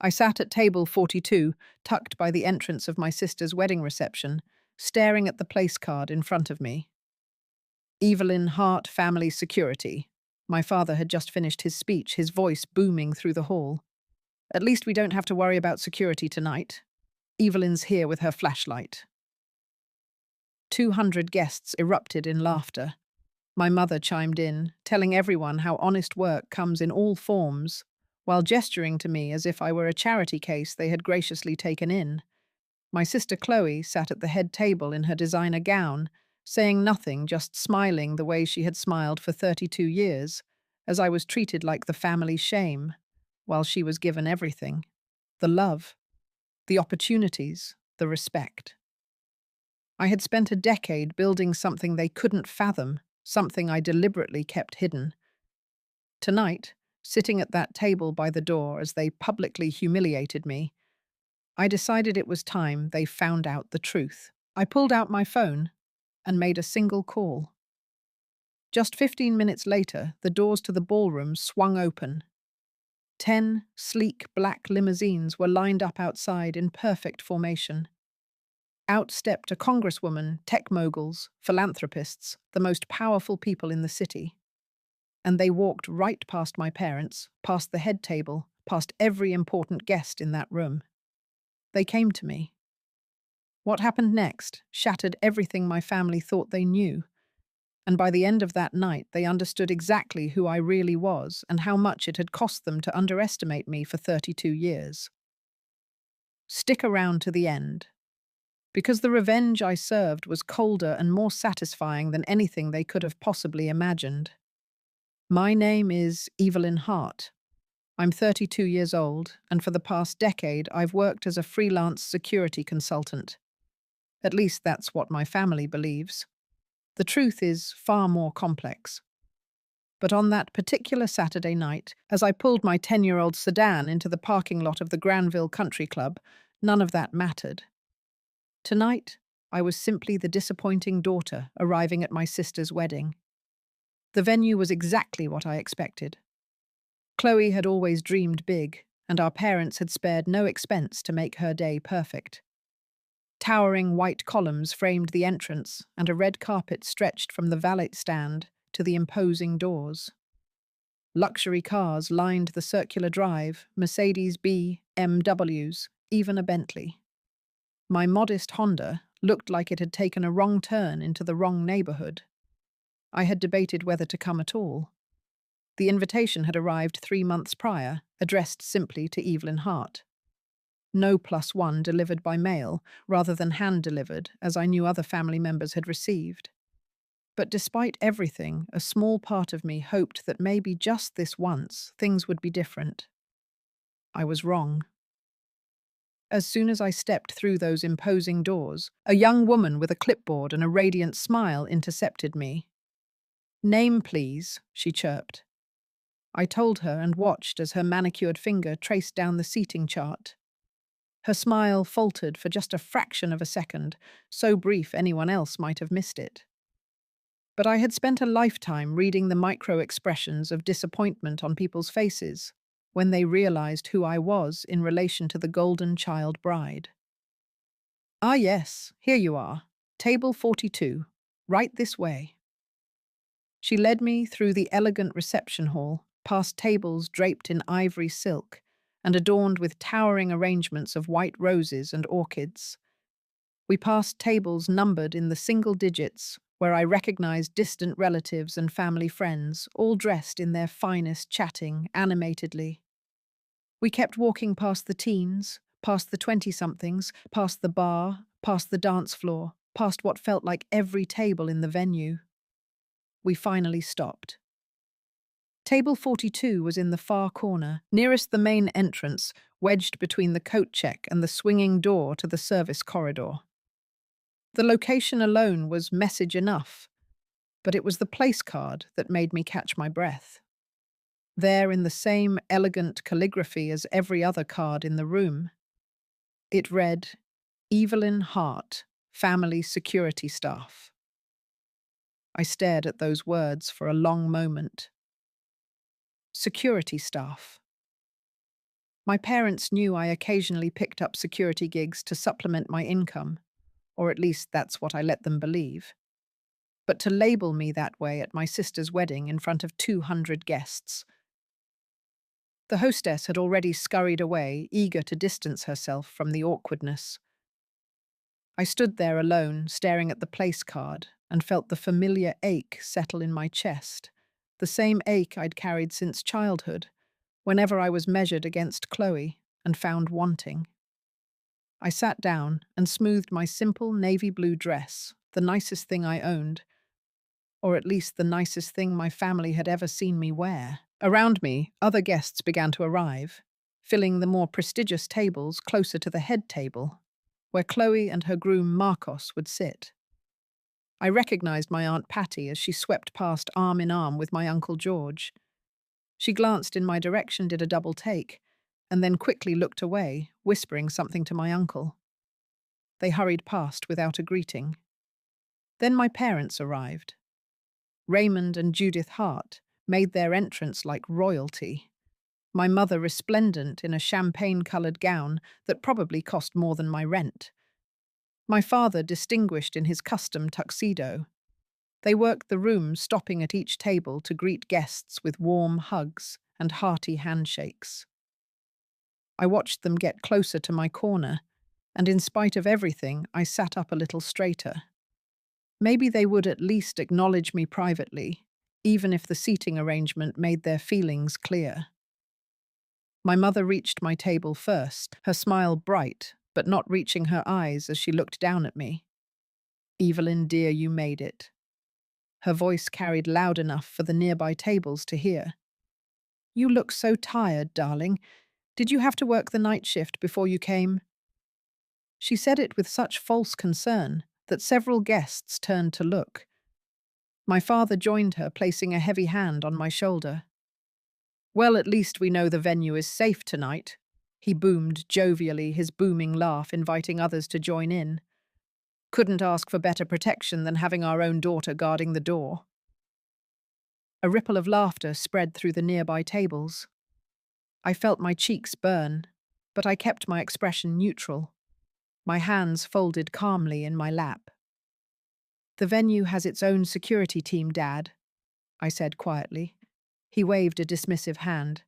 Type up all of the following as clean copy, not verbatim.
I sat at table 42, tucked by the entrance of my sister's wedding reception, staring at the place card in front of me. Evelyn Hart Family Security. My father had just finished his speech, his voice booming through the hall. At least we don't have to worry about security tonight. Evelyn's here with her flashlight. 200 guests erupted in laughter. My mother chimed in, telling everyone how honest work comes in all forms, while gesturing to me as if I were a charity case they had graciously taken in. My sister Chloe sat at the head table in her designer gown, saying nothing, just smiling the way she had smiled for 32 years, as I was treated like the family shame, while she was given everything: the love, the opportunities, the respect. I had spent a decade building something they couldn't fathom, something I deliberately kept hidden. Tonight, sitting at that table by the door as they publicly humiliated me, I decided it was time they found out the truth. I pulled out my phone and made a single call. Just 15 minutes later, the doors to the ballroom swung open. 10 sleek black limousines were lined up outside in perfect formation. Out stepped a congresswoman, tech moguls, philanthropists, the most powerful people in the city. And they walked right past my parents, past the head table, past every important guest in that room. They came to me. What happened next shattered everything my family thought they knew. And by the end of that night, they understood exactly who I really was and how much it had cost them to underestimate me for 32 years. Stick around to the end, because the revenge I served was colder and more satisfying than anything they could have possibly imagined. My name is Evelyn Hart. I'm 32 years old, and for the past decade I've worked as a freelance security consultant. At least that's what my family believes. The truth is far more complex. But on that particular Saturday night, as I pulled my 10-year-old sedan into the parking lot of the Granville Country Club, none of that mattered. Tonight, I was simply the disappointing daughter arriving at my sister's wedding. The venue was exactly what I expected. Chloe had always dreamed big, and our parents had spared no expense to make her day perfect. Towering white columns framed the entrance, and a red carpet stretched from the valet stand to the imposing doors. Luxury cars lined the circular drive, Mercedes BMWs, even a Bentley. My modest Honda looked like it had taken a wrong turn into the wrong neighborhood. I had debated whether to come at all. The invitation had arrived 3 months prior, addressed simply to Evelyn Hart. No +1 delivered by mail, rather than hand-delivered, as I knew other family members had received. But despite everything, a small part of me hoped that maybe just this once, things would be different. I was wrong. As soon as I stepped through those imposing doors, a young woman with a clipboard and a radiant smile intercepted me. "Name, please," she chirped. I told her and watched as her manicured finger traced down the seating chart. Her smile faltered for just a fraction of a second, so brief anyone else might have missed it. But I had spent a lifetime reading the micro-expressions of disappointment on people's faces when they realized who I was in relation to the golden child bride. "Ah yes, here you are. Table 42. Right this way." She led me through the elegant reception hall, past tables draped in ivory silk and adorned with towering arrangements of white roses and orchids. We passed tables numbered in the single digits, where I recognized distant relatives and family friends, all dressed in their finest, chatting animatedly. We kept walking past the teens, past the 20-somethings, past the bar, past the dance floor, past what felt like every table in the venue. We finally stopped. Table 42 was in the far corner, nearest the main entrance, wedged between the coat check and the swinging door to the service corridor. The location alone was message enough, but it was the place card that made me catch my breath. There, in the same elegant calligraphy as every other card in the room, it read, "Evelyn Hart, Family Security Staff." I stared at those words for a long moment. Security staff. My parents knew I occasionally picked up security gigs to supplement my income, or at least that's what I let them believe. But to label me that way at my sister's wedding in front of 200 guests. The hostess had already scurried away, eager to distance herself from the awkwardness. I stood there alone, staring at the place card, and felt the familiar ache settle in my chest, the same ache I'd carried since childhood, whenever I was measured against Chloe and found wanting. I sat down and smoothed my simple navy blue dress, the nicest thing I owned, or at least the nicest thing my family had ever seen me wear. Around me, other guests began to arrive, filling the more prestigious tables closer to the head table, where Chloe and her groom Marcos would sit. I recognized my Aunt Patty as she swept past arm in arm with my Uncle George. She glanced in my direction, did a double take, and then quickly looked away, whispering something to my uncle. They hurried past without a greeting. Then my parents arrived. Raymond and Judith Hart made their entrance like royalty. My mother resplendent in a champagne-coloured gown that probably cost more than my rent. My father distinguished in his custom tuxedo. They worked the room, stopping at each table to greet guests with warm hugs and hearty handshakes. I watched them get closer to my corner, and in spite of everything, I sat up a little straighter. Maybe they would at least acknowledge me privately, even if the seating arrangement made their feelings clear. My mother reached my table first, her smile bright, but not reaching her eyes as she looked down at me. "Evelyn, dear, you made it." Her voice carried loud enough for the nearby tables to hear. "You look so tired, darling. Did you have to work the night shift before you came?" She said it with such false concern that several guests turned to look. My father joined her, placing a heavy hand on my shoulder. "Well, at least we know the venue is safe tonight," he boomed jovially, his booming laugh inviting others to join in. "Couldn't ask for better protection than having our own daughter guarding the door." A ripple of laughter spread through the nearby tables. I felt my cheeks burn, but I kept my expression neutral, my hands folded calmly in my lap. "The venue has its own security team, Dad," I said quietly. He waved a dismissive hand.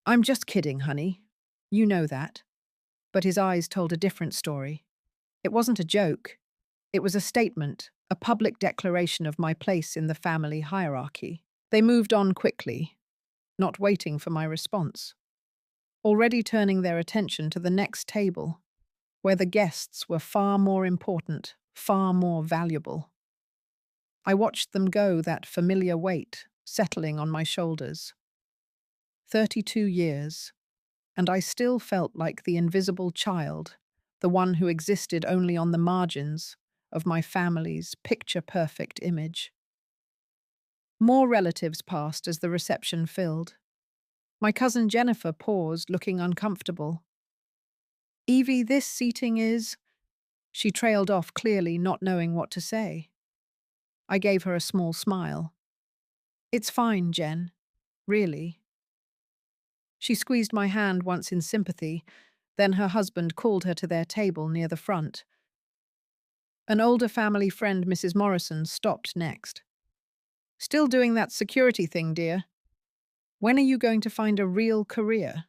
"I'm just kidding, honey. You know that." But his eyes told a different story. It wasn't a joke. It was a statement, a public declaration of my place in the family hierarchy. They moved on quickly, not waiting for my response, already turning their attention to the next table, where the guests were far more important, far more valuable. I watched them go, that familiar weight settling on my shoulders. 32 years, and I still felt like the invisible child, the one who existed only on the margins of my family's picture-perfect image. More relatives passed as the reception filled. My cousin Jennifer paused, looking uncomfortable. "Evie, this seating is—" She trailed off, clearly not knowing what to say. I gave her a small smile. "It's fine, Jen. Really." She squeezed my hand once in sympathy, then her husband called her to their table near the front. An older family friend, Mrs. Morrison, stopped next. "Still doing that security thing, dear? When are you going to find a real career?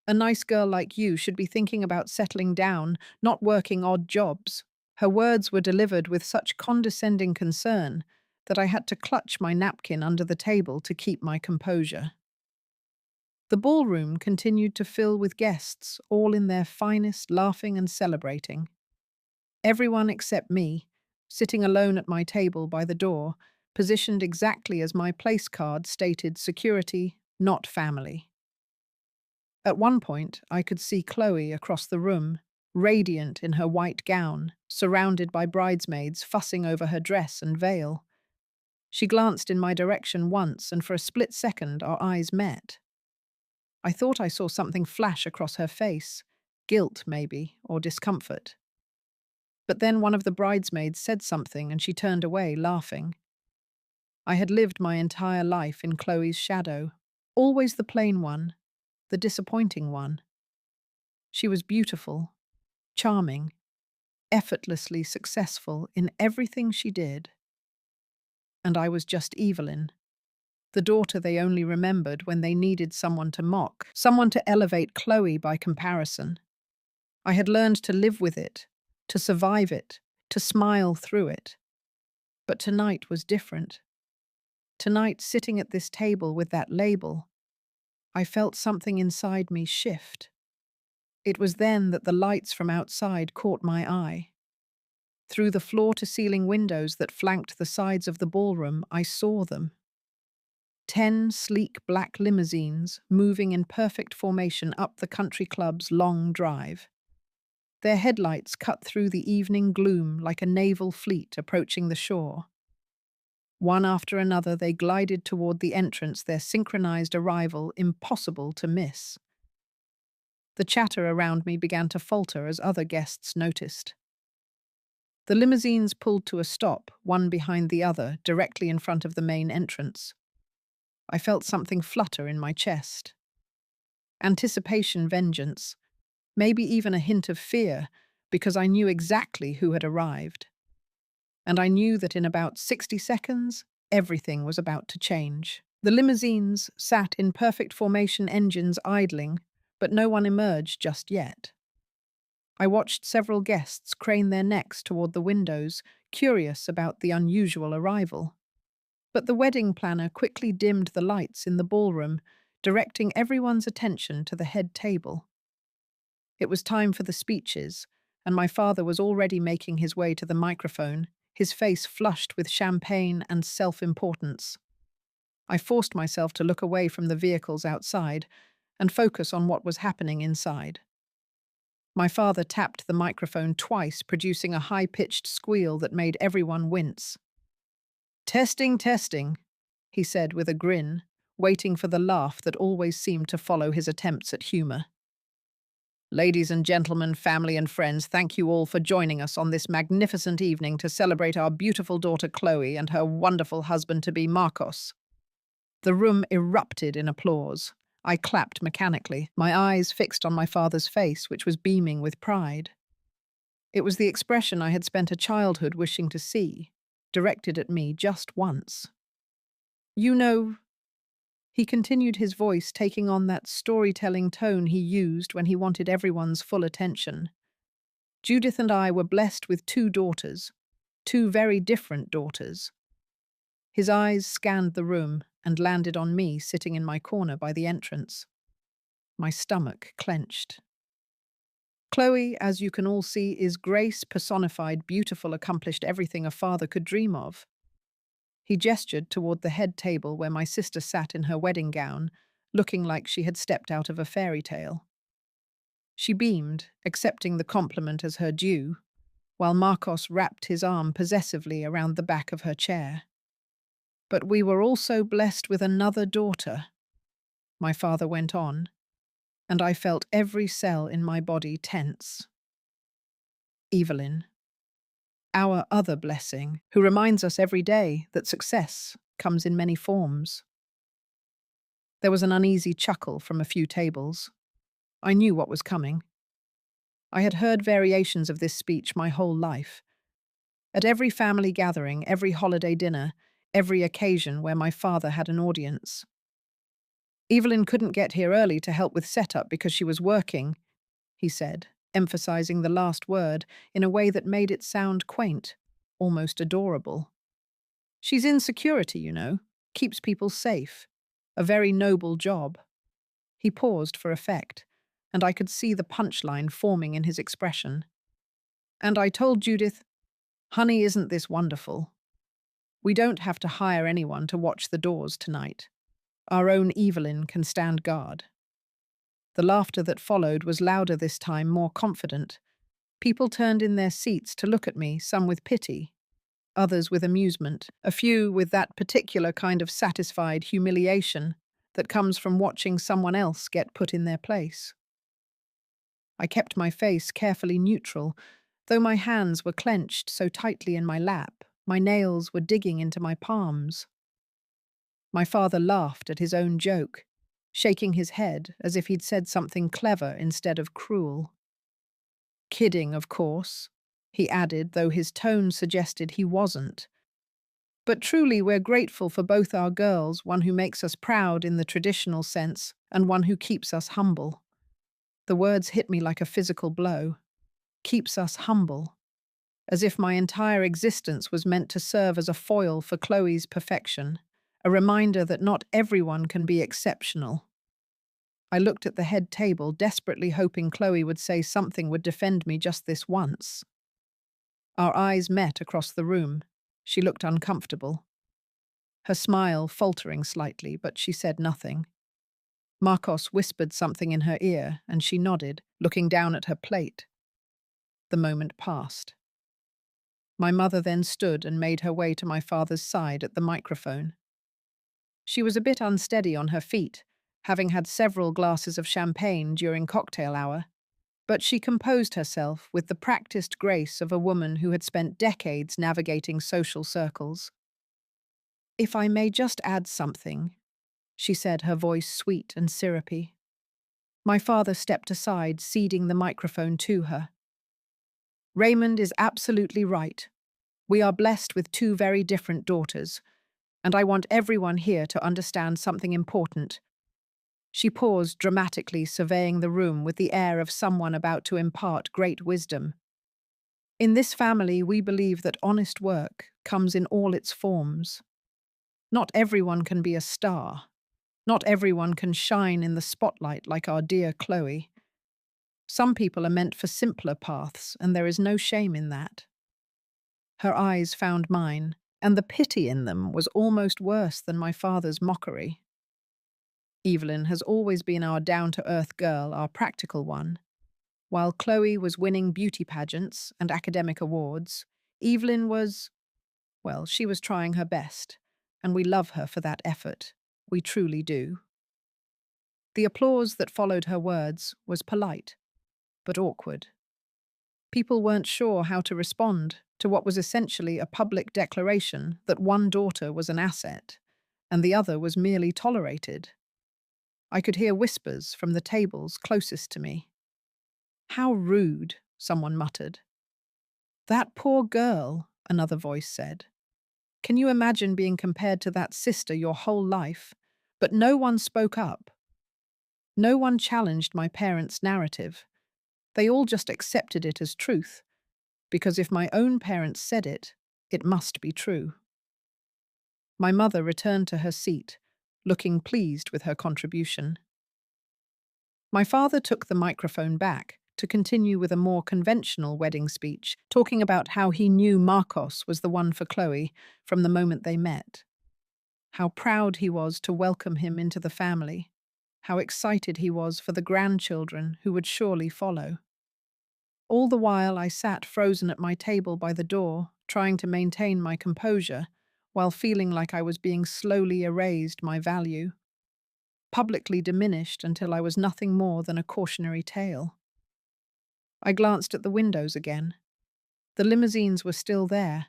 A nice girl like you should be thinking about settling down, not working odd jobs." Her words were delivered with such condescending concern that I had to clutch my napkin under the table to keep my composure. The ballroom continued to fill with guests, all in their finest, laughing and celebrating. Everyone except me, sitting alone at my table by the door, positioned exactly as my place card stated, security, not family. At one point, I could see Chloe across the room, radiant in her white gown, surrounded by bridesmaids fussing over her dress and veil. She glanced in my direction once, and for a split second our eyes met. I thought I saw something flash across her face, guilt maybe, or discomfort. But then one of the bridesmaids said something and she turned away, laughing. I had lived my entire life in Chloe's shadow, always the plain one, the disappointing one. She was beautiful, charming, effortlessly successful in everything she did. And I was just Evelyn, the daughter they only remembered when they needed someone to mock, someone to elevate Chloe by comparison. I had learned to live with it, to survive it, to smile through it. But tonight was different. Tonight, sitting at this table with that label, I felt something inside me shift. It was then that the lights from outside caught my eye. Through the floor-to-ceiling windows that flanked the sides of the ballroom, I saw them. 10 sleek black limousines moving in perfect formation up the country club's long drive. Their headlights cut through the evening gloom like a naval fleet approaching the shore. One after another, they glided toward the entrance, their synchronized arrival impossible to miss. The chatter around me began to falter as other guests noticed. The limousines pulled to a stop, one behind the other, directly in front of the main entrance. I felt something flutter in my chest. Anticipation, vengeance, maybe even a hint of fear, because I knew exactly who had arrived. And I knew that in about 60 seconds, everything was about to change. The limousines sat in perfect formation, engines idling, but no one emerged just yet. I watched several guests crane their necks toward the windows, curious about the unusual arrival. But the wedding planner quickly dimmed the lights in the ballroom, directing everyone's attention to the head table. It was time for the speeches, and my father was already making his way to the microphone, his face flushed with champagne and self-importance. I forced myself to look away from the vehicles outside and focus on what was happening inside. My father tapped the microphone twice, producing a high-pitched squeal that made everyone wince. "Testing, testing," he said with a grin, waiting for the laugh that always seemed to follow his attempts at humor. "Ladies and gentlemen, family and friends, thank you all for joining us on this magnificent evening to celebrate our beautiful daughter Chloe and her wonderful husband-to-be Marcos." The room erupted in applause. I clapped mechanically, my eyes fixed on my father's face, which was beaming with pride. It was the expression I had spent a childhood wishing to see, directed at me just once. "You know," he continued, his voice taking on that storytelling tone he used when he wanted everyone's full attention. "Judith and I were blessed with 2 daughters, 2 very different daughters." His eyes scanned the room and landed on me sitting in my corner by the entrance. My stomach clenched. Chloe, as you can all see, is grace personified, beautiful, accomplished, everything a father could dream of. He gestured toward the head table where my sister sat in her wedding gown, looking like she had stepped out of a fairy tale. She beamed, accepting the compliment as her due, while Marcos wrapped his arm possessively around the back of her chair. "But we were also blessed with another daughter," my father went on, and I felt every cell in my body tense. "Evelyn, our other blessing, who reminds us every day that success comes in many forms." There was an uneasy chuckle from a few tables. I knew what was coming. I had heard variations of this speech my whole life. At every family gathering, every holiday dinner, every occasion where my father had an audience. "Evelyn couldn't get here early to help with setup because she was working," he said, emphasizing the last word in a way that made it sound quaint, almost adorable. "She's in security, you know, keeps people safe. A very noble job." He paused for effect, and I could see the punchline forming in his expression. "And I told Judith, honey, isn't this wonderful? We don't have to hire anyone to watch the doors tonight. Our own Evelyn can stand guard." The laughter that followed was louder this time, more confident. People turned in their seats to look at me, some with pity, others with amusement, a few with that particular kind of satisfied humiliation that comes from watching someone else get put in their place. I kept my face carefully neutral, though my hands were clenched so tightly in my lap, my nails were digging into my palms. My father laughed at his own joke, shaking his head as if he'd said something clever instead of cruel. Kidding, of course, he added, though his tone suggested he wasn't. But truly, we're grateful for both our girls, one who makes us proud in the traditional sense and one who keeps us humble. The words hit me like a physical blow. Keeps us humble. As if my entire existence was meant to serve as a foil for Chloe's perfection, a reminder that not everyone can be exceptional. I looked at the head table, desperately hoping Chloe would say something would defend me just this once. Our eyes met across the room. She looked uncomfortable. Her smile faltering slightly, but she said nothing. Marcos whispered something in her ear, and she nodded, looking down at her plate. The moment passed. My mother then stood and made her way to my father's side at the microphone. She was a bit unsteady on her feet, having had several glasses of champagne during cocktail hour, but she composed herself with the practiced grace of a woman who had spent decades navigating social circles. "If I may just add something," she said, her voice sweet and syrupy. My father stepped aside, ceding the microphone to her. "Raymond is absolutely right. We are blessed with two very different daughters, and I want everyone here to understand something important." She paused, dramatically surveying the room with the air of someone about to impart great wisdom. "In this family, we believe that honest work comes in all its forms. Not everyone can be a star. Not everyone can shine in the spotlight like our dear Chloe. Some people are meant for simpler paths, and there is no shame in that." Her eyes found mine, and the pity in them was almost worse than my father's mockery. Evelyn has always been our down-to-earth girl, our practical one. While Chloe was winning beauty pageants and academic awards, Evelyn was, well, she was trying her best, and we love her for that effort. We truly do. The applause that followed her words was polite, but awkward. People weren't sure how to respond to what was essentially a public declaration that one daughter was an asset, and the other was merely tolerated. I could hear whispers from the tables closest to me. "How rude," someone muttered. "That poor girl," another voice said. "Can you imagine being compared to that sister your whole life?" But no one spoke up. No one challenged my parents' narrative. They all just accepted it as truth, because if my own parents said it, it must be true. My mother returned to her seat, looking pleased with her contribution. My father took the microphone back to continue with a more conventional wedding speech, talking about how he knew Marcos was the one for Chloe from the moment they met. How proud he was to welcome him into the family. How excited he was for the grandchildren who would surely follow. All the while I sat frozen at my table by the door, trying to maintain my composure, while feeling like I was being slowly erased my value, publicly diminished until I was nothing more than a cautionary tale. I glanced at the windows again. The limousines were still there,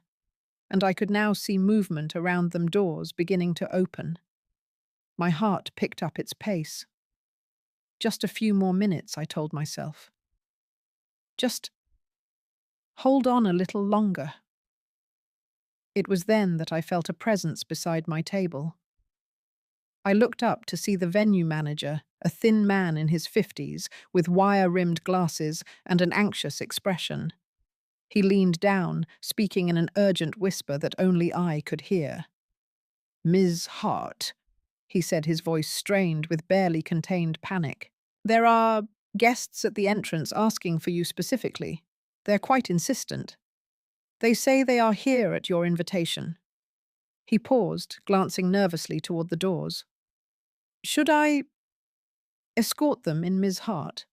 and I could now see movement around them, doors beginning to open. My heart picked up its pace. Just a few more minutes, I told myself. Just hold on a little longer. It was then that I felt a presence beside my table. I looked up to see the venue manager, a thin man in his 50s, with wire-rimmed glasses and an anxious expression. He leaned down, speaking in an urgent whisper that only I could hear. "Ms. Hart," he said, his voice strained with barely contained panic. "There are guests at the entrance asking for you specifically. They're quite insistent. They say they are here at your invitation." He paused, glancing nervously toward the doors. "Should I escort them in, Ms. Hart?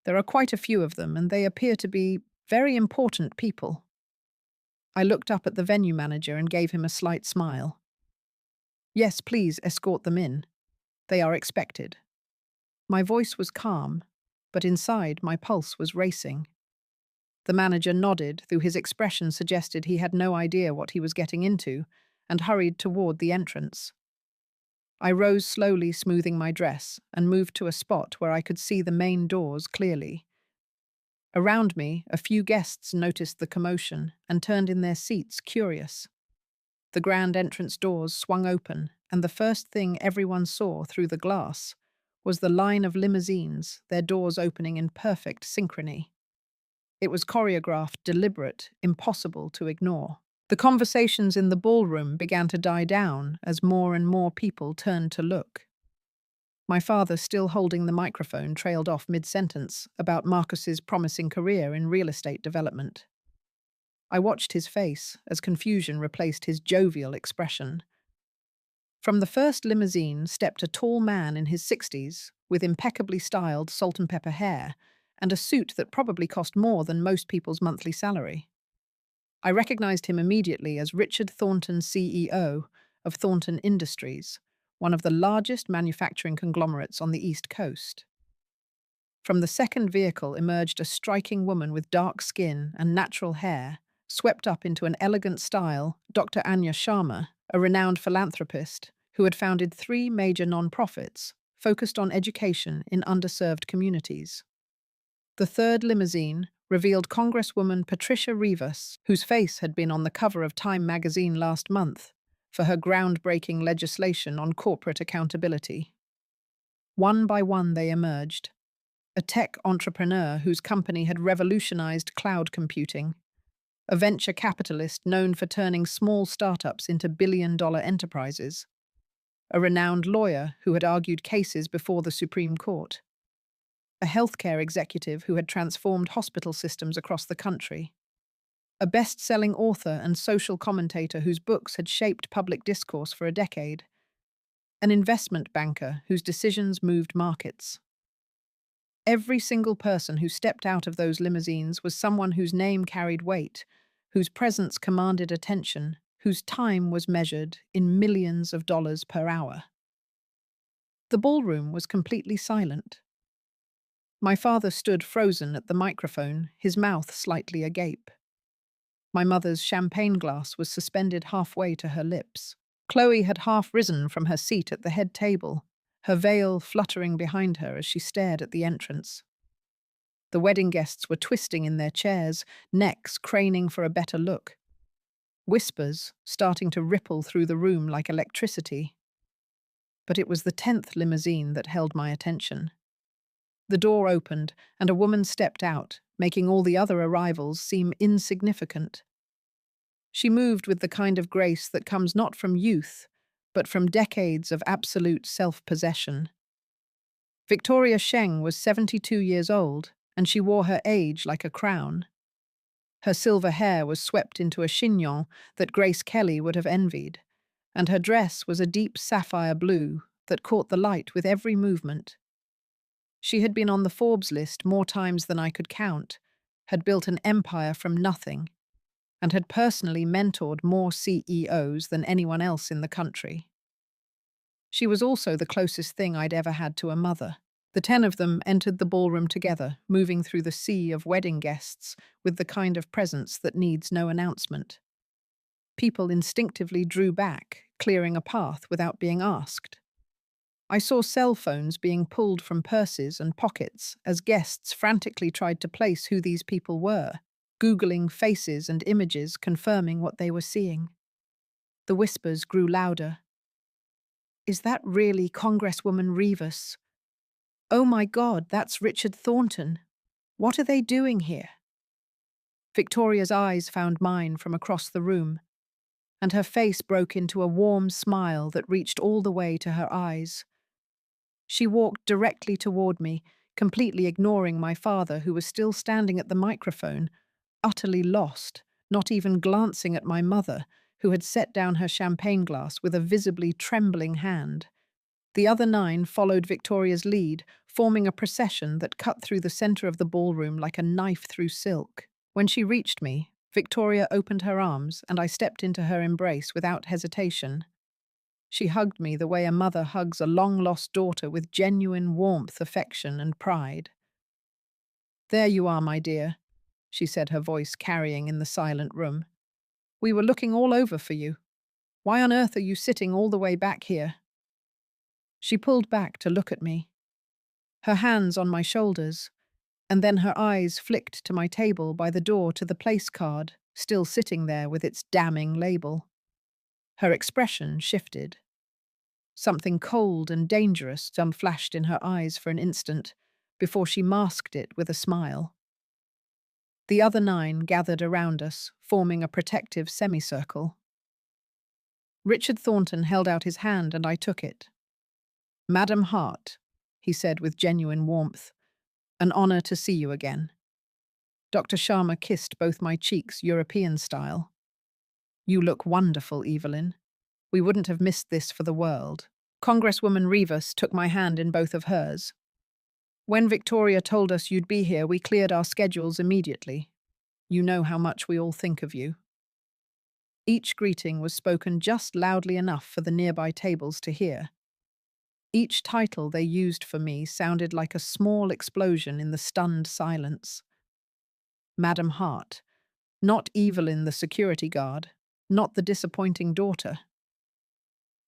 There are quite a few of them, and they appear to be very important people." I looked up at the venue manager and gave him a slight smile. "Yes, please escort them in. They are expected." My voice was calm, but inside my pulse was racing. The manager nodded, though his expression suggested he had no idea what he was getting into, and hurried toward the entrance. I rose slowly, smoothing my dress, and moved to a spot where I could see the main doors clearly. Around me, a few guests noticed the commotion and turned in their seats, curious. The grand entrance doors swung open, and the first thing everyone saw through the glass was the line of limousines, their doors opening in perfect synchrony. It was choreographed, deliberate, impossible to ignore. The conversations in the ballroom began to die down as more and more people turned to look. My father, still holding the microphone, trailed off mid-sentence about Marcus's promising career in real estate development. I watched his face as confusion replaced his jovial expression. From the first limousine stepped a tall man in his 60s with impeccably styled salt and pepper hair and a suit that probably cost more than most people's monthly salary. I recognized him immediately as Richard Thornton, CEO of Thornton Industries, one of the largest manufacturing conglomerates on the East Coast. From the second vehicle emerged a striking woman with dark skin and natural hair, swept up into an elegant style, Dr. Anya Sharma, a renowned philanthropist who had founded 3 major non-profits focused on education in underserved communities. The third limousine revealed Congresswoman Patricia Rivas, whose face had been on the cover of Time magazine last month for her groundbreaking legislation on corporate accountability. One by one they emerged. A tech entrepreneur whose company had revolutionized cloud computing, a venture capitalist known for turning small startups into billion-dollar enterprises, a renowned lawyer who had argued cases before the Supreme Court, a healthcare executive who had transformed hospital systems across the country, a best-selling author and social commentator whose books had shaped public discourse for a decade, an investment banker whose decisions moved markets. Every single person who stepped out of those limousines was someone whose name carried weight, whose presence commanded attention, whose time was measured in millions of dollars per hour. The ballroom was completely silent. My father stood frozen at the microphone, his mouth slightly agape. My mother's champagne glass was suspended halfway to her lips. Chloe had half risen from her seat at the head table, her veil fluttering behind her as she stared at the entrance. The wedding guests were twisting in their chairs, necks craning for a better look. Whispers starting to ripple through the room like electricity. But it was the 10th limousine that held my attention. The door opened, and a woman stepped out, making all the other arrivals seem insignificant. She moved with the kind of grace that comes not from youth, but from decades of absolute self-possession. Victoria Sheng was 72 years old, and she wore her age like a crown. Her silver hair was swept into a chignon that Grace Kelly would have envied, and her dress was a deep sapphire blue that caught the light with every movement. She had been on the Forbes list more times than I could count, had built an empire from nothing, and had personally mentored more CEOs than anyone else in the country. She was also the closest thing I'd ever had to a mother. The 10 of them entered the ballroom together, moving through the sea of wedding guests with the kind of presence that needs no announcement. People instinctively drew back, clearing a path without being asked. I saw cell phones being pulled from purses and pockets as guests frantically tried to place who these people were, Googling faces and images confirming what they were seeing. The whispers grew louder. Is that really Congresswoman Rivas? Oh my God, that's Richard Thornton. What are they doing here? Victoria's eyes found mine from across the room, and her face broke into a warm smile that reached all the way to her eyes. She walked directly toward me, completely ignoring my father, who was still standing at the microphone, utterly lost, not even glancing at my mother, who had set down her champagne glass with a visibly trembling hand. The other 9 followed Victoria's lead, forming a procession that cut through the center of the ballroom like a knife through silk. When she reached me, Victoria opened her arms, and I stepped into her embrace without hesitation. She hugged me the way a mother hugs a long-lost daughter with genuine warmth, affection, and pride. There you are, my dear, she said, her voice carrying in the silent room. We were looking all over for you. Why on earth are you sitting all the way back here? She pulled back to look at me, her hands on my shoulders, and then her eyes flicked to my table by the door to the place card, still sitting there with its damning label. Her expression shifted. Something cold and dangerous flashed in her eyes for an instant, before she masked it with a smile. The other 9 gathered around us, forming a protective semicircle. Richard Thornton held out his hand and I took it. "Madam Hart," he said with genuine warmth, "an honor to see you again." Dr. Sharma kissed both my cheeks European style. "You look wonderful, Evelyn. We wouldn't have missed this for the world." Congresswoman Rivas took my hand in both of hers. "When Victoria told us you'd be here, we cleared our schedules immediately. You know how much we all think of you." Each greeting was spoken just loudly enough for the nearby tables to hear. Each title they used for me sounded like a small explosion in the stunned silence. Madam Hart, not Evelyn the security guard, not the disappointing daughter.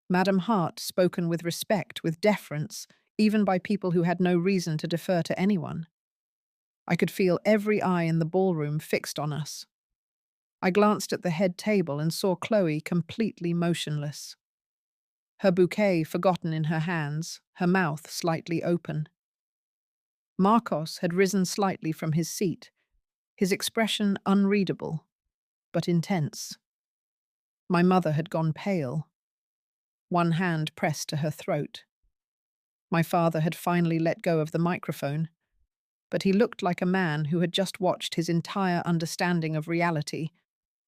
Madam Hart spoken with respect, with deference, even by people who had no reason to defer to anyone. I could feel every eye in the ballroom fixed on us. I glanced at the head table and saw Chloe completely motionless. Her bouquet forgotten in her hands, her mouth slightly open. Marcos had risen slightly from his seat, his expression unreadable, but intense. My mother had gone pale, one hand pressed to her throat. My father had finally let go of the microphone, but he looked like a man who had just watched his entire understanding of reality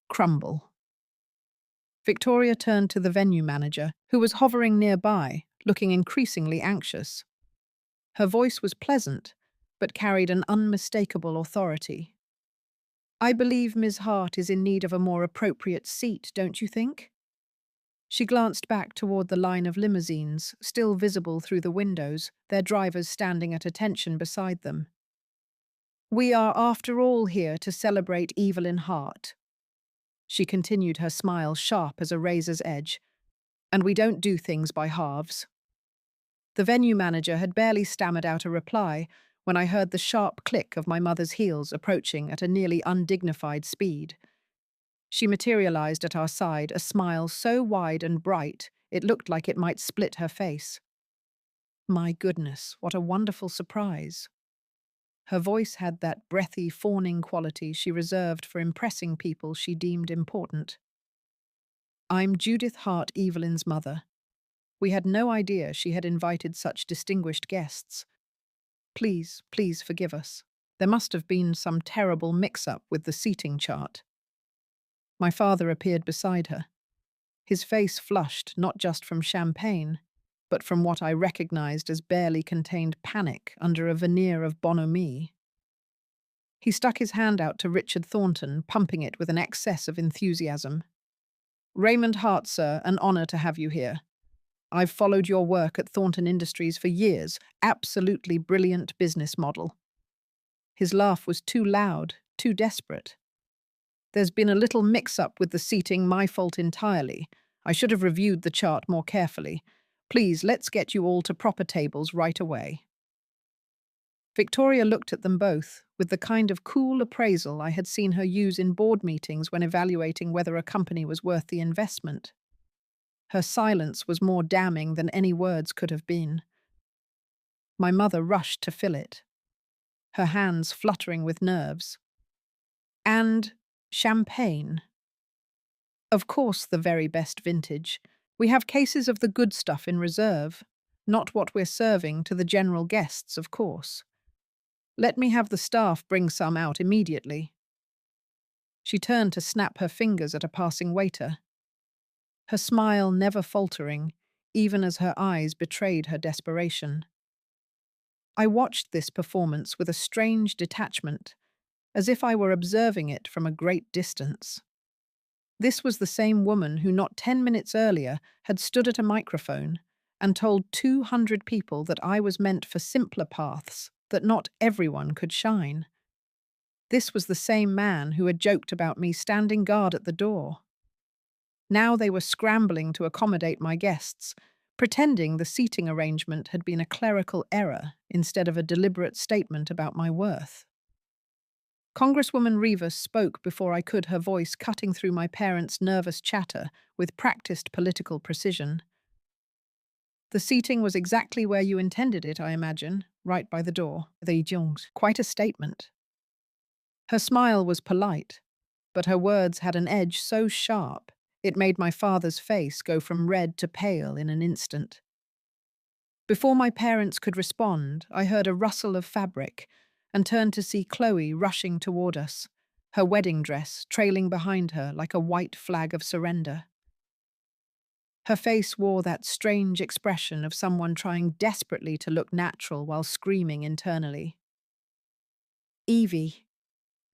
crumble. Victoria turned to the venue manager, who was hovering nearby, looking increasingly anxious. Her voice was pleasant, but carried an unmistakable authority. "I believe Ms. Hart is in need of a more appropriate seat, don't you think?" She glanced back toward the line of limousines, still visible through the windows, their drivers standing at attention beside them. "We are, after all, here to celebrate Evelyn Hart." She continued, her smile sharp as a razor's edge. "And we don't do things by halves." The venue manager had barely stammered out a reply when I heard the sharp click of my mother's heels approaching at a nearly undignified speed. She materialized at our side, a smile so wide and bright it looked like it might split her face. My goodness, what a wonderful surprise. Her voice had that breathy, fawning quality she reserved for impressing people she deemed important. "I'm Judith Hart, Evelyn's mother. We had no idea she had invited such distinguished guests. Please forgive us. There must have been some terrible mix-up with the seating chart." My father appeared beside her. His face flushed not just from champagne, but from what I recognized as barely contained panic under a veneer of bonhomie. He stuck his hand out to Richard Thornton, pumping it with an excess of enthusiasm. "Raymond Hart, sir, an honor to have you here. I've followed your work at Thornton Industries for years. Absolutely brilliant business model." His laugh was too loud, too desperate. "There's been a little mix-up with the seating, my fault entirely. I should have reviewed the chart more carefully. Please, let's get you all to proper tables right away." Victoria looked at them both, with the kind of cool appraisal I had seen her use in board meetings when evaluating whether a company was worth the investment. Her silence was more damning than any words could have been. My mother rushed to fill it, her hands fluttering with nerves. "And champagne. Of course, the very best vintage. We have cases of the good stuff in reserve, not what we're serving to the general guests, of course. Let me have the staff bring some out immediately." She turned to snap her fingers at a passing waiter, her smile never faltering, even as her eyes betrayed her desperation. I watched this performance with a strange detachment, as if I were observing it from a great distance. This was the same woman who not 10 minutes earlier had stood at a microphone and told 200 people that I was meant for simpler paths, that not everyone could shine. This was the same man who had joked about me standing guard at the door. Now they were scrambling to accommodate my guests, pretending the seating arrangement had been a clerical error instead of a deliberate statement about my worth. Congresswoman Rivas spoke before I could, her voice cutting through my parents' nervous chatter with practiced political precision. The seating was exactly where you intended it, I imagine, right by the door. The Jungs. Quite a statement. Her smile was polite, but her words had an edge so sharp it made my father's face go from red to pale in an instant. Before my parents could respond, I heard a rustle of fabric and turned to see Chloe rushing toward us, her wedding dress trailing behind her like a white flag of surrender. Her face wore that strange expression of someone trying desperately to look natural while screaming internally. Evie.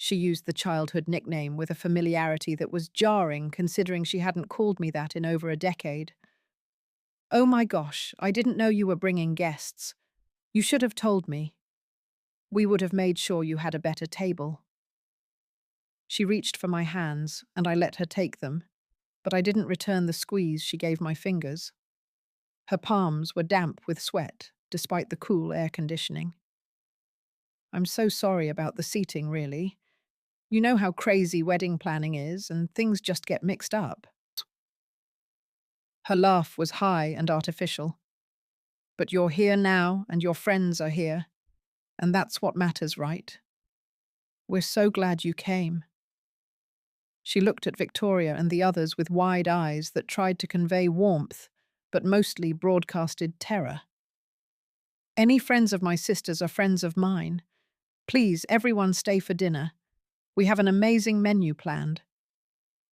She used the childhood nickname with a familiarity that was jarring considering she hadn't called me that in over a decade. Oh my gosh, I didn't know you were bringing guests. You should have told me. We would have made sure you had a better table. She reached for my hands, and I let her take them, but I didn't return the squeeze she gave my fingers. Her palms were damp with sweat, despite the cool air conditioning. I'm so sorry about the seating, really. You know how crazy wedding planning is, and things just get mixed up. Her laugh was high and artificial. But you're here now, and your friends are here, and that's what matters, right? We're so glad you came. She looked at Victoria and the others with wide eyes that tried to convey warmth, but mostly broadcasted terror. Any friends of my sister's are friends of mine. Please, everyone stay for dinner. We have an amazing menu planned.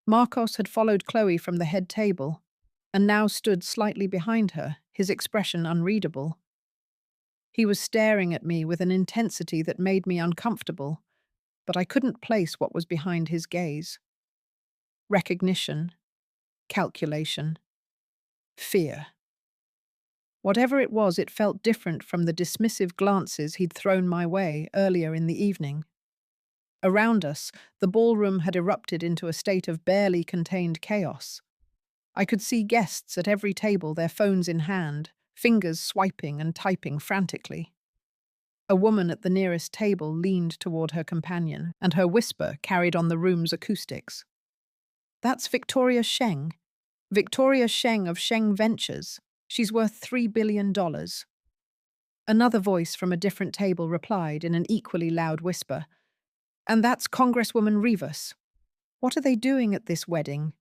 Marcos had followed Chloe from the head table, and now stood slightly behind her, his expression unreadable. He was staring at me with an intensity that made me uncomfortable, but I couldn't place what was behind his gaze. Recognition, calculation, fear. Whatever it was, it felt different from the dismissive glances he'd thrown my way earlier in the evening. Around us, the ballroom had erupted into a state of barely contained chaos. I could see guests at every table, their phones in hand, fingers swiping and typing frantically. A woman at the nearest table leaned toward her companion, and her whisper carried on the room's acoustics. That's Victoria Sheng. Victoria Sheng of Sheng Ventures. She's worth $3 billion. Another voice from a different table replied in an equally loud whisper. And that's Congresswoman Rivas. What are they doing at this wedding?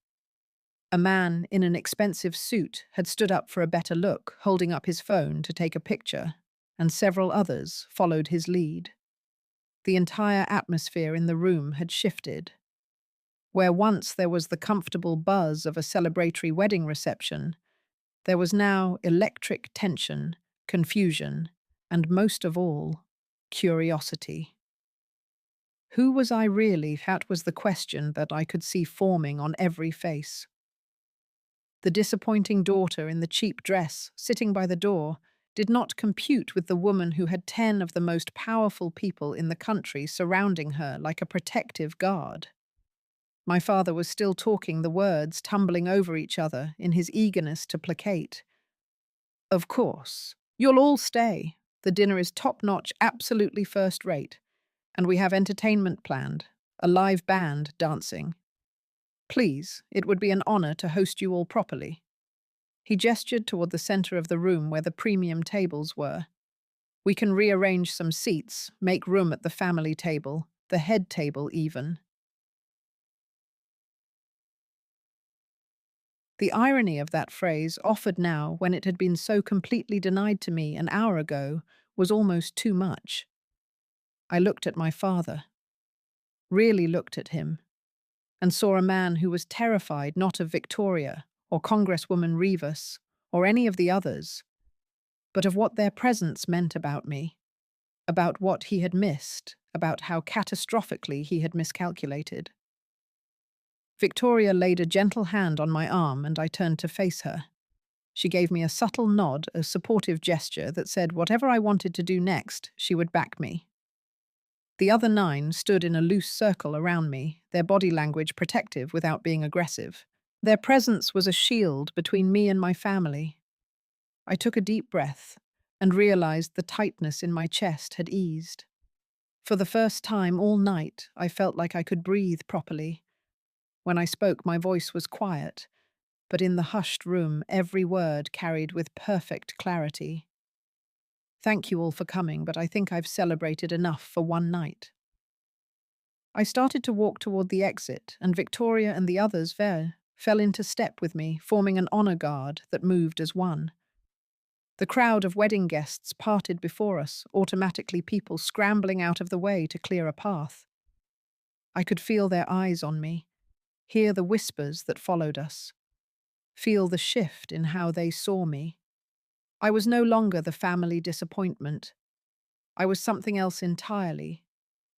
A man in an expensive suit had stood up for a better look, holding up his phone to take a picture, and several others followed his lead. The entire atmosphere in the room had shifted. Where once there was the comfortable buzz of a celebratory wedding reception, there was now electric tension, confusion, and most of all, curiosity. Who was I really? That was the question that I could see forming on every face. The disappointing daughter in the cheap dress, sitting by the door, did not compute with the woman who had 10 of the most powerful people in the country surrounding her like a protective guard. My father was still talking, the words tumbling over each other in his eagerness to placate. Of course. You'll all stay. The dinner is top-notch, absolutely first-rate. And we have entertainment planned, a live band dancing. Please, it would be an honor to host you all properly. He gestured toward the center of the room where the premium tables were. We can rearrange some seats, make room at the family table, the head table even. The irony of that phrase, offered now when it had been so completely denied to me an hour ago, was almost too much. I looked at my father, really looked at him, and saw a man who was terrified not of Victoria or Congresswoman Rivas or any of the others, but of what their presence meant about me, about what he had missed, about how catastrophically he had miscalculated. Victoria laid a gentle hand on my arm and I turned to face her. She gave me a subtle nod, a supportive gesture that said whatever I wanted to do next, she would back me. The other 9 stood in a loose circle around me, their body language protective without being aggressive. Their presence was a shield between me and my family. I took a deep breath and realized the tightness in my chest had eased. For the first time all night, I felt like I could breathe properly. When I spoke, my voice was quiet, but in the hushed room, every word carried with perfect clarity. Thank you all for coming, but I think I've celebrated enough for one night. I started to walk toward the exit, and Victoria and the others fell into step with me, forming an honor guard that moved as one. The crowd of wedding guests parted before us, automatically people scrambling out of the way to clear a path. I could feel their eyes on me, hear the whispers that followed us, feel the shift in how they saw me. I was no longer the family disappointment. I was something else entirely,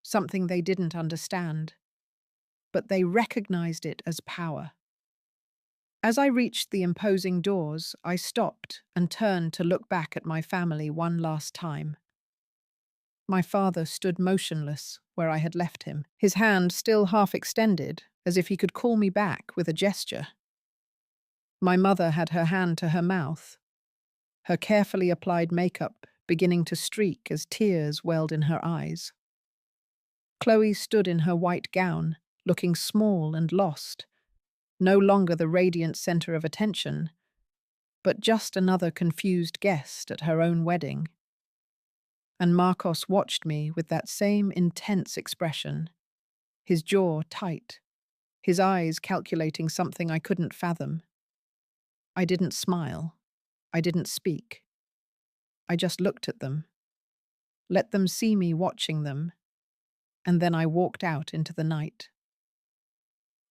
something they didn't understand, but they recognized it as power. As I reached the imposing doors, I stopped and turned to look back at my family one last time. My father stood motionless where I had left him, his hand still half extended, as if he could call me back with a gesture. My mother had her hand to her mouth, her carefully applied makeup beginning to streak as tears welled in her eyes. Chloe stood in her white gown, looking small and lost, no longer the radiant center of attention, but just another confused guest at her own wedding. And Marcos watched me with that same intense expression, his jaw tight, his eyes calculating something I couldn't fathom. I didn't smile. I didn't speak. I just looked at them, let them see me watching them, and then I walked out into the night.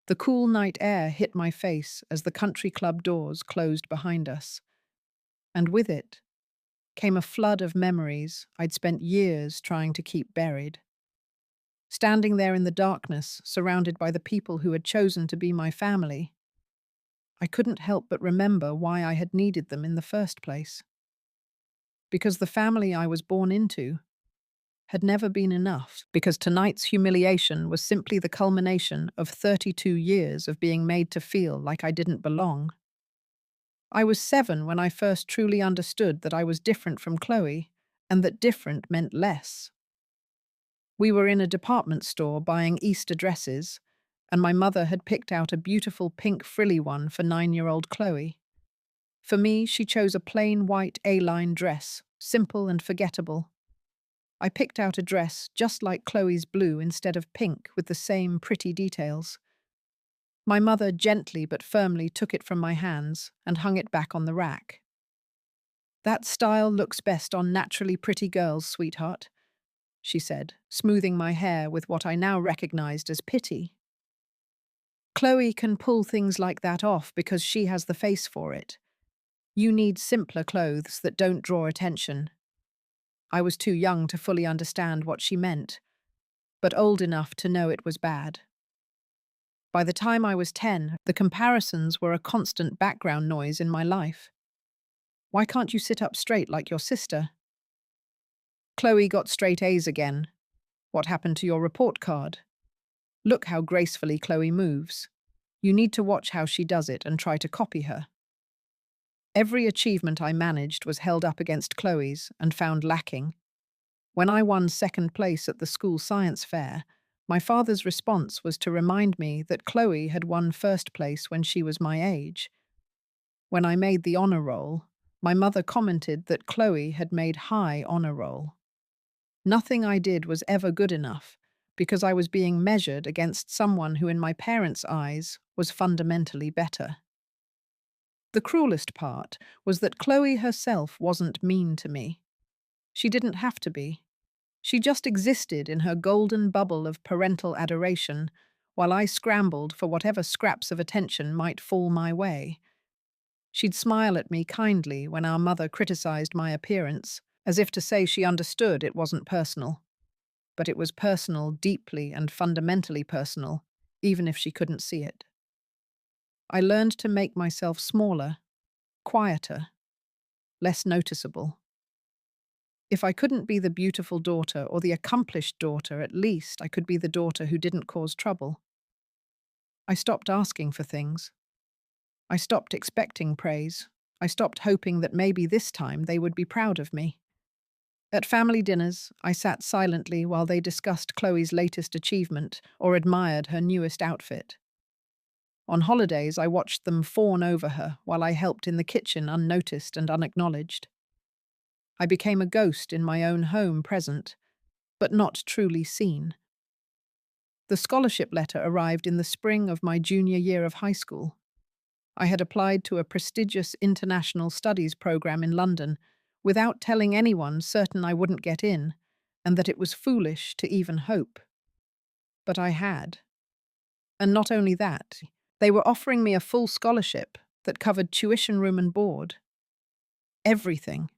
The cool night air hit my face as the country club doors closed behind us, and with it came a flood of memories I'd spent years trying to keep buried. Standing there in the darkness, surrounded by the people who had chosen to be my family, I couldn't help but remember why I had needed them in the first place. Because the family I was born into had never been enough, because tonight's humiliation was simply the culmination of 32 years of being made to feel like I didn't belong. I was 7 when I first truly understood that I was different from Chloe, and that different meant less. We were in a department store buying Easter dresses, and my mother had picked out a beautiful pink frilly one for 9-year-old Chloe. For me, she chose a plain white A-line dress, simple and forgettable. I picked out a dress just like Chloe's blue instead of pink with the same pretty details. My mother gently but firmly took it from my hands and hung it back on the rack. "That style looks best on naturally pretty girls, sweetheart," she said, smoothing my hair with what I now recognized as pity. "Chloe can pull things like that off because she has the face for it. You need simpler clothes that don't draw attention." I was too young to fully understand what she meant, but old enough to know it was bad. By the time I was 10, the comparisons were a constant background noise in my life. "Why can't you sit up straight like your sister?" "Chloe got straight A's again. What happened to your report card?" "Look how gracefully Chloe moves. You need to watch how she does it and try to copy her." Every achievement I managed was held up against Chloe's and found lacking. When I won second place at the school science fair, my father's response was to remind me that Chloe had won first place when she was my age. When I made the honor roll, my mother commented that Chloe had made high honor roll. Nothing I did was ever good enough, because I was being measured against someone who in my parents' eyes was fundamentally better. The cruelest part was that Chloe herself wasn't mean to me. She didn't have to be. She just existed in her golden bubble of parental adoration, while I scrambled for whatever scraps of attention might fall my way. She'd smile at me kindly when our mother criticized my appearance, as if to say she understood it wasn't personal. But it was personal, deeply and fundamentally personal, even if she couldn't see it. I learned to make myself smaller, quieter, less noticeable. If I couldn't be the beautiful daughter or the accomplished daughter, at least I could be the daughter who didn't cause trouble. I stopped asking for things. I stopped expecting praise. I stopped hoping that maybe this time they would be proud of me. At family dinners, I sat silently while they discussed Chloe's latest achievement or admired her newest outfit. On holidays, I watched them fawn over her while I helped in the kitchen unnoticed and unacknowledged. I became a ghost in my own home present, but not truly seen. The scholarship letter arrived in the spring of my junior year of high school. I had applied to a prestigious international studies program in London without telling anyone certain I wouldn't get in, and that it was foolish to even hope. But I had. And not only that, they were offering me a full scholarship that covered tuition, room and board. Everything.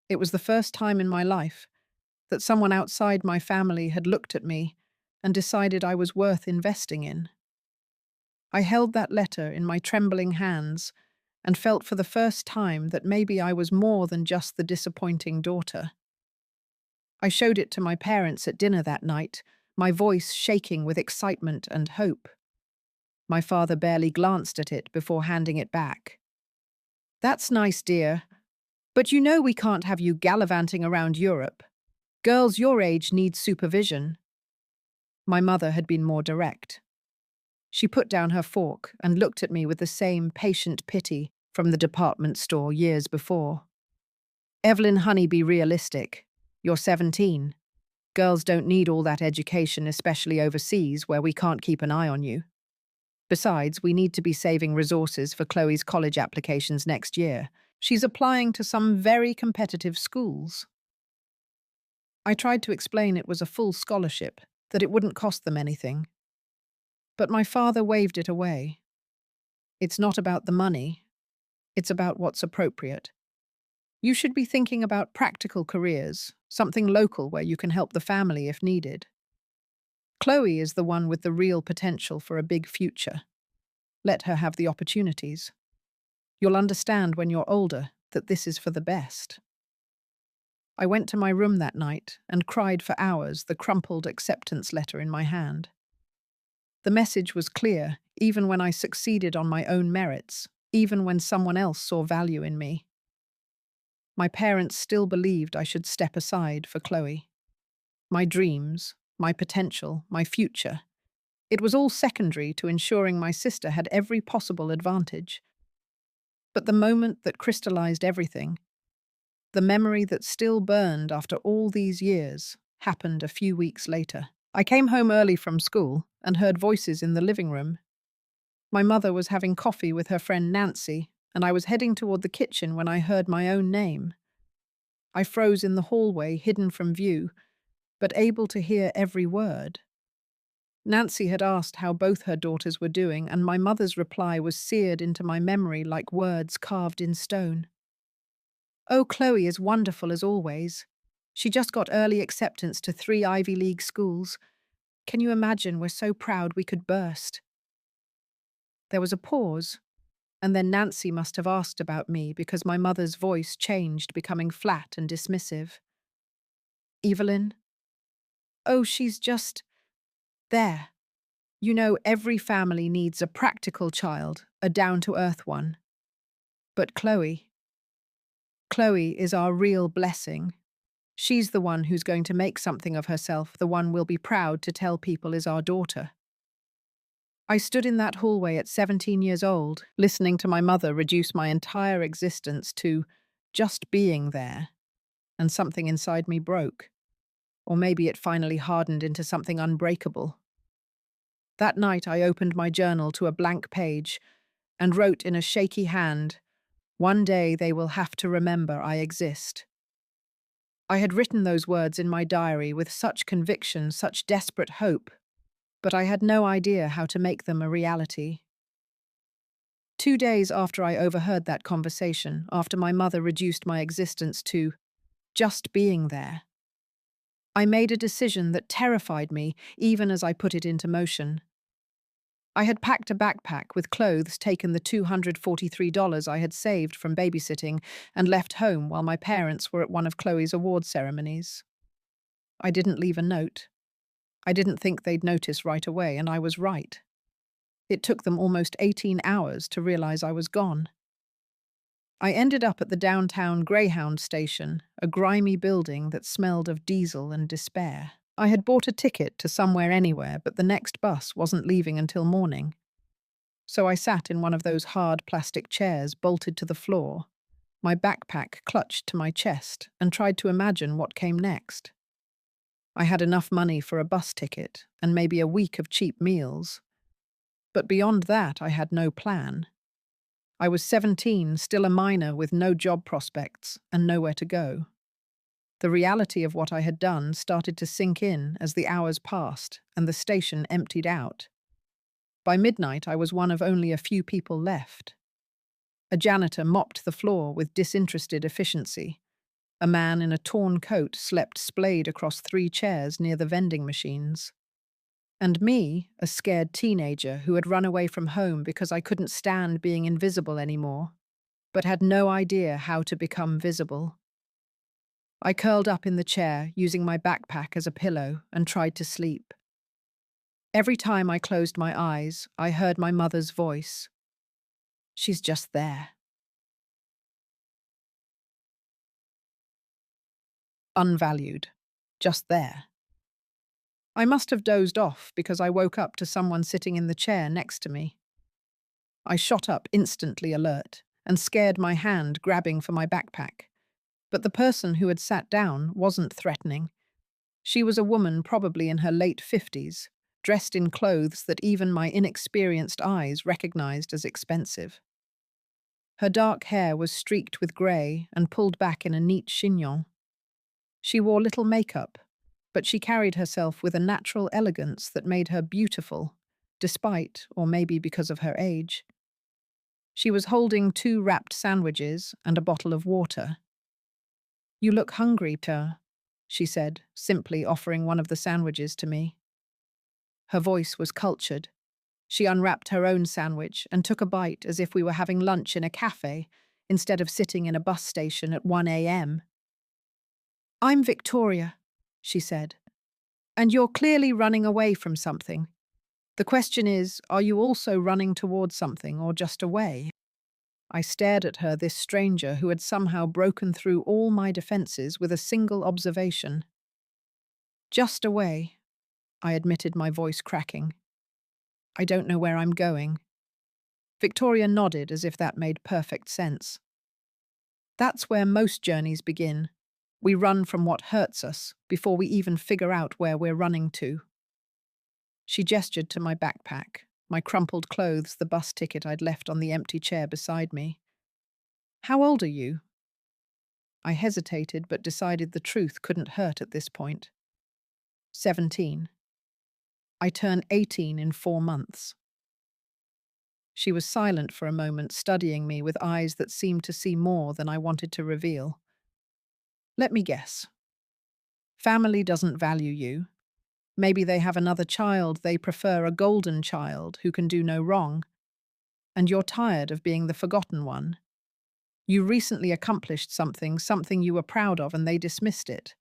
It was the first time in my life that someone outside my family had looked at me and decided I was worth investing in. I held that letter in my trembling hands and felt for the first time that maybe I was more than just the disappointing daughter. I showed it to my parents at dinner that night, my voice shaking with excitement and hope. My father barely glanced at it before handing it back. "That's nice, dear, but you know we can't have you gallivanting around Europe. Girls your age need supervision." My mother had been more direct. She put down her fork and looked at me with the same patient pity from the department store years before. "Evelyn, honey, be realistic. You're 17. Girls don't need all that education, especially overseas where we can't keep an eye on you. Besides, we need to be saving resources for Chloe's college applications next year. She's applying to some very competitive schools." I tried to explain it was a full scholarship, that it wouldn't cost them anything. But my father waved it away. "It's not about the money. It's about what's appropriate. You should be thinking about practical careers, something local where you can help the family if needed. Chloe is the one with the real potential for a big future. Let her have the opportunities. You'll understand when you're older that this is for the best." I went to my room that night and cried for hours, the crumpled acceptance letter in my hand. The message was clear, even when I succeeded on my own merits, even when someone else saw value in me. My parents still believed I should step aside for Chloe. My dreams, my potential, my future. It was all secondary to ensuring my sister had every possible advantage. But the moment that crystallized everything, the memory that still burned after all these years, happened a few weeks later. I came home early from school and heard voices in the living room. My mother was having coffee with her friend Nancy, and I was heading toward the kitchen when I heard my own name. I froze in the hallway, hidden from view, but able to hear every word. Nancy had asked how both her daughters were doing, and my mother's reply was seared into my memory like words carved in stone. "Oh, Chloe is wonderful as always. She just got early acceptance to 3 Ivy League schools. Can you imagine, we're so proud we could burst." There was a pause, and then Nancy must have asked about me because my mother's voice changed, becoming flat and dismissive. "Evelyn? Oh, she's just there. You know, every family needs a practical child, a down-to-earth one. But Chloe is our real blessing. She's the one who's going to make something of herself, the one we'll be proud to tell people is our daughter." I stood in that hallway at 17 years old, listening to my mother reduce my entire existence to just being there, and something inside me broke. Or maybe it finally hardened into something unbreakable. That night I opened my journal to a blank page and wrote in a shaky hand, "One day they will have to remember I exist." I had written those words in my diary with such conviction, such desperate hope, but I had no idea how to make them a reality. 2 days after I overheard that conversation, after my mother reduced my existence to just being there, I made a decision that terrified me even as I put it into motion. I had packed a backpack with clothes, taken the $243 I had saved from babysitting, and left home while my parents were at one of Chloe's award ceremonies. I didn't leave a note. I didn't think they'd notice right away, and I was right. It took them almost 18 hours to realize I was gone. I ended up at the downtown Greyhound station, a grimy building that smelled of diesel and despair. I had bought a ticket to somewhere anywhere, but the next bus wasn't leaving until morning. So I sat in one of those hard plastic chairs bolted to the floor, my backpack clutched to my chest, and tried to imagine what came next. I had enough money for a bus ticket and maybe a week of cheap meals. But beyond that, I had no plan. I was 17, still a minor with no job prospects and nowhere to go. The reality of what I had done started to sink in as the hours passed and the station emptied out. By midnight, I was one of only a few people left. A janitor mopped the floor with disinterested efficiency. A man in a torn coat slept splayed across 3 chairs near the vending machines. And me, a scared teenager who had run away from home because I couldn't stand being invisible anymore, but had no idea how to become visible. I curled up in the chair, using my backpack as a pillow, and tried to sleep. Every time I closed my eyes, I heard my mother's voice. She's just there. Unvalued. Just there. I must have dozed off because I woke up to someone sitting in the chair next to me. I shot up instantly alert and scared my hand grabbing for my backpack. But the person who had sat down wasn't threatening. She was a woman probably in her late 50s, dressed in clothes that even my inexperienced eyes recognized as expensive. Her dark hair was streaked with grey and pulled back in a neat chignon. She wore little makeup, but she carried herself with a natural elegance that made her beautiful, despite, or maybe because of her age. She was holding 2 wrapped sandwiches and a bottle of water. "You look hungry, Per," she said, simply offering one of the sandwiches to me. Her voice was cultured. She unwrapped her own sandwich and took a bite as if we were having lunch in a cafe instead of sitting in a bus station at 1 a.m. "I'm Victoria," she said, "and you're clearly running away from something. The question is, are you also running towards something or just away?" I stared at her, this stranger who had somehow broken through all my defenses with a single observation. "Just away," I admitted, my voice cracking. "I don't know where I'm going." Victoria nodded as if that made perfect sense. That's where most journeys begin. We run from what hurts us before we even figure out where we're running to. She gestured to my backpack, my crumpled clothes, the bus ticket I'd left on the empty chair beside me. "How old are you?" I hesitated but decided the truth couldn't hurt at this point. 17. I turn 18 in 4 months. She was silent for a moment, studying me with eyes that seemed to see more than I wanted to reveal. "Let me guess. Family doesn't value you. Maybe they have another child they prefer, a golden child who can do no wrong. And you're tired of being the forgotten one. You recently accomplished something you were proud of, and they dismissed it.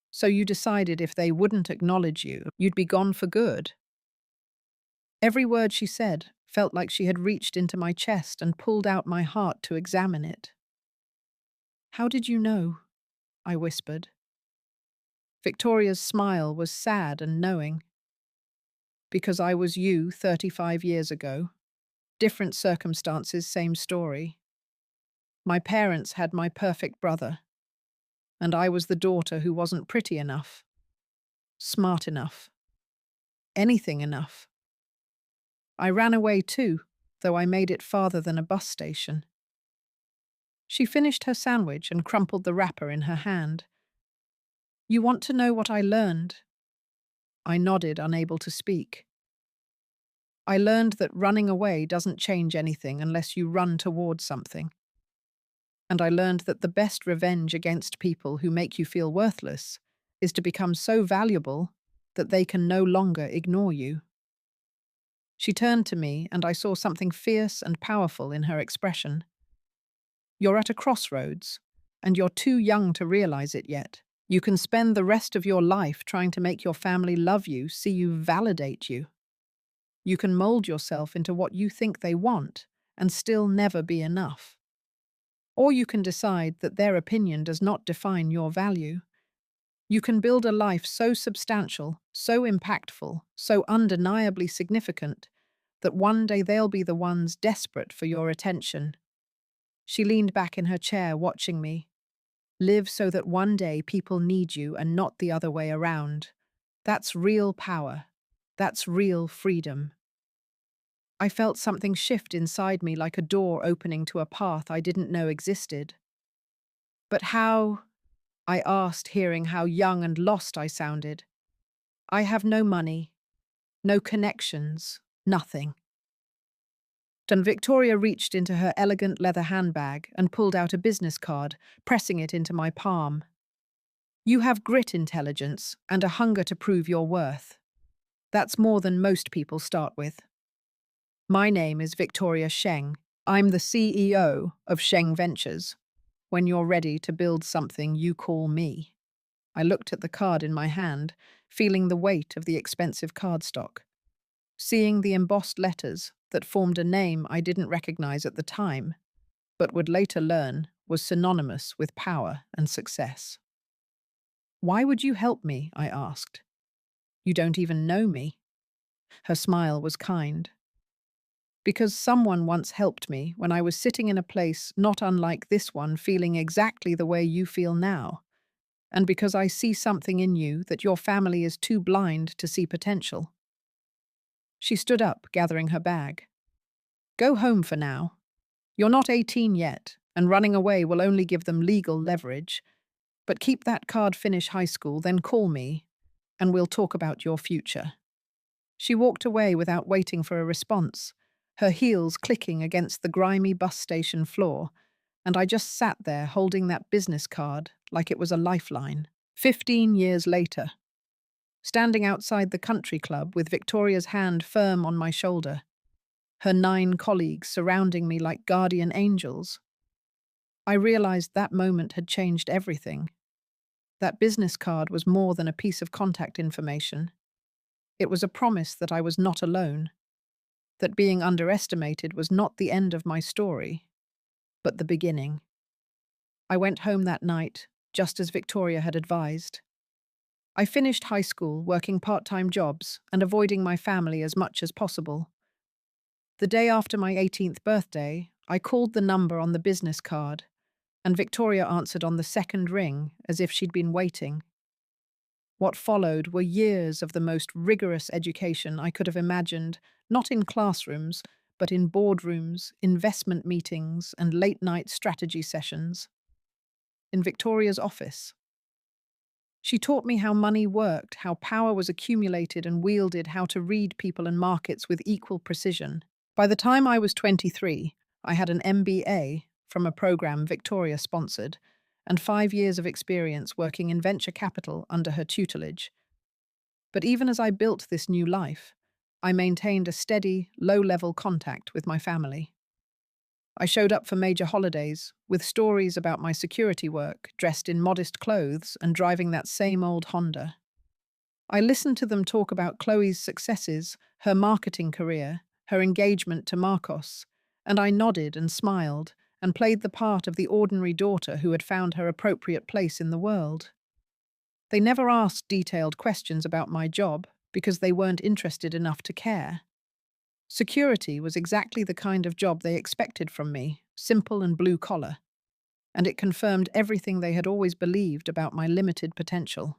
So you decided if they wouldn't acknowledge you, you'd be gone for good." Every word she said felt like she had reached into my chest and pulled out my heart to examine it. "How did you know?" I whispered. Victoria's smile was sad and knowing. "Because I was you 35 years ago. Different circumstances, same story. My parents had my perfect brother, and I was the daughter who wasn't pretty enough, smart enough, anything enough. I ran away too, though I made it farther than a bus station." She finished her sandwich and crumpled the wrapper in her hand. "You want to know what I learned?" I nodded, unable to speak. "I learned that running away doesn't change anything unless you run towards something. And I learned that the best revenge against people who make you feel worthless is to become so valuable that they can no longer ignore you." She turned to me, and I saw something fierce and powerful in her expression. "You're at a crossroads, and you're too young to realize it yet. You can spend the rest of your life trying to make your family love you, see you, validate you. You can mold yourself into what you think they want and still never be enough. Or you can decide that their opinion does not define your value. You can build a life so substantial, so impactful, so undeniably significant that one day they'll be the ones desperate for your attention. She leaned back in her chair, watching me. Live so that one day people need you and not the other way around. That's real power. That's real freedom. I felt something shift inside me like a door opening to a path I didn't know existed. But how? I asked, hearing how young and lost I sounded. I have no money, no connections, nothing. Then Victoria reached into her elegant leather handbag and pulled out a business card, pressing it into my palm. You have grit intelligence and a hunger to prove your worth. That's more than most people start with. My name is Victoria Sheng. I'm the CEO of Sheng Ventures. When you're ready to build something, you call me. I looked at the card in my hand, feeling the weight of the expensive cardstock. Seeing the embossed letters that formed a name I didn't recognize at the time, but would later learn was synonymous with power and success. Why would you help me? I asked. You don't even know me. Her smile was kind. Because someone once helped me when I was sitting in a place not unlike this one, feeling exactly the way you feel now. And because I see something in you that your family is too blind to see potential. She stood up, gathering her bag. Go home for now. You're not 18 yet, and running away will only give them legal leverage. But keep that card, finish high school, then call me, and we'll talk about your future. She walked away without waiting for a response, her heels clicking against the grimy bus station floor, and I just sat there holding that business card like it was a lifeline. 15 years later, standing outside the country club with Victoria's hand firm on my shoulder, her 9 colleagues surrounding me like guardian angels, I realized that moment had changed everything. That business card was more than a piece of contact information. It was a promise that I was not alone, that being underestimated was not the end of my story, but the beginning. I went home that night, just as Victoria had advised. I finished high school, working part-time jobs and avoiding my family as much as possible. The day after my 18th birthday, I called the number on the business card, and Victoria answered on the second ring as if she'd been waiting. What followed were years of the most rigorous education I could have imagined, not in classrooms, but in boardrooms, investment meetings, and late-night strategy sessions. In Victoria's office. She taught me how money worked, how power was accumulated and wielded, how to read people and markets with equal precision. By the time I was 23, I had an MBA from a program Victoria sponsored, and 5 years of experience working in venture capital under her tutelage. But even as I built this new life, I maintained a steady, low-level contact with my family. I showed up for major holidays, with stories about my security work, dressed in modest clothes and driving that same old Honda. I listened to them talk about Chloe's successes, her marketing career, her engagement to Marcos, and I nodded and smiled and played the part of the ordinary daughter who had found her appropriate place in the world. They never asked detailed questions about my job because they weren't interested enough to care. Security was exactly the kind of job they expected from me, simple and blue-collar, and it confirmed everything they had always believed about my limited potential.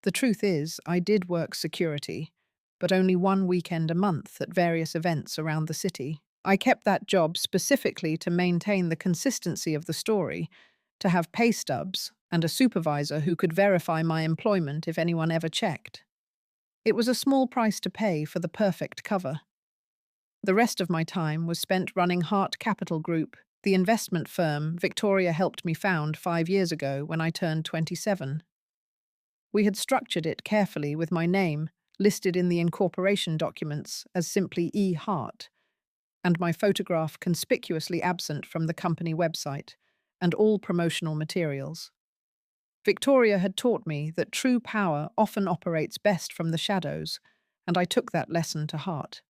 The truth is, I did work security, but only 1 weekend a month at various events around the city. I kept that job specifically to maintain the consistency of the story, to have pay stubs and a supervisor who could verify my employment if anyone ever checked. It was a small price to pay for the perfect cover. The rest of my time was spent running Hart Capital Group, the investment firm Victoria helped me found 5 years ago when I turned 27. We had structured it carefully with my name listed in the incorporation documents as simply E. Hart, and my photograph conspicuously absent from the company website and all promotional materials. Victoria had taught me that true power often operates best from the shadows, and I took that lesson to heart.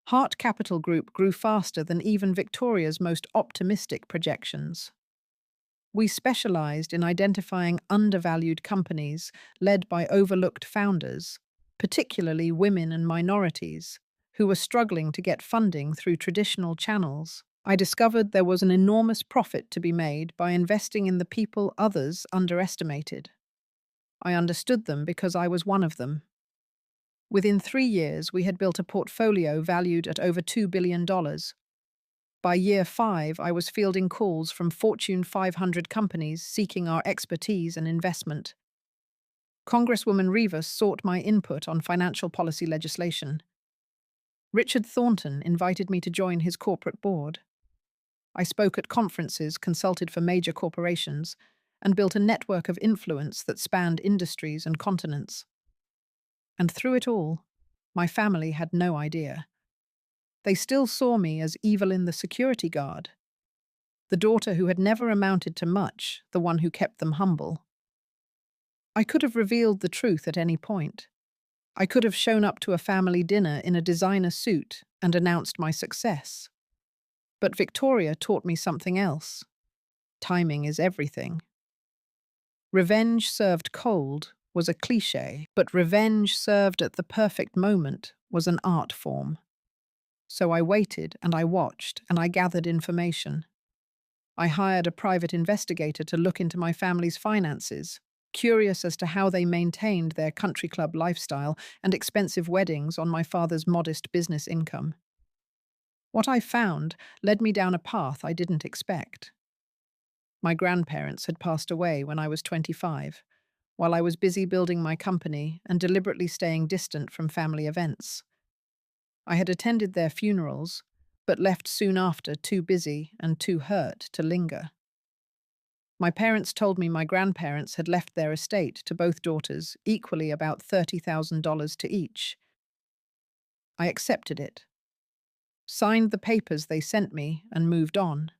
Hart Capital Group grew faster than even Victoria's most optimistic projections. We specialized in identifying undervalued companies led by overlooked founders, particularly women and minorities, who were struggling to get funding through traditional channels. I discovered there was an enormous profit to be made by investing in the people others underestimated. I understood them because I was one of them. Within 3 years, we had built a portfolio valued at over $2 billion. By year 5, I was fielding calls from Fortune 500 companies seeking our expertise and investment. Congresswoman Rivas sought my input on financial policy legislation. Richard Thornton invited me to join his corporate board. I spoke at conferences, consulted for major corporations, and built a network of influence that spanned industries and continents. And through it all, my family had no idea. They still saw me as Evelyn the security guard, the daughter who had never amounted to much, the one who kept them humble. I could have revealed the truth at any point. I could have shown up to a family dinner in a designer suit and announced my success. But Victoria taught me something else. Timing is everything. Revenge served cold was a cliché, but revenge served at the perfect moment was an art form. So I waited and I watched and I gathered information. I hired a private investigator to look into my family's finances, curious as to how they maintained their country club lifestyle and expensive weddings on my father's modest business income. What I found led me down a path I didn't expect. My grandparents had passed away when I was 25, while I was busy building my company and deliberately staying distant from family events. I had attended their funerals, but left soon after, too busy and too hurt to linger. My parents told me my grandparents had left their estate to both daughters, equally about $30,000 to each. I accepted it, signed the papers they sent me, and moved on.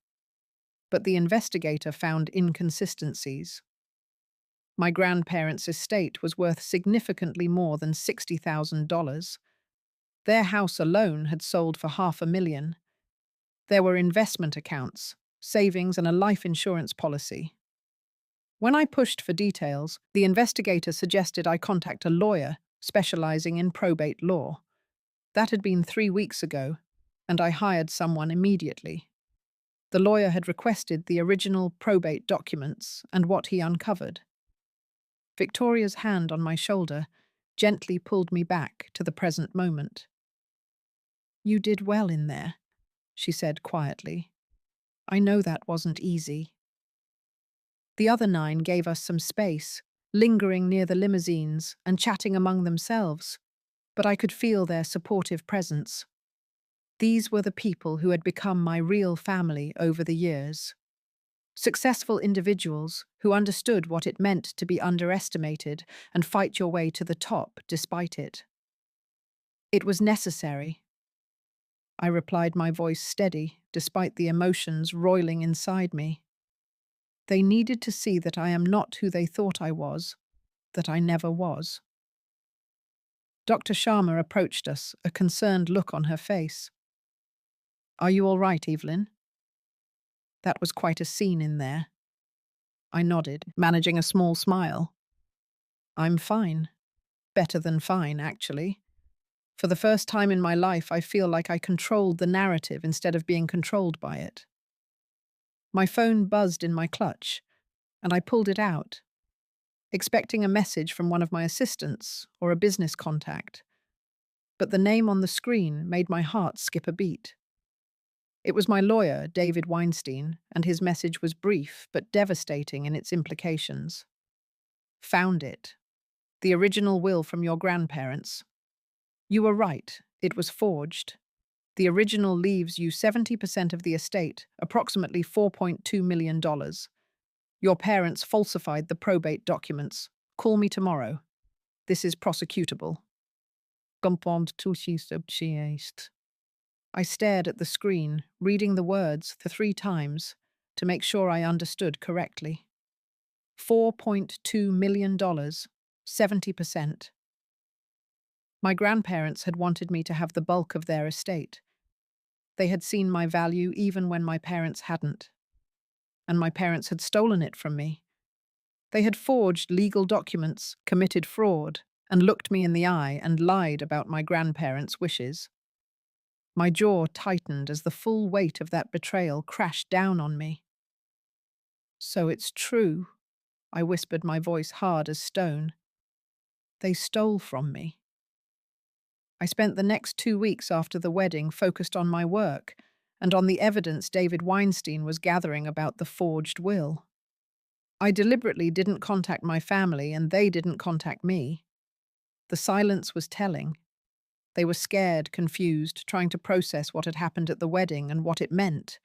But the investigator found inconsistencies. My grandparents' estate was worth significantly more than $60,000. Their house alone had sold for $500,000. There were investment accounts, savings, and a life insurance policy. When I pushed for details, the investigator suggested I contact a lawyer specializing in probate law. That had been 3 weeks ago, and I hired someone immediately. The lawyer had requested the original probate documents and what he uncovered. Victoria's hand on my shoulder gently pulled me back to the present moment. "You did well in there," she said quietly. "I know that wasn't easy." The other 9 gave us some space, lingering near the limousines and chatting among themselves, but I could feel their supportive presence. These were the people who had become my real family over the years. Successful individuals who understood what it meant to be underestimated and fight your way to the top despite it. "It was necessary," I replied, my voice steady, despite the emotions roiling inside me. "They needed to see that I am not who they thought I was, that I never was." Dr. Sharma approached us, a concerned look on her face. "Are you all right, Evelyn?" That was quite a scene in there. I nodded, managing a small smile. "I'm fine. Better than fine, actually. For the first time in my life, I feel like I controlled the narrative instead of being controlled by it." My phone buzzed in my clutch, and I pulled it out, expecting a message from one of my assistants or a business contact. But the name on the screen made my heart skip a beat. It was my lawyer, David Weinstein, and his message was brief but devastating in its implications. "Found it. The original will from your grandparents. You were right, it was forged. The original leaves you 70% of the estate, approximately $4.2 million. Your parents falsified the probate documents. Call me tomorrow. This is prosecutable." I stared at the screen, reading the words the 3 times to make sure I understood correctly. $4.2 million, 70%. My grandparents had wanted me to have the bulk of their estate. They had seen my value even when my parents hadn't. And my parents had stolen it from me. They had forged legal documents, committed fraud, and looked me in the eye and lied about my grandparents' wishes. My jaw tightened as the full weight of that betrayal crashed down on me. "So it's true," I whispered, my voice hard as stone. "They stole from me." I spent the next 2 weeks after the wedding focused on my work and on the evidence David Weinstein was gathering about the forged will. I deliberately didn't contact my family, and they didn't contact me. The silence was telling. They were scared, confused, trying to process what had happened at the wedding and what it meant.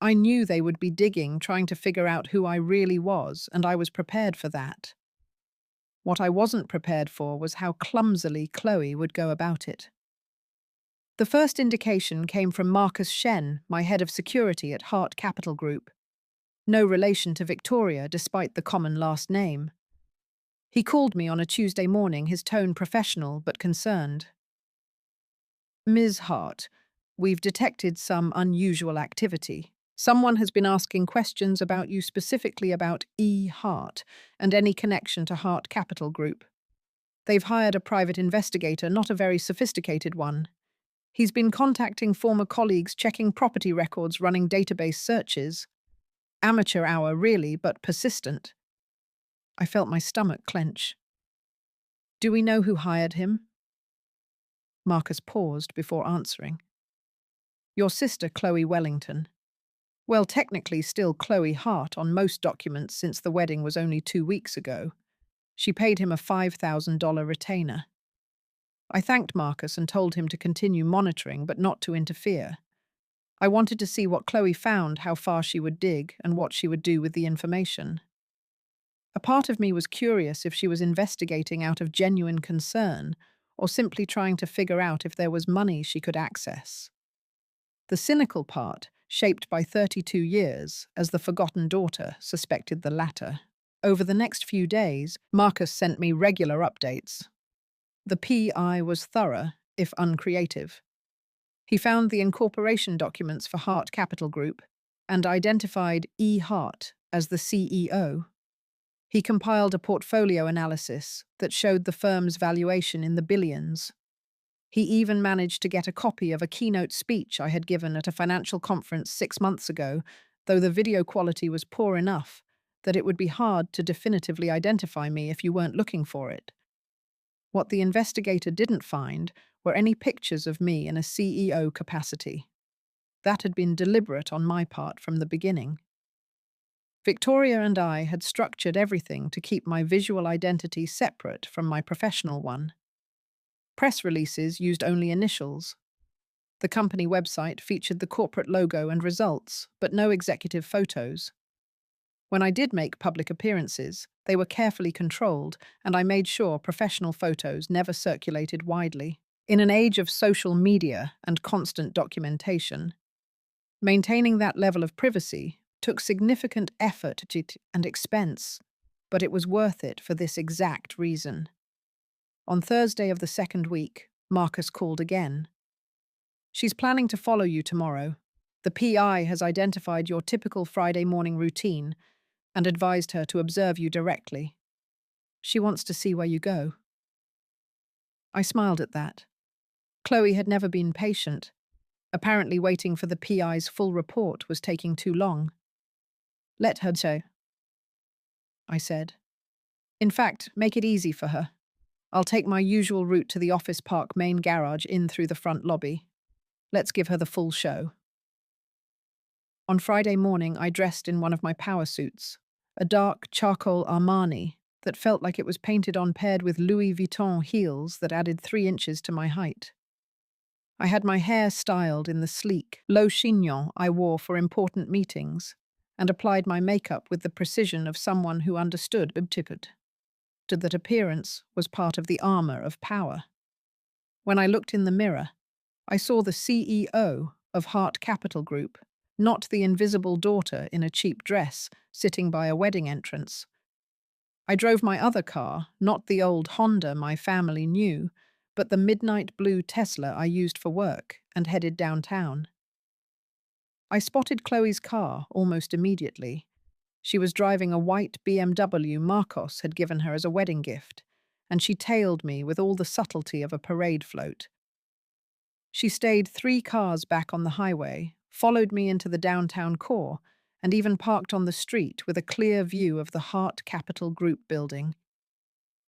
I knew they would be digging, trying to figure out who I really was, and I was prepared for that. What I wasn't prepared for was how clumsily Chloe would go about it. The first indication came from Marcus Shen, my head of security at Hart Capital Group. No relation to Victoria, despite the common last name. He called me on a Tuesday morning, his tone professional but concerned. "Ms. Hart, we've detected some unusual activity. Someone has been asking questions about you, specifically about E. Hart and any connection to Hart Capital Group. They've hired a private investigator, not a very sophisticated one. He's been contacting former colleagues, checking property records, running database searches. Amateur hour, really, but persistent." I felt my stomach clench. "Do we know who hired him?" Marcus paused before answering. "Your sister, Chloe Wellington. Well, technically still Chloe Hart on most documents since the wedding was only 2 weeks ago. She paid him a $5,000 retainer." I thanked Marcus and told him to continue monitoring but not to interfere. I wanted to see what Chloe found, how far she would dig, and what she would do with the information. A part of me was curious if she was investigating out of genuine concern or simply trying to figure out if there was money she could access. The cynical part, shaped by 32 years, as the forgotten daughter, suspected the latter. Over the next few days, Marcus sent me regular updates. The PI was thorough, if uncreative. He found the incorporation documents for Hart Capital Group and identified E. Hart as the CEO. He compiled a portfolio analysis that showed the firm's valuation in the billions. He even managed to get a copy of a keynote speech I had given at a financial conference 6 months ago, though the video quality was poor enough that it would be hard to definitively identify me if you weren't looking for it. What the investigator didn't find were any pictures of me in a CEO capacity. That had been deliberate on my part from the beginning. Victoria and I had structured everything to keep my visual identity separate from my professional one. Press releases used only initials. The company website featured the corporate logo and results, but no executive photos. When I did make public appearances, they were carefully controlled, and I made sure professional photos never circulated widely. In an age of social media and constant documentation, maintaining that level of privacy took significant effort and expense, but it was worth it for this exact reason. On Thursday of the second week, Marcus called again. "She's planning to follow you tomorrow. The PI has identified your typical Friday morning routine and advised her to observe you directly. She wants to see where you go." I smiled at that. Chloe had never been patient. Apparently waiting for the PI's full report was taking too long. "Let her go," I said. "In fact, make it easy for her. I'll take my usual route to the office park main garage in through the front lobby. Let's give her the full show." On Friday morning, I dressed in one of my power suits, a dark charcoal Armani that felt like it was painted on, paired with Louis Vuitton heels that added 3 inches to my height. I had my hair styled in the sleek, low chignon I wore for important meetings, and applied my makeup with the precision of someone who understood that appearance was part of the armor of power. When I looked in the mirror, I saw the CEO of Hart Capital Group, not the invisible daughter in a cheap dress sitting by a wedding entrance. I drove my other car, not the old Honda my family knew, but the midnight blue Tesla I used for work and headed downtown. I spotted Chloe's car almost immediately. She was driving a white BMW Marcos had given her as a wedding gift, and she tailed me with all the subtlety of a parade float. She stayed 3 cars back on the highway, followed me into the downtown core, and even parked on the street with a clear view of the Hart Capital Group building.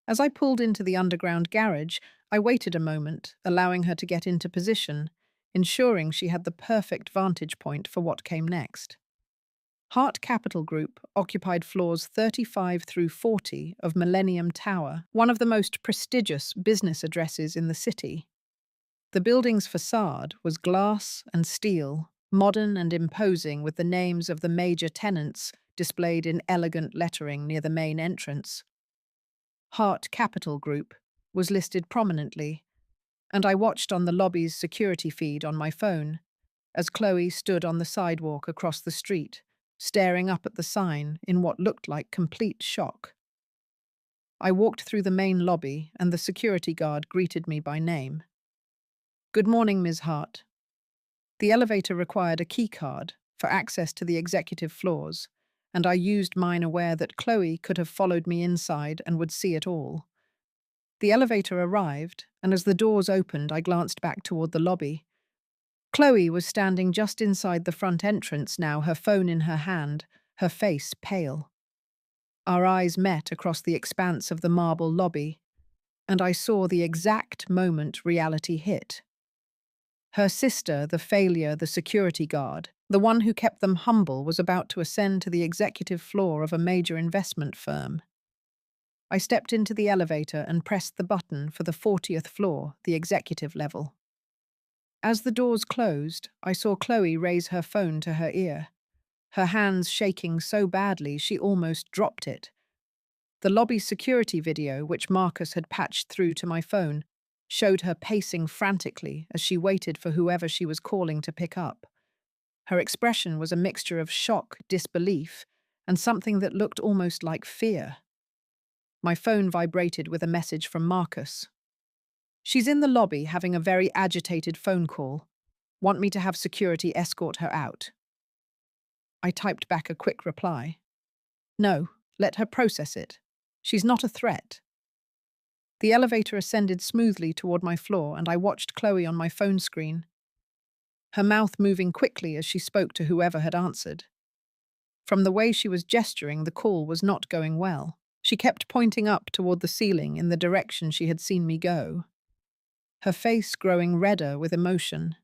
As I pulled into the underground garage, I waited a moment, allowing her to get into position, ensuring she had the perfect vantage point for what came next. Hart Capital Group occupied floors 35 through 40 of Millennium Tower, one of the most prestigious business addresses in the city. The building's facade was glass and steel, modern and imposing, with the names of the major tenants displayed in elegant lettering near the main entrance. Hart Capital Group was listed prominently, and I watched on the lobby's security feed on my phone as Chloe stood on the sidewalk across the street, staring up at the sign in what looked like complete shock. I walked through the main lobby and the security guard greeted me by name. "Good morning, Ms. Hart." The elevator required a key card for access to the executive floors, and I used mine, aware that Chloe could have followed me inside and would see it all. The elevator arrived, and as the doors opened, I glanced back toward the lobby. Chloe was standing just inside the front entrance now, her phone in her hand, her face pale. Our eyes met across the expanse of the marble lobby, and I saw the exact moment reality hit. Her sister, the failure, the security guard, the one who kept them humble, was about to ascend to the executive floor of a major investment firm. I stepped into the elevator and pressed the button for the 40th floor, the executive level. As the doors closed, I saw Chloe raise her phone to her ear, her hands shaking so badly she almost dropped it. The lobby security video, which Marcus had patched through to my phone, showed her pacing frantically as she waited for whoever she was calling to pick up. Her expression was a mixture of shock, disbelief, and something that looked almost like fear. My phone vibrated with a message from Marcus. "She's in the lobby having a very agitated phone call. Want me to have security escort her out?" I typed back a quick reply. "No, let her process it. She's not a threat." The elevator ascended smoothly toward my floor, and I watched Chloe on my phone screen, her mouth moving quickly as she spoke to whoever had answered. From the way she was gesturing, the call was not going well. She kept pointing up toward the ceiling in the direction she had seen me go, her face growing redder with emotion.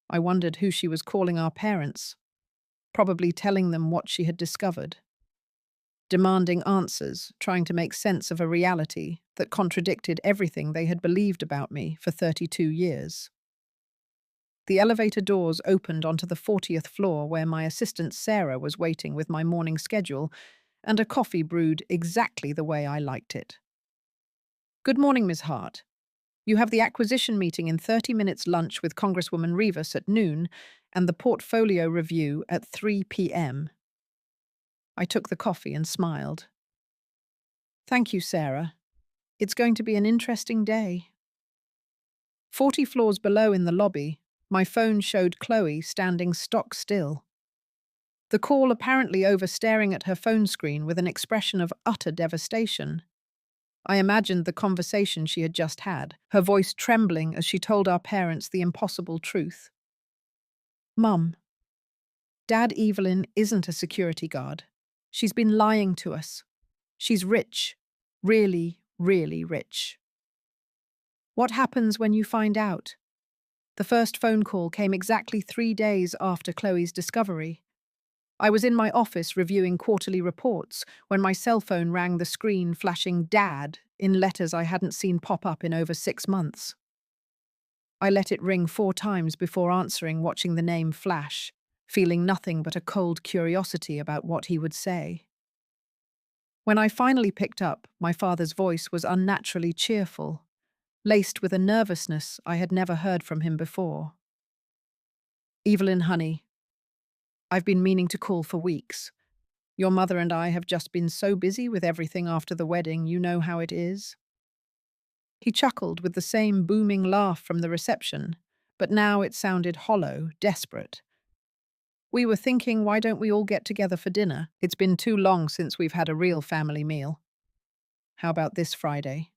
I wondered who she was calling our parents, probably telling them what she had discovered. Demanding answers, trying to make sense of a reality that contradicted everything they had believed about me for 32 years. The elevator doors opened onto the 40th floor, where my assistant Sarah was waiting with my morning schedule and a coffee brewed exactly the way I liked it. "Good morning, Ms. Hart. You have the acquisition meeting in 30 minutes, lunch with Congresswoman Rivas at noon, and the portfolio review at 3 p.m. I took the coffee and smiled. "Thank you, Sarah. It's going to be an interesting day." 40 floors below in the lobby, my phone showed Chloe standing stock still, the call apparently over, staring at her phone screen with an expression of utter devastation. I imagined the conversation she had just had, her voice trembling as she told our parents the impossible truth. "Mum, Dad Evelyn isn't a security guard. She's been lying to us. She's rich. Really, really rich." "What happens when you find out?" The first phone call came exactly 3 days after Chloe's discovery. I was in my office reviewing quarterly reports when my cell phone rang, the screen flashing "Dad" in letters I hadn't seen pop up in over 6 months. I let it ring 4 times before answering, watching the name flash, feeling nothing but a cold curiosity about what he would say. When I finally picked up, my father's voice was unnaturally cheerful, laced with a nervousness I had never heard from him before. "Evelyn, honey, I've been meaning to call for weeks. Your mother and I have just been so busy with everything after the wedding, you know how it is." He chuckled with the same booming laugh from the reception, but now it sounded hollow, desperate. We were thinking, why don't we all get together for dinner? It's been too long since we've had a real family meal. How about this Friday?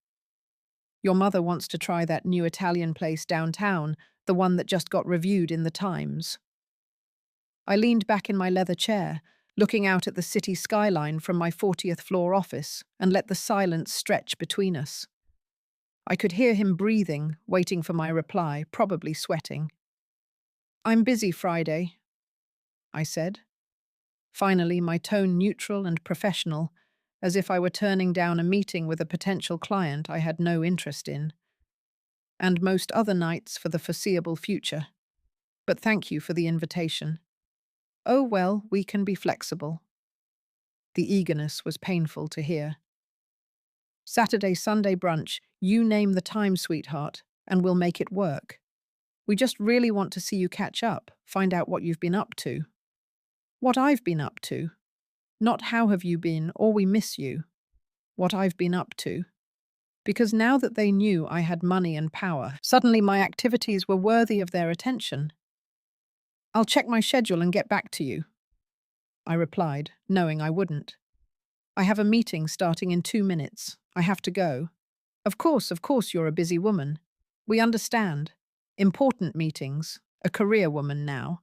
Your mother wants to try that new Italian place downtown, the one that just got reviewed in the Times. I leaned back in my leather chair, looking out at the city skyline from my 40th floor office, and let the silence stretch between us. I could hear him breathing, waiting for my reply, probably sweating. I'm busy Friday, I said. Finally, my tone neutral and professional, as if I were turning down a meeting with a potential client I had no interest in. And most other nights for the foreseeable future. But thank you for the invitation. Oh, well, we can be flexible. The eagerness was painful to hear. Saturday, Sunday brunch, you name the time, sweetheart, and we'll make it work. We just really want to see you catch up, find out what you've been up to. What I've been up to. Not how have you been, or we miss you. What I've been up to. Because now that they knew I had money and power, suddenly my activities were worthy of their attention. I'll check my schedule and get back to you, I replied, knowing I wouldn't. I have a meeting starting in 2 minutes. I have to go. Of course, you're a busy woman. We understand. Important meetings. A career woman now.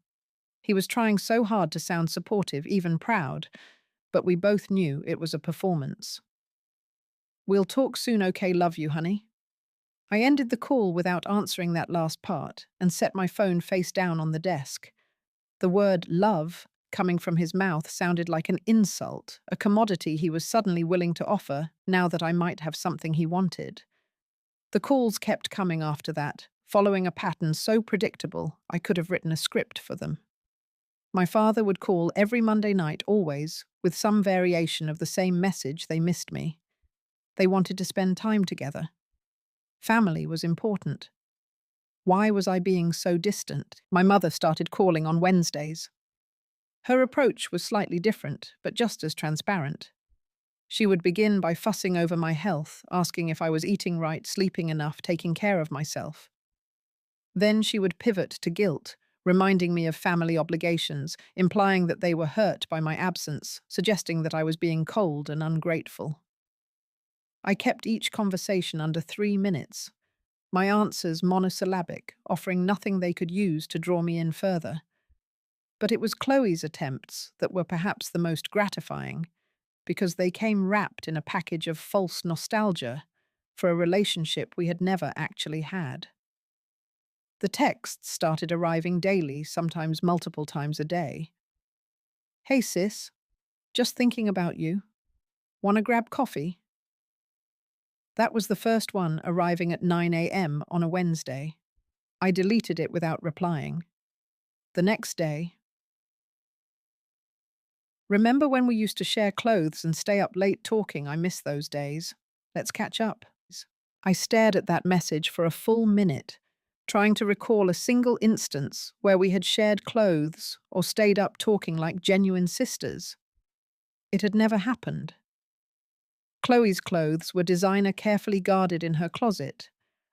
He was trying so hard to sound supportive, even proud, but we both knew it was a performance. We'll talk soon, okay, love you, honey. I ended the call without answering that last part and set my phone face down on the desk. The word love, coming from his mouth, sounded like an insult, a commodity he was suddenly willing to offer now that I might have something he wanted. The calls kept coming after that, following a pattern so predictable I could have written a script for them. My father would call every Monday night, always, with some variation of the same message: they missed me. They wanted to spend time together. Family was important. Why was I being so distant? My mother started calling on Wednesdays. Her approach was slightly different, but just as transparent. She would begin by fussing over my health, asking if I was eating right, sleeping enough, taking care of myself. Then she would pivot to guilt, reminding me of family obligations, implying that they were hurt by my absence, suggesting that I was being cold and ungrateful. I kept each conversation under 3 minutes, my answers monosyllabic, offering nothing they could use to draw me in further. But it was Chloe's attempts that were perhaps the most gratifying, because they came wrapped in a package of false nostalgia for a relationship we had never actually had. The texts started arriving daily, sometimes multiple times a day. Hey sis, just thinking about you. Wanna grab coffee? That was the first one, arriving at 9 a.m. on a Wednesday. I deleted it without replying. The next day, remember when we used to share clothes and stay up late talking? I miss those days. Let's catch up. I stared at that message for a full minute, trying to recall a single instance where we had shared clothes or stayed up talking like genuine sisters. It had never happened. Chloe's clothes were designer carefully guarded in her closet,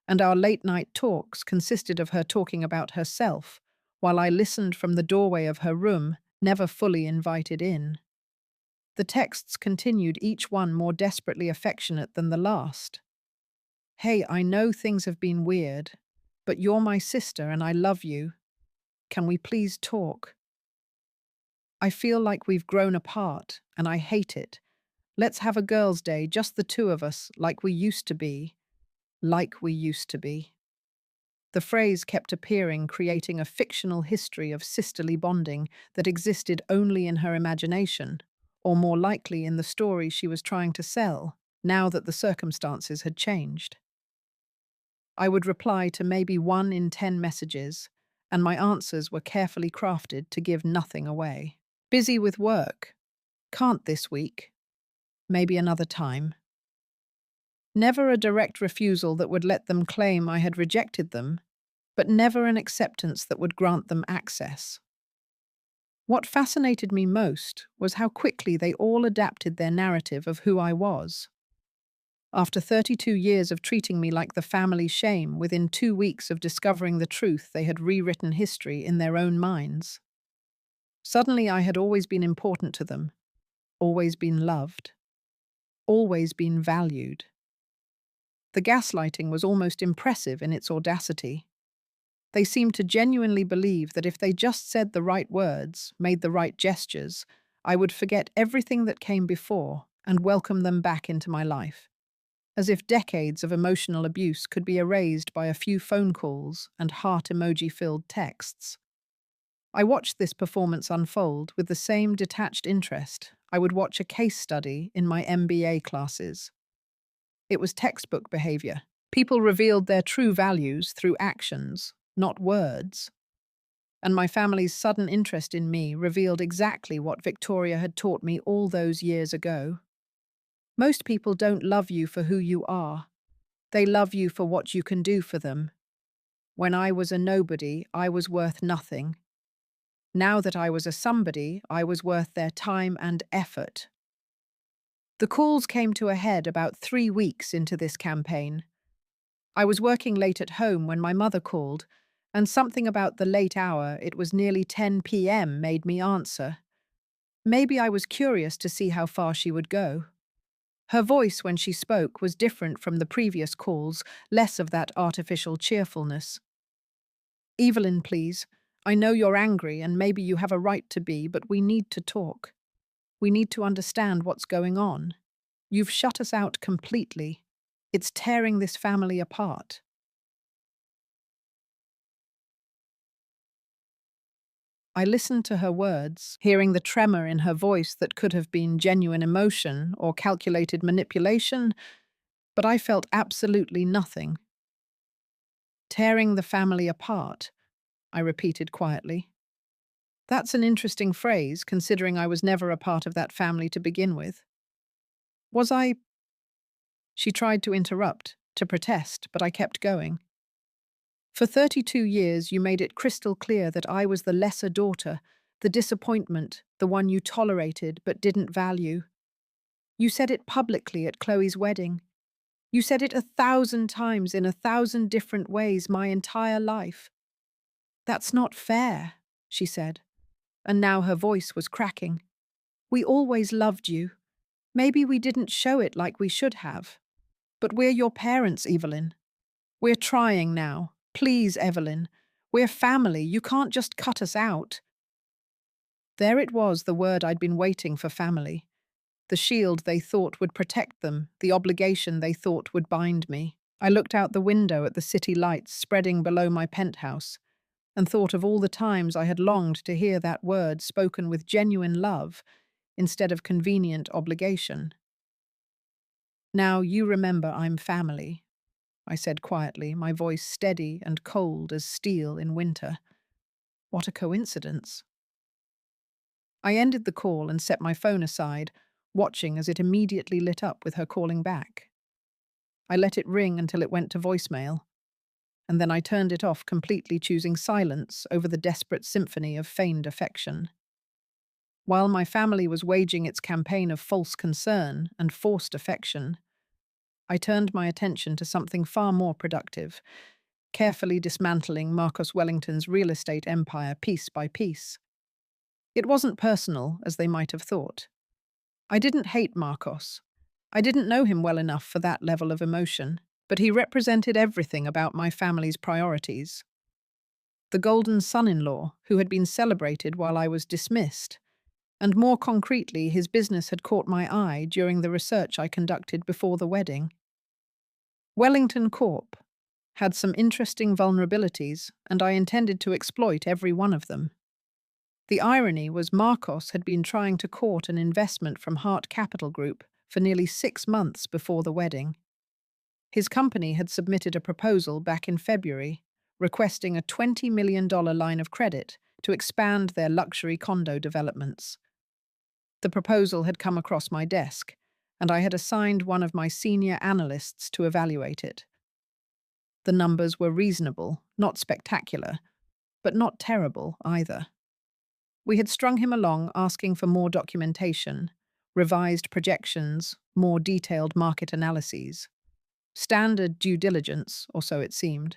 and our late-night talks consisted of her talking about herself, while I listened from the doorway of her room, never fully invited in. The texts continued, each one more desperately affectionate than the last. Hey, I know things have been weird, but you're my sister and I love you. Can we please talk? I feel like we've grown apart, and I hate it. Let's have a girls' day, just the two of us, like we used to be. Like we used to be. The phrase kept appearing, creating a fictional history of sisterly bonding that existed only in her imagination, or more likely in the story she was trying to sell, now that the circumstances had changed. I would reply to maybe 1 in 10 messages, and my answers were carefully crafted to give nothing away. Busy with work. Can't this week. Maybe another time. Never a direct refusal that would let them claim I had rejected them, but never an acceptance that would grant them access. What fascinated me most was how quickly they all adapted their narrative of who I was. After 32 years of treating me like the family shame, within 2 weeks of discovering the truth, they had rewritten history in their own minds. Suddenly, I had always been important to them, always been loved, always been valued. The gaslighting was almost impressive in its audacity. They seemed to genuinely believe that if they just said the right words, made the right gestures, I would forget everything that came before and welcome them back into my life. As if decades of emotional abuse could be erased by a few phone calls and heart emoji-filled texts. I watched this performance unfold with the same detached interest I would watch a case study in my MBA classes. It was textbook behavior. People revealed their true values through actions, not words. And my family's sudden interest in me revealed exactly what Victoria had taught me all those years ago. Most people don't love you for who you are. They love you for what you can do for them. When I was a nobody, I was worth nothing. Now that I was a somebody, I was worth their time and effort. The calls came to a head about 3 weeks into this campaign. I was working late at home when my mother called, and something about the late hour, it was nearly 10 p.m., made me answer. Maybe I was curious to see how far she would go. Her voice when she spoke was different from the previous calls, less of that artificial cheerfulness. "Evelyn, please. I know you're angry and maybe you have a right to be, but we need to talk. We need to understand what's going on. You've shut us out completely. It's tearing this family apart." I listened to her words, hearing the tremor in her voice that could have been genuine emotion or calculated manipulation, but I felt absolutely nothing. "Tearing the family apart," I repeated quietly. That's an interesting phrase, considering I was never a part of that family to begin with. Was I? She tried to interrupt, to protest, but I kept going. "For 32 years, you made it crystal clear that I was the lesser daughter, the disappointment, the one you tolerated but didn't value. You said it publicly at Chloe's wedding. You said it 1,000 times in 1,000 different ways my entire life. That's not fair," she said, and now her voice was cracking. "We always loved you. Maybe we didn't show it like we should have. But we're your parents, Evelyn. We're trying now. Please, Evelyn. We're family. You can't just cut us out." There it was, the word I'd been waiting for: family. The shield they thought would protect them, the obligation they thought would bind me. I looked out the window at the city lights spreading below my penthouse and thought of all the times I had longed to hear that word spoken with genuine love instead of convenient obligation. "Now you remember I'm family," I said quietly, my voice steady and cold as steel in winter. What a coincidence. I ended the call and set my phone aside, watching as it immediately lit up with her calling back. I let it ring until it went to voicemail, and then I turned it off completely, choosing silence over the desperate symphony of feigned affection. While my family was waging its campaign of false concern and forced affection, I turned my attention to something far more productive, carefully dismantling Marcus Wellington's real estate empire piece by piece. It wasn't personal, as they might have thought. I didn't hate Marcos. I didn't know him well enough for that level of emotion, but he represented everything about my family's priorities. The golden son-in-law who had been celebrated while I was dismissed, and more concretely, his business had caught my eye during the research I conducted before the wedding. Wellington Corp had some interesting vulnerabilities, and I intended to exploit every one of them. The irony was Marcos had been trying to court an investment from Hart Capital Group for nearly 6 months before the wedding. His company had submitted a proposal back in February, requesting a $20 million line of credit to expand their luxury condo developments. The proposal had come across my desk, and I had assigned one of my senior analysts to evaluate it. The numbers were reasonable, not spectacular, but not terrible either. We had strung him along asking for more documentation, revised projections, more detailed market analyses. Standard due diligence, or so it seemed.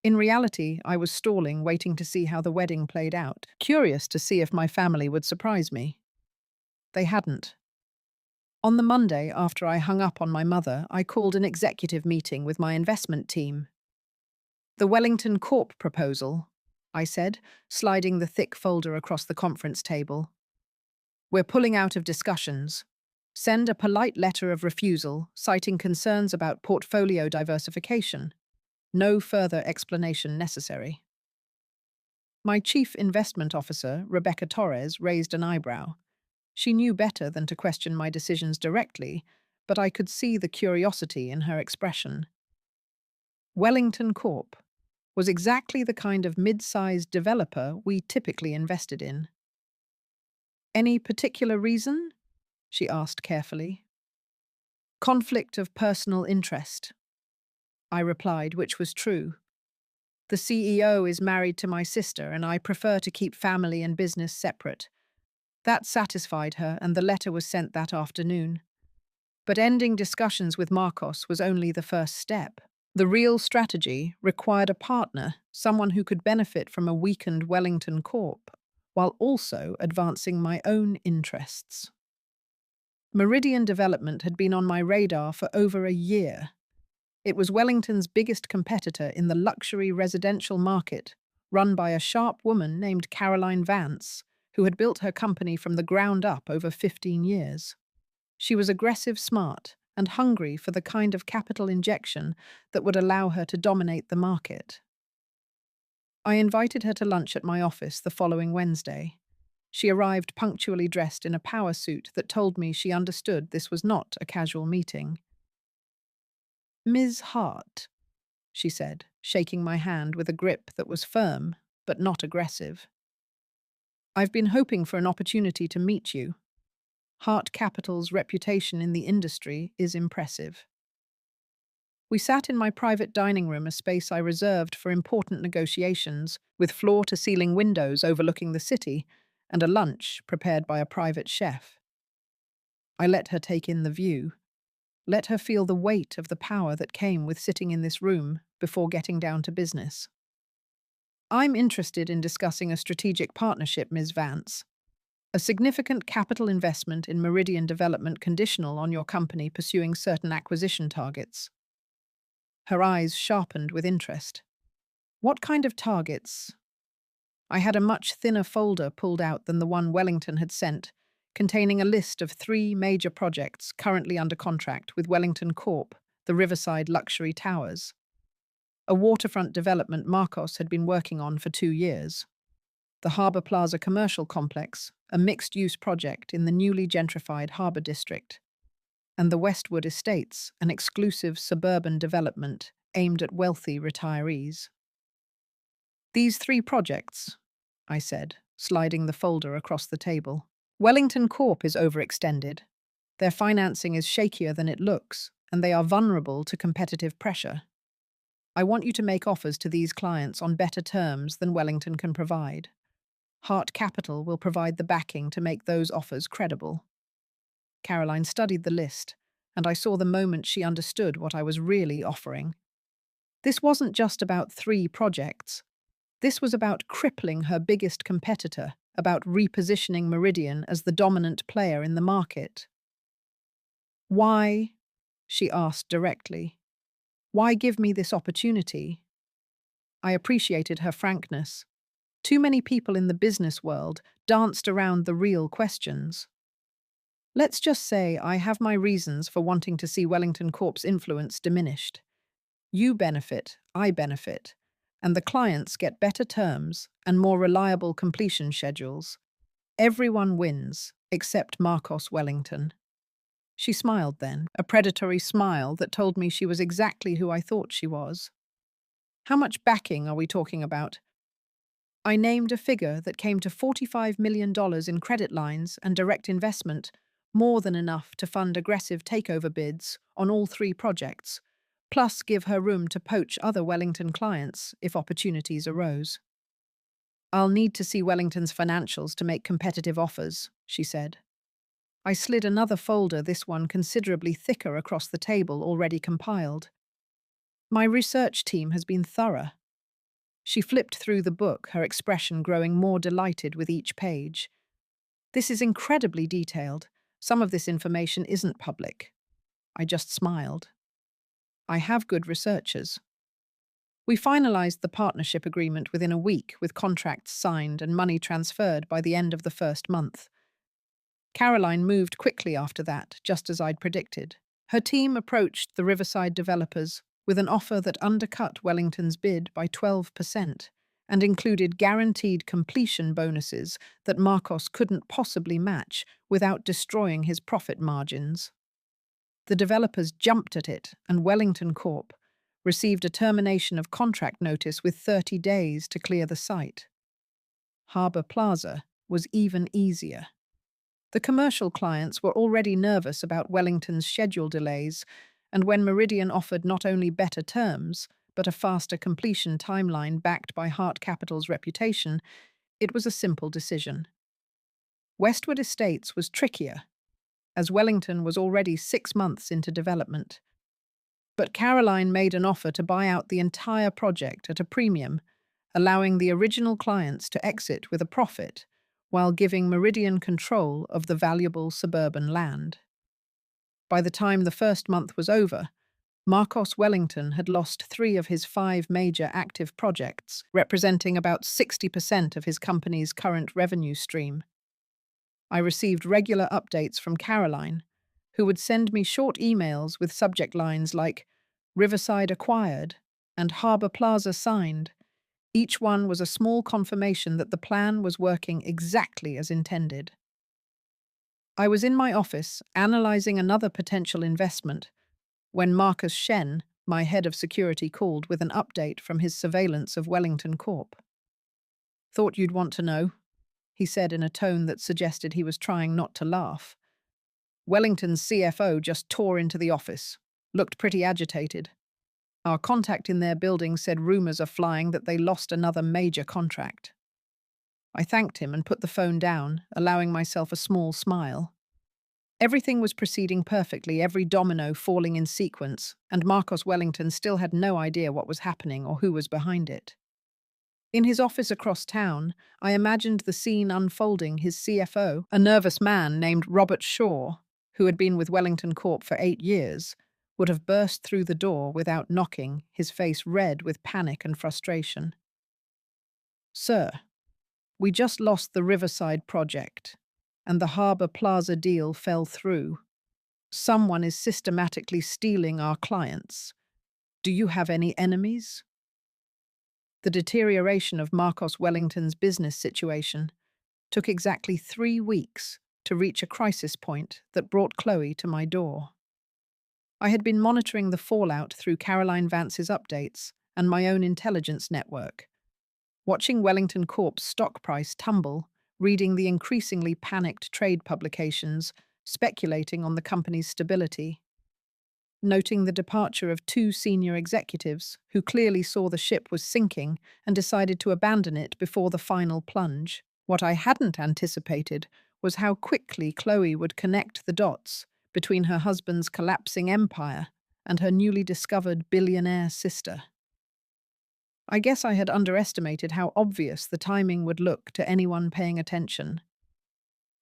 In reality, I was stalling, waiting to see how the wedding played out, curious to see if my family would surprise me. They hadn't. On the Monday, after I hung up on my mother, I called an executive meeting with my investment team. "The Wellington Corp proposal," I said, sliding the thick folder across the conference table. "We're pulling out of discussions. Send a polite letter of refusal, citing concerns about portfolio diversification. No further explanation necessary." My chief investment officer, Rebecca Torres, raised an eyebrow. She knew better than to question my decisions directly, but I could see the curiosity in her expression. Wellington Corp was exactly the kind of mid-sized developer we typically invested in. "Any particular reason?" she asked carefully. "Conflict of personal interest," I replied, which was true. "The CEO is married to my sister, and I prefer to keep family and business separate." That satisfied her, and the letter was sent that afternoon. But ending discussions with Marcos was only the first step. The real strategy required a partner, someone who could benefit from a weakened Wellington Corp, while also advancing my own interests. Meridian Development had been on my radar for over a year. It was Wellington's biggest competitor in the luxury residential market, run by a sharp woman named Caroline Vance, who had built her company from the ground up over 15 years. She was aggressive, smart, and hungry for the kind of capital injection that would allow her to dominate the market. I invited her to lunch at my office the following Wednesday. She arrived punctually dressed in a power suit that told me she understood this was not a casual meeting. "Ms. Hart," she said, shaking my hand with a grip that was firm but not aggressive. "I've been hoping for an opportunity to meet you. Hart Capital's reputation in the industry is impressive." We sat in my private dining room, a space I reserved for important negotiations, with floor-to-ceiling windows overlooking the city and a lunch prepared by a private chef. I let her take in the view, let her feel the weight of the power that came with sitting in this room before getting down to business. "I'm interested in discussing a strategic partnership, Ms. Vance. A significant capital investment in Meridian Development conditional on your company pursuing certain acquisition targets." Her eyes sharpened with interest. "What kind of targets?" I had a much thinner folder pulled out than the one Wellington had sent, containing a list of 3 major projects currently under contract with Wellington Corp, the Riverside Luxury Towers. A waterfront development Marcos had been working on for 2 years. The Harbour Plaza Commercial Complex, a mixed-use project in the newly gentrified Harbour District. And the Westwood Estates, an exclusive suburban development aimed at wealthy retirees. "These 3 projects," I said, sliding the folder across the table. "Wellington Corp is overextended. Their financing is shakier than it looks, and they are vulnerable to competitive pressure. I want you to make offers to these clients on better terms than Wellington can provide. Hart Capital will provide the backing to make those offers credible." Caroline studied the list, and I saw the moment she understood what I was really offering. This wasn't just about 3 projects. This was about crippling her biggest competitor, about repositioning Meridian as the dominant player in the market. "Why?" she asked directly. "Why give me this opportunity?" I appreciated her frankness. Too many people in the business world danced around the real questions. "Let's just say I have my reasons for wanting to see Wellington Corp's influence diminished. You benefit, I benefit, and the clients get better terms and more reliable completion schedules. Everyone wins, except Marcos Wellington." She smiled then, a predatory smile that told me she was exactly who I thought she was. "How much backing are we talking about?" I named a figure that came to $45 million in credit lines and direct investment, more than enough to fund aggressive takeover bids on all 3 projects, plus give her room to poach other Wellington clients if opportunities arose. "I'll need to see Wellington's financials to make competitive offers," she said. I slid another folder, this one considerably thicker, across the table already compiled. My research team has been thorough. She flipped through the book, her expression growing more delighted with each page. This is incredibly detailed. Some of this information isn't public. I just smiled. I have good researchers. We finalized the partnership agreement within a week, with contracts signed and money transferred by the end of the first month. Caroline moved quickly after that, just as I'd predicted. Her team approached the Riverside developers with an offer that undercut Wellington's bid by 12% and included guaranteed completion bonuses that Marcos couldn't possibly match without destroying his profit margins. The developers jumped at it, and Wellington Corp received a termination of contract notice with 30 days to clear the site. Harbour Plaza was even easier. The commercial clients were already nervous about Wellington's schedule delays, and when Meridian offered not only better terms, but a faster completion timeline backed by Hart Capital's reputation, it was a simple decision. Westwood Estates was trickier, as Wellington was already 6 months into development. But Caroline made an offer to buy out the entire project at a premium, allowing the original clients to exit with a profit, while giving Meridian control of the valuable suburban land. By the time the first month was over, Marcos Wellington had lost 3 of his 5 major active projects, representing about 60% of his company's current revenue stream. I received regular updates from Caroline, who would send me short emails with subject lines like "Riverside acquired" and "Harbour Plaza signed." Each one was a small confirmation that the plan was working exactly as intended. I was in my office, analyzing another potential investment, when Marcus Shen, my head of security, called with an update from his surveillance of Wellington Corp. "Thought you'd want to know," he said in a tone that suggested he was trying not to laugh. "Wellington's CFO just tore into the office. Looked pretty agitated. Our contact in their building said rumors are flying that they lost another major contract." I thanked him and put the phone down, allowing myself a small smile. Everything was proceeding perfectly, every domino falling in sequence, and Marcos Wellington still had no idea what was happening or who was behind it. In his office across town, I imagined the scene unfolding. His CFO, a nervous man named Robert Shaw, who had been with Wellington Corp for 8 years, would have burst through the door without knocking, his face red with panic and frustration. "Sir, we just lost the Riverside project, and the Harbour Plaza deal fell through. Someone is systematically stealing our clients. Do you have any enemies?" The deterioration of Marcos Wellington's business situation took exactly 3 weeks to reach a crisis point that brought Chloe to my door. I had been monitoring the fallout through Caroline Vance's updates and my own intelligence network, watching Wellington Corp's stock price tumble, reading the increasingly panicked trade publications, speculating on the company's stability, noting the departure of 2 senior executives who clearly saw the ship was sinking and decided to abandon it before the final plunge. What I hadn't anticipated was how quickly Chloe would connect the dots between her husband's collapsing empire and her newly discovered billionaire sister. I guess I had underestimated how obvious the timing would look to anyone paying attention.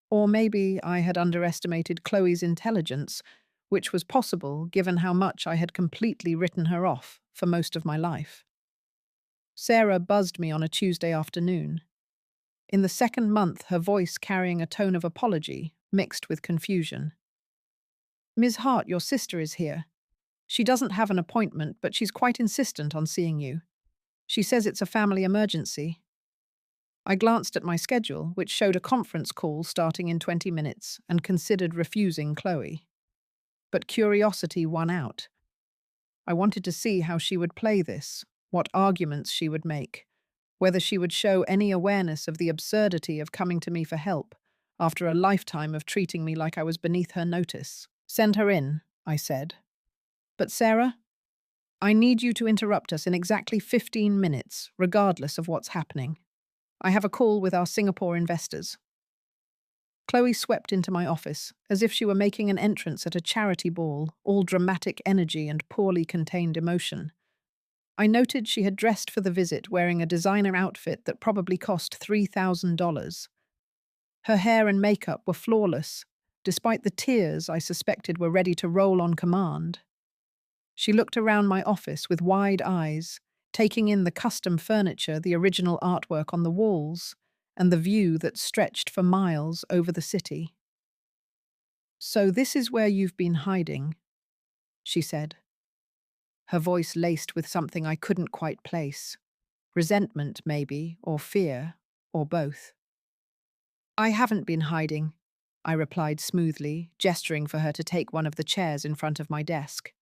Or maybe I had underestimated Chloe's intelligence, which was possible given how much I had completely written her off for most of my life. Sarah buzzed me on a Tuesday afternoon. In the second month, her voice carrying a tone of apology mixed with confusion. "Ms. Hart, your sister is here. She doesn't have an appointment, but she's quite insistent on seeing you. She says it's a family emergency." I glanced at my schedule, which showed a conference call starting in 20 minutes, and considered refusing Chloe. But curiosity won out. I wanted to see how she would play this, what arguments she would make, whether she would show any awareness of the absurdity of coming to me for help after a lifetime of treating me like I was beneath her notice. "Send her in," I said. "But Sarah, I need you to interrupt us in exactly 15 minutes, regardless of what's happening. I have a call with our Singapore investors." Chloe swept into my office, as if she were making an entrance at a charity ball, all dramatic energy and poorly contained emotion. I noted she had dressed for the visit wearing a designer outfit that probably cost $3,000. Her hair and makeup were flawless, despite the tears I suspected were ready to roll on command. She looked around my office with wide eyes, taking in the custom furniture, the original artwork on the walls, and the view that stretched for miles over the city. "So this is where you've been hiding," she said, her voice laced with something I couldn't quite place. Resentment, maybe, or fear, or both. "I haven't been hiding," I replied smoothly, gesturing for her to take one of the chairs in front of my desk.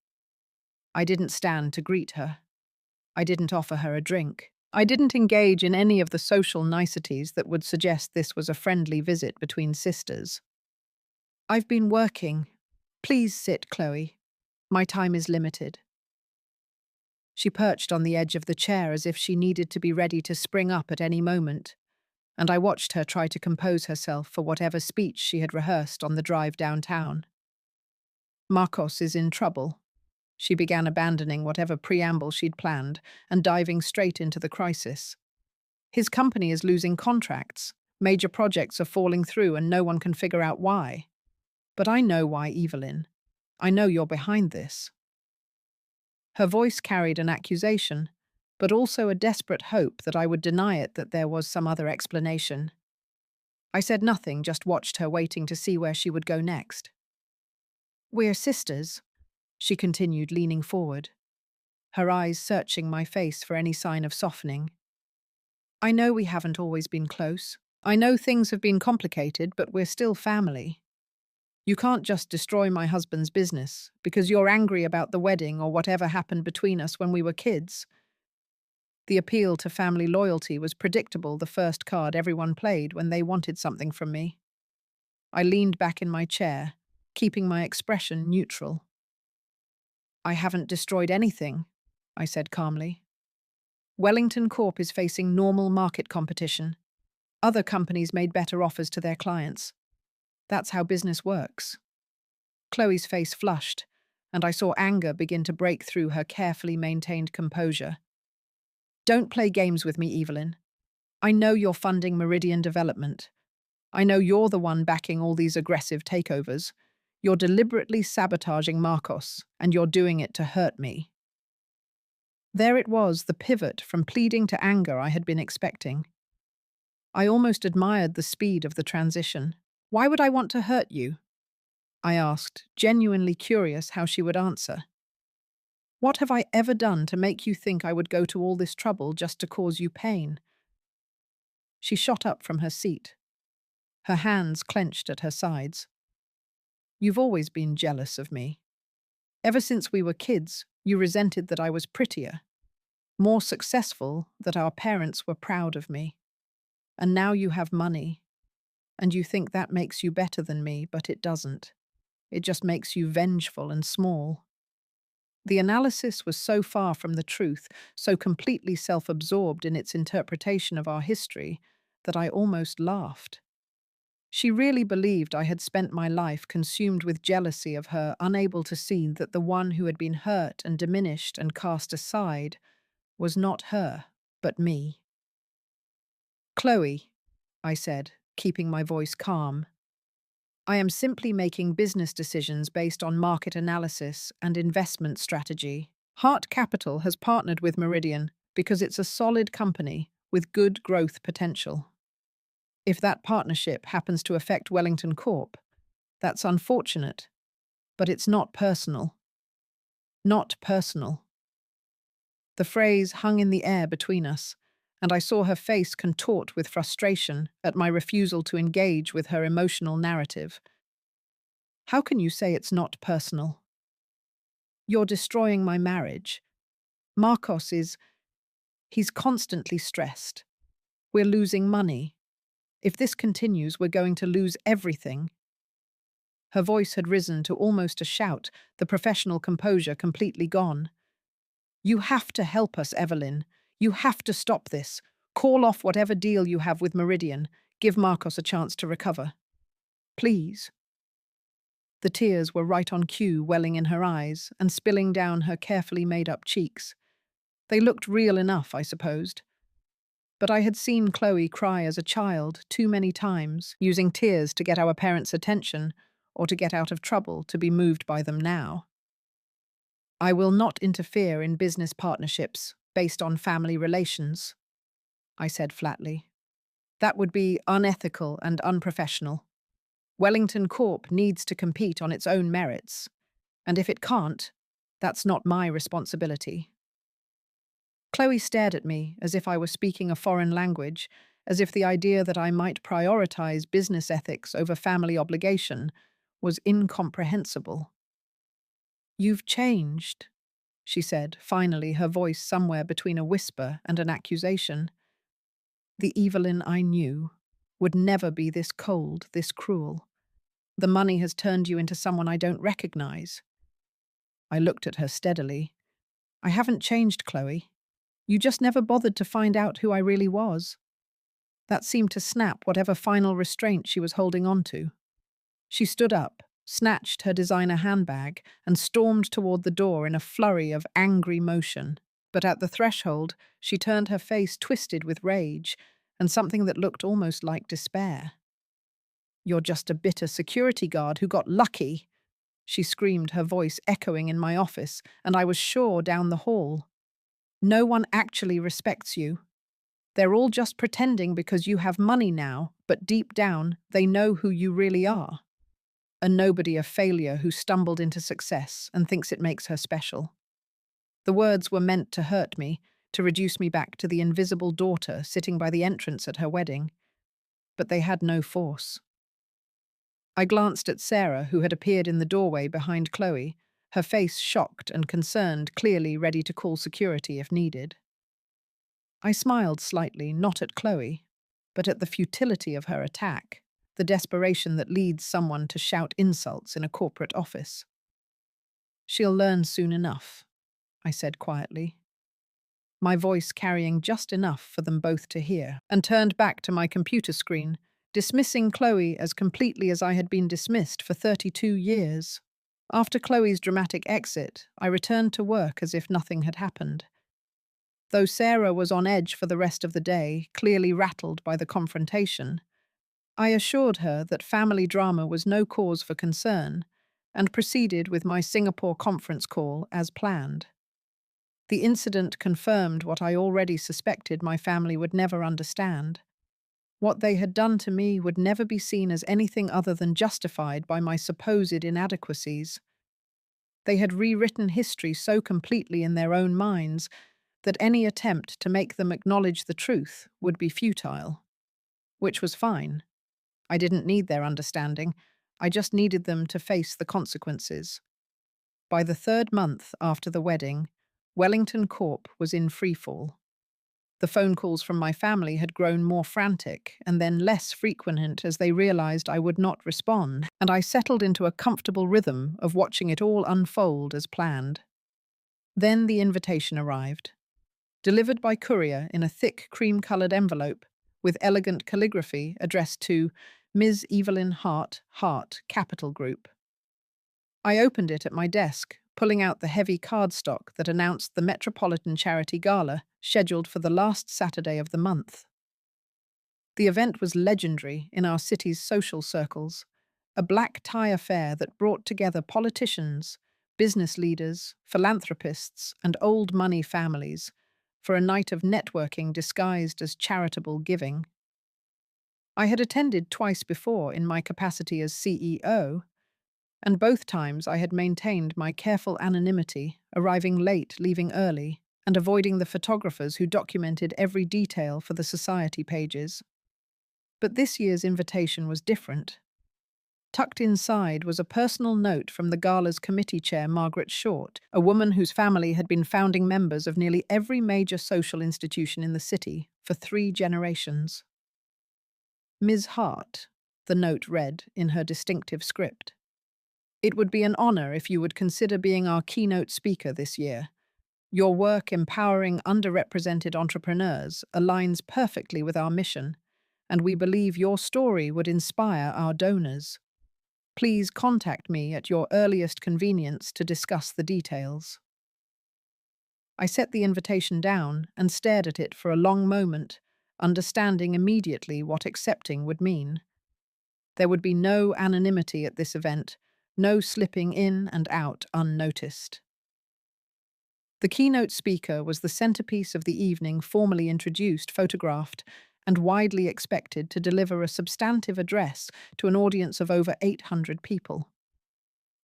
I didn't stand to greet her. I didn't offer her a drink. I didn't engage in any of the social niceties that would suggest this was a friendly visit between sisters. "I've been working. Please sit, Chloe. My time is limited." She perched on the edge of the chair as if she needed to be ready to spring up at any moment, and I watched her try to compose herself for whatever speech she had rehearsed on the drive downtown. "Marcos is in trouble." She began abandoning whatever preamble she'd planned and diving straight into the crisis. "His company is losing contracts. Major projects are falling through and no one can figure out why. But I know why, Evelyn. I know you're behind this." Her voice carried an accusation, but also a desperate hope that I would deny it, that there was some other explanation. I said nothing, just watched her, waiting to see where she would go next. "We're sisters," she continued, leaning forward, her eyes searching my face for any sign of softening. "I know we haven't always been close. I know things have been complicated, but we're still family. You can't just destroy my husband's business because you're angry about the wedding or whatever happened between us when we were kids." The appeal to family loyalty was predictable, the first card everyone played when they wanted something from me. I leaned back in my chair, keeping my expression neutral. "I haven't destroyed anything," I said calmly. "Wellington Corp is facing normal market competition. Other companies made better offers to their clients. That's how business works." Chloe's face flushed, and I saw anger begin to break through her carefully maintained composure. "Don't play games with me, Evelyn. I know you're funding Meridian Development. I know you're the one backing all these aggressive takeovers. You're deliberately sabotaging Marcos, and you're doing it to hurt me." There it was, the pivot from pleading to anger I had been expecting. I almost admired the speed of the transition. "Why would I want to hurt you?" I asked, genuinely curious how she would answer. "What have I ever done to make you think I would go to all this trouble just to cause you pain?" She shot up from her seat, her hands clenched at her sides. "You've always been jealous of me. Ever since we were kids, you resented that I was prettier, more successful, that our parents were proud of me. And now you have money, and you think that makes you better than me, but it doesn't. It just makes you vengeful and small." The analysis was so far from the truth, so completely self-absorbed in its interpretation of our history, that I almost laughed. She really believed I had spent my life consumed with jealousy of her, unable to see that the one who had been hurt and diminished and cast aside was not her, but me. "Chloe," I said, keeping my voice calm, "I am simply making business decisions based on market analysis and investment strategy. Hart Capital has partnered with Meridian because it's a solid company with good growth potential. If that partnership happens to affect Wellington Corp, that's unfortunate, but it's not personal." Not personal. The phrase hung in the air between us, and I saw her face contort with frustration at my refusal to engage with her emotional narrative. "How can you say it's not personal? You're destroying my marriage. Marcos he's constantly stressed. We're losing money. If this continues, we're going to lose everything." Her voice had risen to almost a shout, the professional composure completely gone. "You have to help us, Evelyn. You have to stop this. Call off whatever deal you have with Meridian. Give Marcos a chance to recover." Please." The tears were right on cue, welling in her eyes and spilling down her carefully made-up cheeks. They looked real enough, I supposed. But I had seen Chloe cry as a child too many times, using tears to get our parents' attention or to get out of trouble to be moved by them now. "I will not interfere in business partnerships based on family relations," I said flatly. "That would be unethical and unprofessional. Wellington Corp needs to compete on its own merits, and if it can't, that's not my responsibility." Chloe stared at me as if I were speaking a foreign language, as if the idea that I might prioritize business ethics over family obligation was incomprehensible. "You've changed," she said, finally, her voice somewhere between a whisper and an accusation. "The Evelyn I knew would never be this cold, this cruel. The money has turned you into someone I don't recognize." I looked at her steadily. "I haven't changed, Chloe. You just never bothered to find out who I really was." That seemed to snap whatever final restraint she was holding on to. She stood up, snatched her designer handbag, and stormed toward the door in a flurry of angry motion. But at the threshold, she turned her face twisted with rage and something that looked almost like despair. "You're just a bitter security guard who got lucky," she screamed, her voice echoing in my office, and I was sure down the hall. "No one actually respects you. They're all just pretending because you have money now, but deep down, they know who you really are. A nobody, a failure who stumbled into success and thinks it makes her special." The words were meant to hurt me, to reduce me back to the invisible daughter sitting by the entrance at her wedding. But they had no force. I glanced at Sarah, who had appeared in the doorway behind Chloe, her face shocked and concerned, clearly ready to call security if needed. I smiled slightly, not at Chloe, but at the futility of her attack, the desperation that leads someone to shout insults in a corporate office. "She'll learn soon enough," I said quietly, my voice carrying just enough for them both to hear, and turned back to my computer screen, dismissing Chloe as completely as I had been dismissed for 32 years. After Chloe's dramatic exit, I returned to work as if nothing had happened. Though Sarah was on edge for the rest of the day, clearly rattled by the confrontation, I assured her that family drama was no cause for concern and proceeded with my Singapore conference call as planned. The incident confirmed what I already suspected my family would never understand. What they had done to me would never be seen as anything other than justified by my supposed inadequacies. They had rewritten history so completely in their own minds that any attempt to make them acknowledge the truth would be futile. Which was fine. I didn't need their understanding. I just needed them to face the consequences. By the 3rd month after the wedding, Wellington Corp was in freefall. The phone calls from my family had grown more frantic and then less frequent as they realized I would not respond, and I settled into a comfortable rhythm of watching it all unfold as planned. Then the invitation arrived, delivered by courier in a thick cream-coloured envelope with elegant calligraphy addressed to Ms. Evelyn Hart, Capital Group. I opened it at my desk, pulling out the heavy cardstock that announced the Metropolitan Charity Gala, scheduled for the last Saturday of the month. The event was legendary in our city's social circles, a black tie affair that brought together politicians, business leaders, philanthropists, and old money families for a night of networking disguised as charitable giving. I had attended twice before in my capacity as CEO, and both times I had maintained my careful anonymity, arriving late, leaving early, and avoiding the photographers who documented every detail for the society pages. But this year's invitation was different. Tucked inside was a personal note from the gala's committee chair, Margaret Short, a woman whose family had been founding members of nearly every major social institution in the city for 3 generations. "Ms. Hart," the note read in her distinctive script. "It would be an honor if you would consider being our keynote speaker this year. Your work empowering underrepresented entrepreneurs aligns perfectly with our mission, and we believe your story would inspire our donors. Please contact me at your earliest convenience to discuss the details. I set the invitation down and stared at it for a long moment, understanding immediately what accepting would mean. There would be no anonymity at this event, no slipping in and out unnoticed. The keynote speaker was the centerpiece of the evening, formally introduced, photographed, and widely expected to deliver a substantive address to an audience of over 800 people.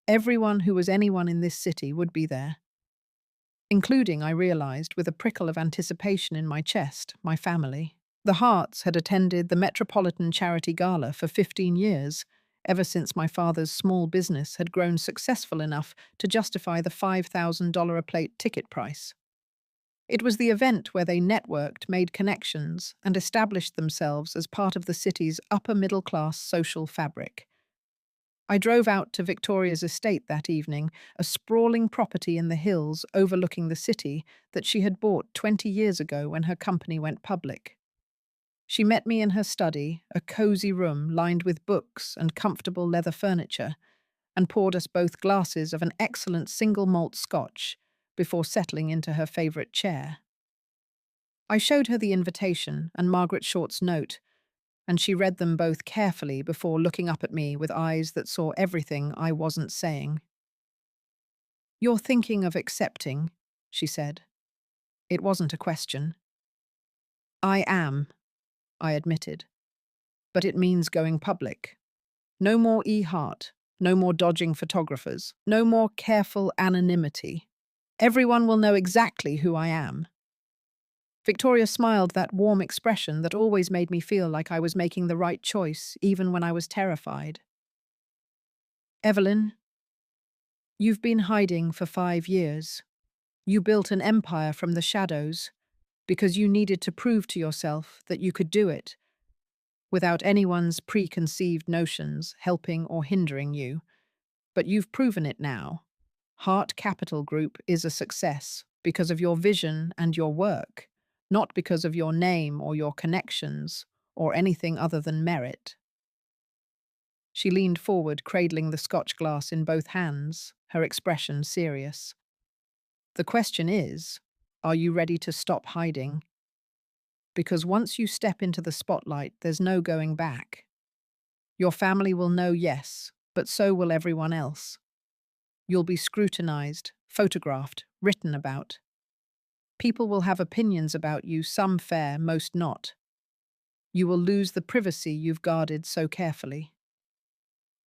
Everyone who was anyone in this city would be there, including, I realized, with a prickle of anticipation in my chest, my family. The Harts had attended the Metropolitan Charity Gala for 15 years, ever since my father's small business had grown successful enough to justify the $5,000 a plate ticket price. It was the event where they networked, made connections, and established themselves as part of the city's upper-middle-class social fabric. I drove out to Victoria's estate that evening, a sprawling property in the hills overlooking the city that she had bought 20 years ago when her company went public. She met me in her study, a cozy room lined with books and comfortable leather furniture, and poured us both glasses of an excellent single malt scotch before settling into her favourite chair. I showed her the invitation and Margaret Short's note, and she read them both carefully before looking up at me with eyes that saw everything I wasn't saying. "You're thinking of accepting," she said. It wasn't a question. "I am," I admitted. "But it means going public. No more E-Heart, no more dodging photographers, no more careful anonymity. Everyone will know exactly who I am." Victoria smiled, that warm expression that always made me feel like I was making the right choice, even when I was terrified. "Evelyn, you've been hiding for 5 years. You built an empire from the shadows because you needed to prove to yourself that you could do it, without anyone's preconceived notions helping or hindering you. But you've proven it now. Heart Capital Group is a success because of your vision and your work, not because of your name or your connections or anything other than merit." She leaned forward, cradling the scotch glass in both hands, her expression serious. "The question is, are you ready to stop hiding? Because once you step into the spotlight, there's no going back. Your family will know, yes, but so will everyone else. You'll be scrutinized, photographed, written about. People will have opinions about you, some fair, most not. You will lose the privacy you've guarded so carefully."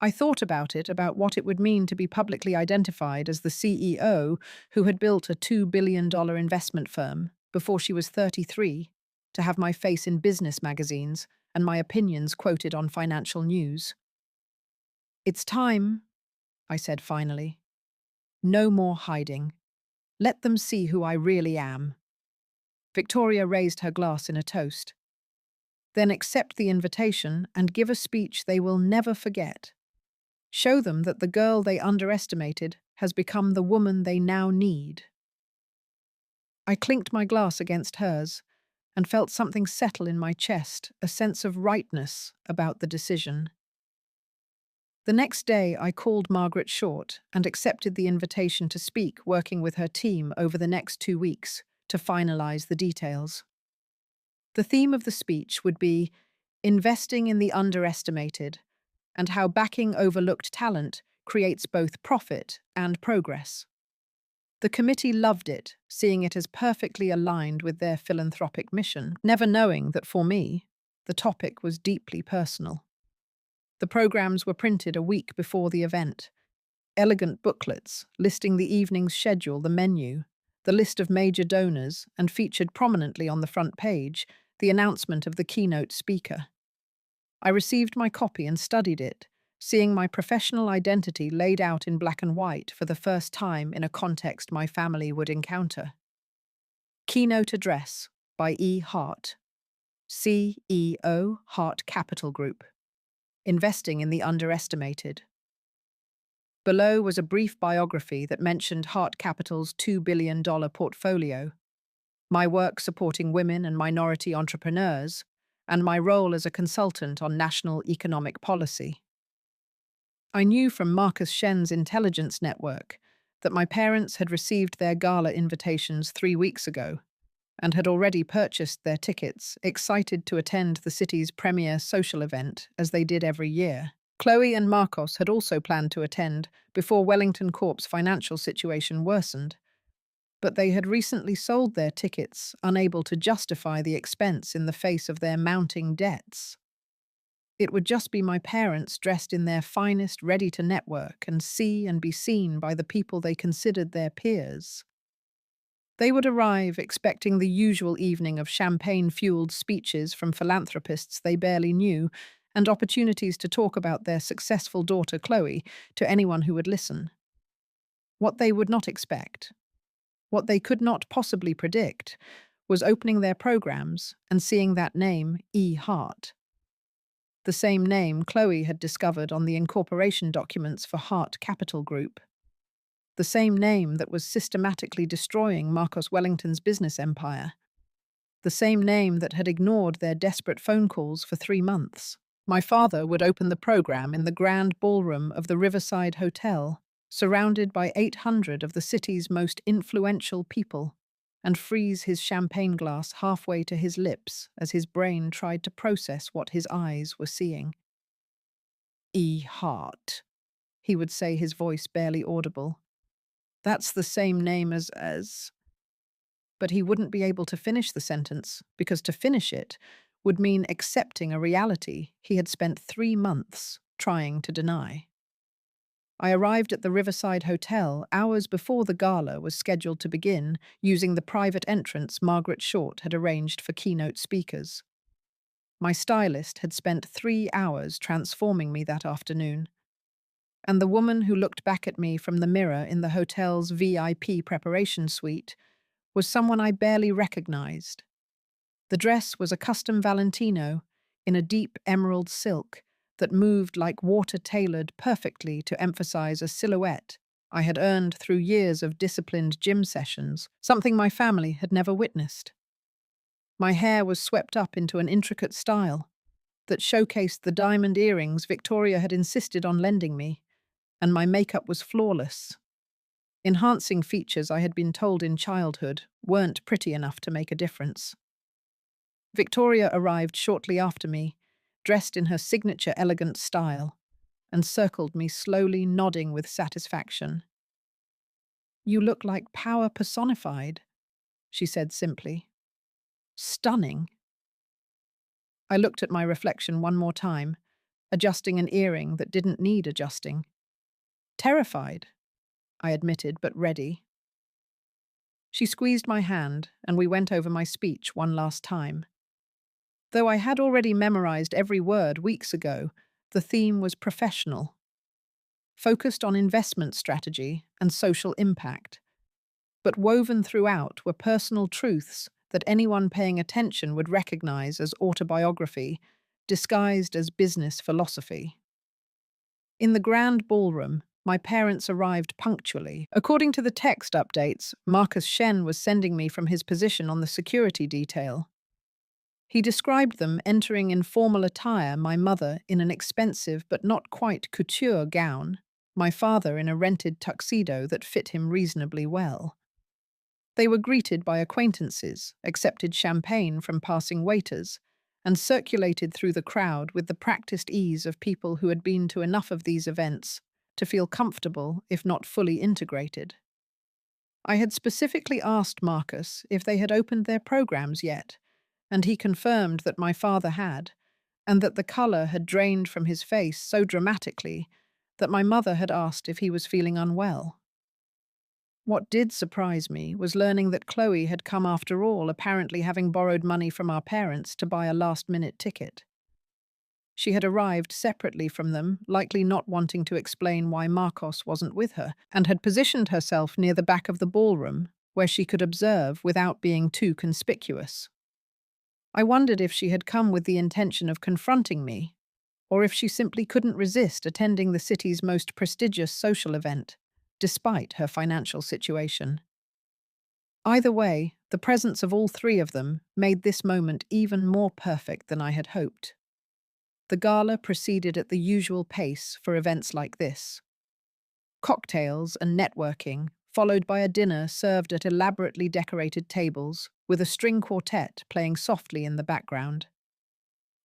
I thought about what it would mean to be publicly identified as the CEO who had built a $2 billion investment firm before she was 33, to have my face in business magazines and my opinions quoted on financial news. "It's time," I said finally. "No more hiding. Let them see who I really am." Victoria raised her glass in a toast. "Then accept the invitation and give a speech they will never forget. Show them that the girl they underestimated has become the woman they now need." I clinked my glass against hers and felt something settle in my chest, a sense of rightness about the decision. The next day, I called Margaret Short and accepted the invitation to speak, working with her team over the next 2 weeks to finalize the details. The theme of the speech would be investing in the underestimated and how backing overlooked talent creates both profit and progress. The committee loved it, seeing it as perfectly aligned with their philanthropic mission, never knowing that for me, the topic was deeply personal. The programs were printed a week before the event. Elegant booklets listing the evening's schedule, the menu, the list of major donors, and featured prominently on the front page the announcement of the keynote speaker. I received my copy and studied it, seeing my professional identity laid out in black and white for the first time in a context my family would encounter. Keynote Address by E. Hart, CEO, Hart Capital Group. Investing in the underestimated. Below was a brief biography that mentioned Hart Capital's $2 billion portfolio, my work supporting women and minority entrepreneurs, and my role as a consultant on national economic policy. I knew from Marcus Shen's intelligence network that my parents had received their gala invitations 3 weeks ago and had already purchased their tickets, excited to attend the city's premier social event, as they did every year. Chloe and Marcos had also planned to attend before Wellington Corp's financial situation worsened, but they had recently sold their tickets, unable to justify the expense in the face of their mounting debts. It would just be my parents dressed in their finest, ready to network and see and be seen by the people they considered their peers. They would arrive expecting the usual evening of champagne-fueled speeches from philanthropists they barely knew and opportunities to talk about their successful daughter Chloe to anyone who would listen. What they would not expect, what they could not possibly predict, was opening their programs and seeing that name, E. Hart. The same name Chloe had discovered on the incorporation documents for Hart Capital Group. The same name that was systematically destroying Marcos Wellington's business empire. The same name that had ignored their desperate phone calls for 3 months. My father would open the program in the grand ballroom of the Riverside Hotel, surrounded by 800 of the city's most influential people, and freeze his champagne glass halfway to his lips as his brain tried to process what his eyes were seeing. E. Hart, he would say, his voice barely audible. That's the same name as... But he wouldn't be able to finish the sentence, because to finish it would mean accepting a reality he had spent 3 months trying to deny. I arrived at the Riverside Hotel hours before the gala was scheduled to begin, using the private entrance Margaret Short had arranged for keynote speakers. My stylist had spent 3 hours transforming me that afternoon, and the woman who looked back at me from the mirror in the hotel's VIP preparation suite was someone I barely recognized. The dress was a custom Valentino in a deep emerald silk that moved like water tailored perfectly to emphasize a silhouette I had earned through years of disciplined gym sessions, something my family had never witnessed. My hair was swept up into an intricate style that showcased the diamond earrings Victoria had insisted on lending me, and my makeup was flawless. Enhancing features I had been told in childhood weren't pretty enough to make a difference. Victoria arrived shortly after me, dressed in her signature elegant style, and circled me slowly, nodding with satisfaction. "You look like power personified," she said simply. "Stunning." I looked at my reflection one more time, adjusting an earring that didn't need adjusting. "Terrified," I admitted, but ready. She squeezed my hand, and we went over my speech one last time. Though I had already memorized every word weeks ago, the theme was professional, focused on investment strategy and social impact. But woven throughout were personal truths that anyone paying attention would recognize as autobiography, disguised as business philosophy. In the grand ballroom, my parents arrived punctually. According to the text updates Marcus Shen was sending me from his position on the security detail. He described them entering in formal attire, my mother in an expensive but not quite couture gown, my father in a rented tuxedo that fit him reasonably well. They were greeted by acquaintances, accepted champagne from passing waiters, and circulated through the crowd with the practiced ease of people who had been to enough of these events to feel comfortable, if not fully integrated. I had specifically asked Marcus if they had opened their programs yet, and he confirmed that my father had, and that the colour had drained from his face so dramatically that my mother had asked if he was feeling unwell. What did surprise me was learning that Chloe had come after all, apparently having borrowed money from our parents to buy a last-minute ticket. She had arrived separately from them, likely not wanting to explain why Marcos wasn't with her, and had positioned herself near the back of the ballroom, where she could observe without being too conspicuous. I wondered if she had come with the intention of confronting me, or if she simply couldn't resist attending the city's most prestigious social event, despite her financial situation. Either way, the presence of all 3 of them made this moment even more perfect than I had hoped. The gala proceeded at the usual pace for events like this. Cocktails and networking, followed by a dinner served at elaborately decorated tables, with a string quartet playing softly in the background.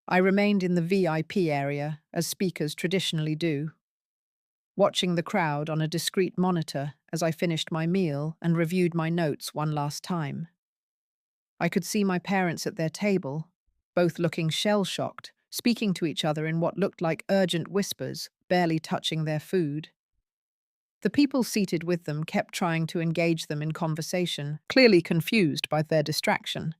I remained in the VIP area, as speakers traditionally do, watching the crowd on a discreet monitor as I finished my meal and reviewed my notes one last time. I could see my parents at their table, both looking shell-shocked, speaking to each other in what looked like urgent whispers, barely touching their food. The people seated with them kept trying to engage them in conversation, clearly confused by their distraction.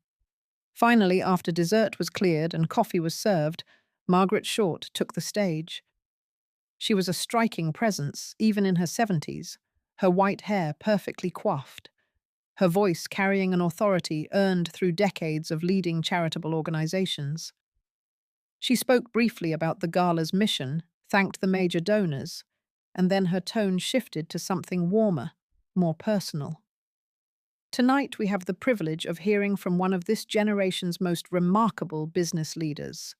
Finally, after dessert was cleared and coffee was served, Margaret Short took the stage. She was a striking presence, even in her 70s, her white hair perfectly coiffed, her voice carrying an authority earned through decades of leading charitable organizations. She spoke briefly about the gala's mission, thanked the major donors, and then her tone shifted to something warmer, more personal. Tonight we have the privilege of hearing from one of this generation's most remarkable business leaders.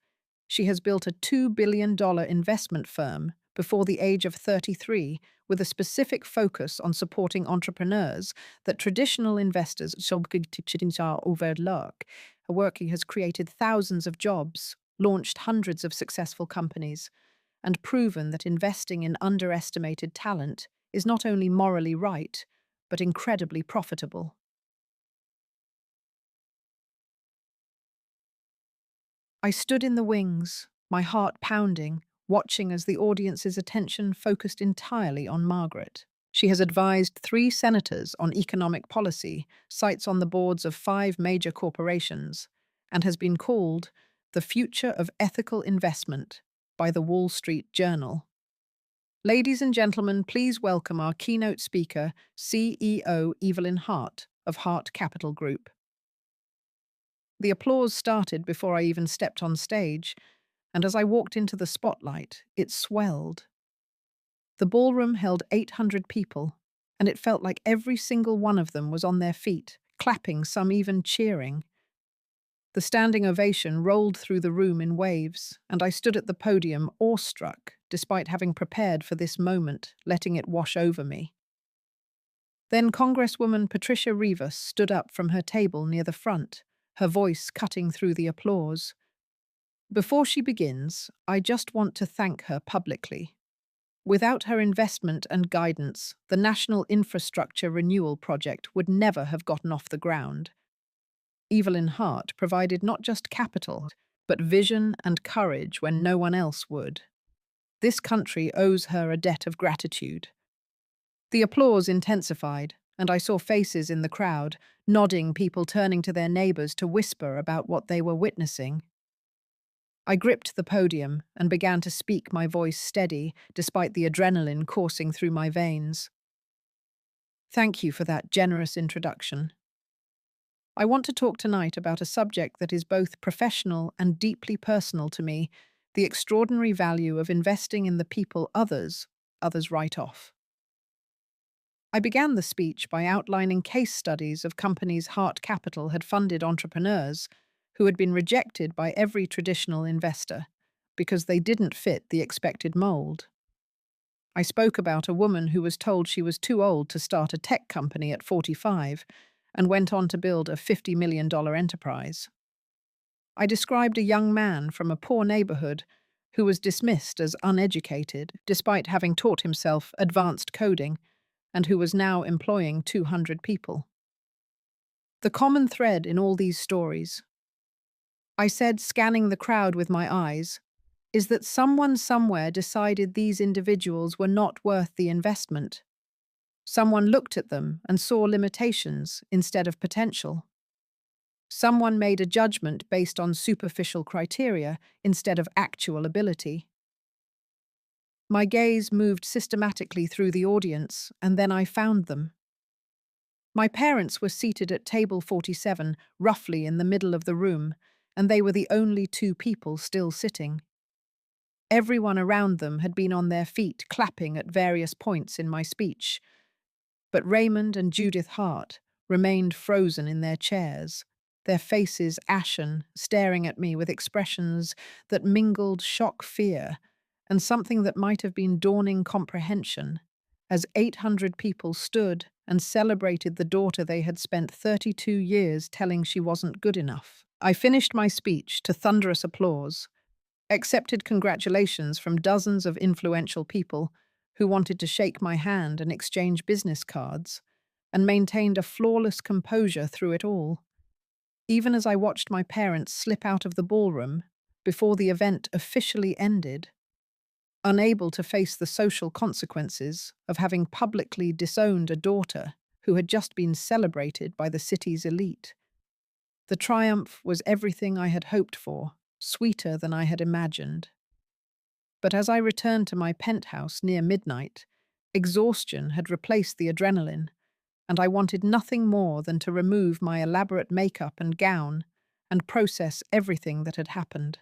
She has built a $2 billion investment firm before the age of 33, with a specific focus on supporting entrepreneurs that traditional investors overlook. Her work has created thousands of jobs, launched hundreds of successful companies, and proven that investing in underestimated talent is not only morally right, but incredibly profitable. I stood in the wings, my heart pounding, watching as the audience's attention focused entirely on Margaret. She has advised 3 senators on economic policy, sits on the boards of 5 major corporations, and has been called the future of ethical investment by the Wall Street Journal. Ladies and gentlemen, please welcome our keynote speaker, CEO Evelyn Hart of Hart Capital Group. The applause started before I even stepped on stage, and as I walked into the spotlight, it swelled. The ballroom held 800 people, and it felt like every single one of them was on their feet, clapping, some even cheering. The standing ovation rolled through the room in waves, and I stood at the podium awestruck, despite having prepared for this moment, letting it wash over me. Then Congresswoman Patricia Rivas stood up from her table near the front, her voice cutting through the applause. Before she begins, I just want to thank her publicly. Without her investment and guidance, the National Infrastructure Renewal Project would never have gotten off the ground. Evelyn Hart provided not just capital, but vision and courage when no one else would. This country owes her a debt of gratitude. The applause intensified, and I saw faces in the crowd, nodding, people turning to their neighbors to whisper about what they were witnessing. I gripped the podium and began to speak, my voice steady, despite the adrenaline coursing through my veins. Thank you for that generous introduction. I want to talk tonight about a subject that is both professional and deeply personal to me, the extraordinary value of investing in the people others write off. I began the speech by outlining case studies of companies Hart Capital had funded entrepreneurs who had been rejected by every traditional investor because they didn't fit the expected mold. I spoke about a woman who was told she was too old to start a tech company at 45 and went on to build a $50 million enterprise. I described a young man from a poor neighborhood who was dismissed as uneducated despite having taught himself advanced coding and who was now employing 200 people. The common thread in all these stories, I said, scanning the crowd with my eyes, is that someone somewhere decided these individuals were not worth the investment. Someone looked at them and saw limitations instead of potential. Someone made a judgment based on superficial criteria instead of actual ability. My gaze moved systematically through the audience, and then I found them. My parents were seated at table 47, roughly in the middle of the room, and they were the only 2 people still sitting. Everyone around them had been on their feet, clapping at various points in my speech, but Raymond and Judith Hart remained frozen in their chairs, their faces ashen, staring at me with expressions that mingled shock, fear, and something that might have been dawning comprehension, as 800 people stood and celebrated the daughter they had spent 32 years telling she wasn't good enough. I finished my speech to thunderous applause, accepted congratulations from dozens of influential people who wanted to shake my hand and exchange business cards, and maintained a flawless composure through it all, even as I watched my parents slip out of the ballroom before the event officially ended, unable to face the social consequences of having publicly disowned a daughter who had just been celebrated by the city's elite. The triumph was everything I had hoped for, sweeter than I had imagined. But as I returned to my penthouse near midnight, exhaustion had replaced the adrenaline, and I wanted nothing more than to remove my elaborate makeup and gown and process everything that had happened.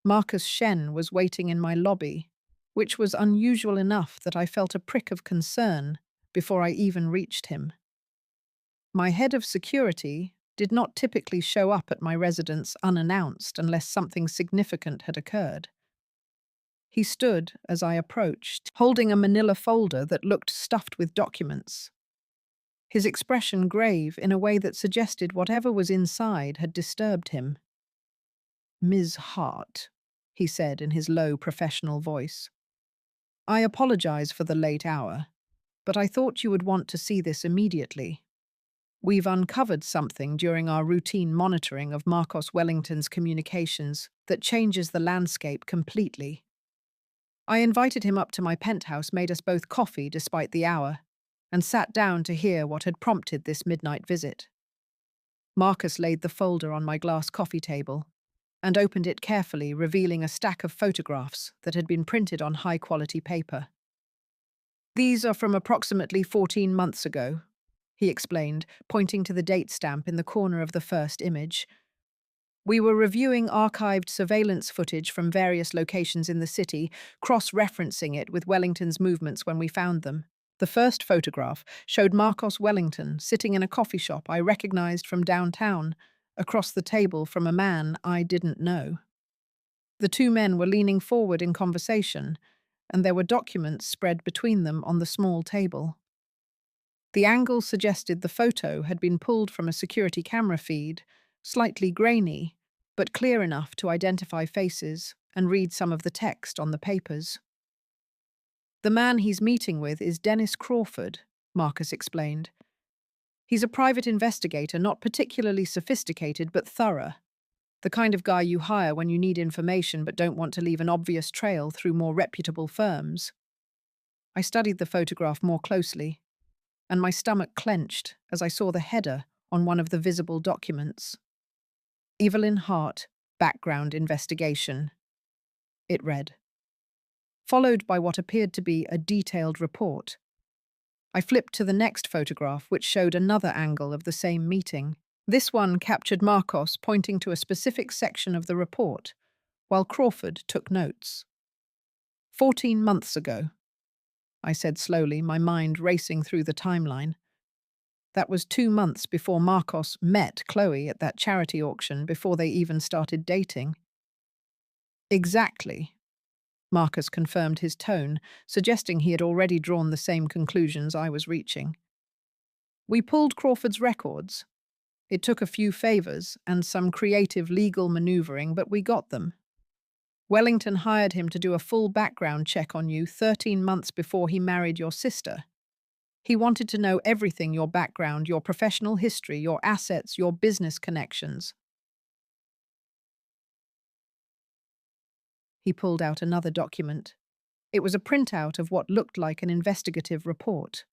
Marcus Shen was waiting in my lobby, which was unusual enough that I felt a prick of concern before I even reached him. My head of security did not typically show up at my residence unannounced unless something significant had occurred. He stood as I approached, holding a manila folder that looked stuffed with documents, his expression grave in a way that suggested whatever was inside had disturbed him. "Ms. Hart," he said in his low, professional voice, "I apologize for the late hour, but I thought you would want to see this immediately. We've uncovered something during our routine monitoring of Marcos Wellington's communications that changes the landscape completely." I invited him up to my penthouse, made us both coffee despite the hour, and sat down to hear what had prompted this midnight visit. Marcus laid the folder on my glass coffee table and opened it carefully, revealing a stack of photographs that had been printed on high-quality paper. "These are from approximately 14 months ago," he explained, pointing to the date stamp in the corner of the first image. "We were reviewing archived surveillance footage from various locations in the city, cross-referencing it with Wellington's movements when we found them. The first photograph showed Marcos Wellington sitting in a coffee shop I recognized from downtown, across the table from a man I didn't know. The two men were leaning forward in conversation, and there were documents spread between them on the small table. The angle suggested the photo had been pulled from a security camera feed, slightly grainy, but clear enough to identify faces and read some of the text on the papers. "The man he's meeting with is Dennis Crawford," Marcus explained. "He's a private investigator, not particularly sophisticated but thorough. The kind of guy you hire when you need information but don't want to leave an obvious trail through more reputable firms." I studied the photograph more closely, and my stomach clenched as I saw the header on one of the visible documents. "Evelyn Hart, Background Investigation," it read, followed by what appeared to be a detailed report. I flipped to the next photograph, which showed another angle of the same meeting. This one captured Marcos pointing to a specific section of the report, while Crawford took notes. "14 months ago," I said slowly, my mind racing through the timeline. That was 2 months before Marcos met Chloe at that charity auction, before they even started dating. "Exactly." Marcus confirmed his tone, suggesting he had already drawn the same conclusions I was reaching. "We pulled Crawford's records. It took a few favors and some creative legal maneuvering, but we got them. Wellington hired him to do a full background check on you 13 months before he married your sister. He wanted to know everything: your background, your professional history, your assets, your business connections." He pulled out another document. It was a printout of what looked like an investigative report.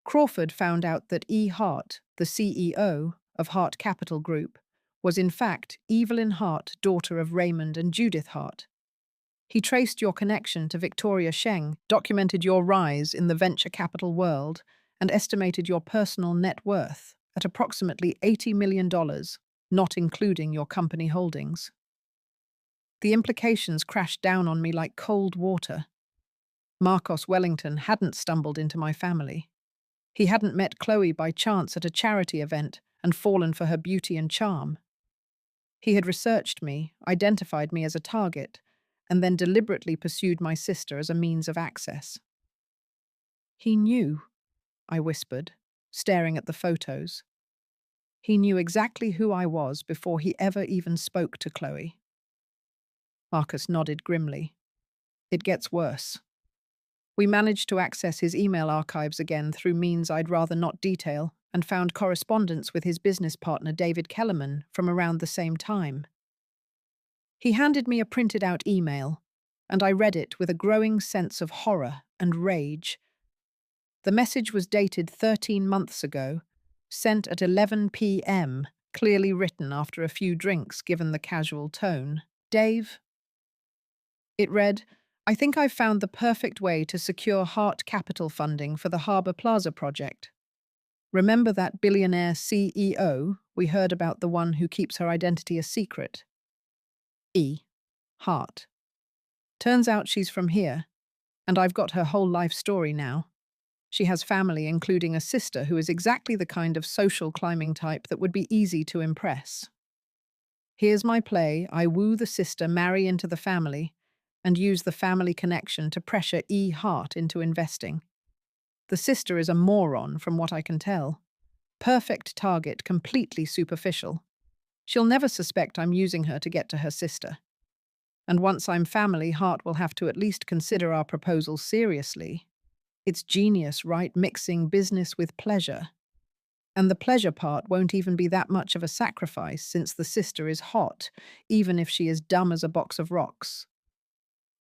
Crawford found out that E. Hart, the CEO of Hart Capital Group, was in fact Evelyn Hart, daughter of Raymond and Judith Hart. He traced your connection to Victoria Sheng, documented your rise in the venture capital world, and estimated your personal net worth at approximately $80 million, not including your company holdings. The implications crashed down on me like cold water. Marcos Wellington hadn't stumbled into my family. He hadn't met Chloe by chance at a charity event and fallen for her beauty and charm. He had researched me, identified me as a target, and then deliberately pursued my sister as a means of access. He knew, I whispered, staring at the photos. He knew exactly who I was before he ever even spoke to Chloe. Marcus nodded grimly. It gets worse. We managed to access his email archives again through means I'd rather not detail, and found correspondence with his business partner David Kellerman from around the same time. He handed me a printed out email, and I read it with a growing sense of horror and rage. The message was dated 13 months ago, sent at 11 p.m., clearly written after a few drinks given the casual tone. Dave? It read, I think I've found the perfect way to secure Hart Capital funding for the Harbour Plaza project. Remember that billionaire CEO we heard about, the one who keeps her identity a secret? E. Hart. Turns out she's from here, and I've got her whole life story now. She has family, including a sister who is exactly the kind of social climbing type that would be easy to impress. Here's my play. I woo the sister, marry into the family, and use the family connection to pressure E. Hart into investing. The sister is a moron, from what I can tell. Perfect target, completely superficial. She'll never suspect I'm using her to get to her sister. And once I'm family, Hart will have to at least consider our proposal seriously. It's genius, right? Mixing business with pleasure. And the pleasure part won't even be that much of a sacrifice, since the sister is hot, even if she is dumb as a box of rocks.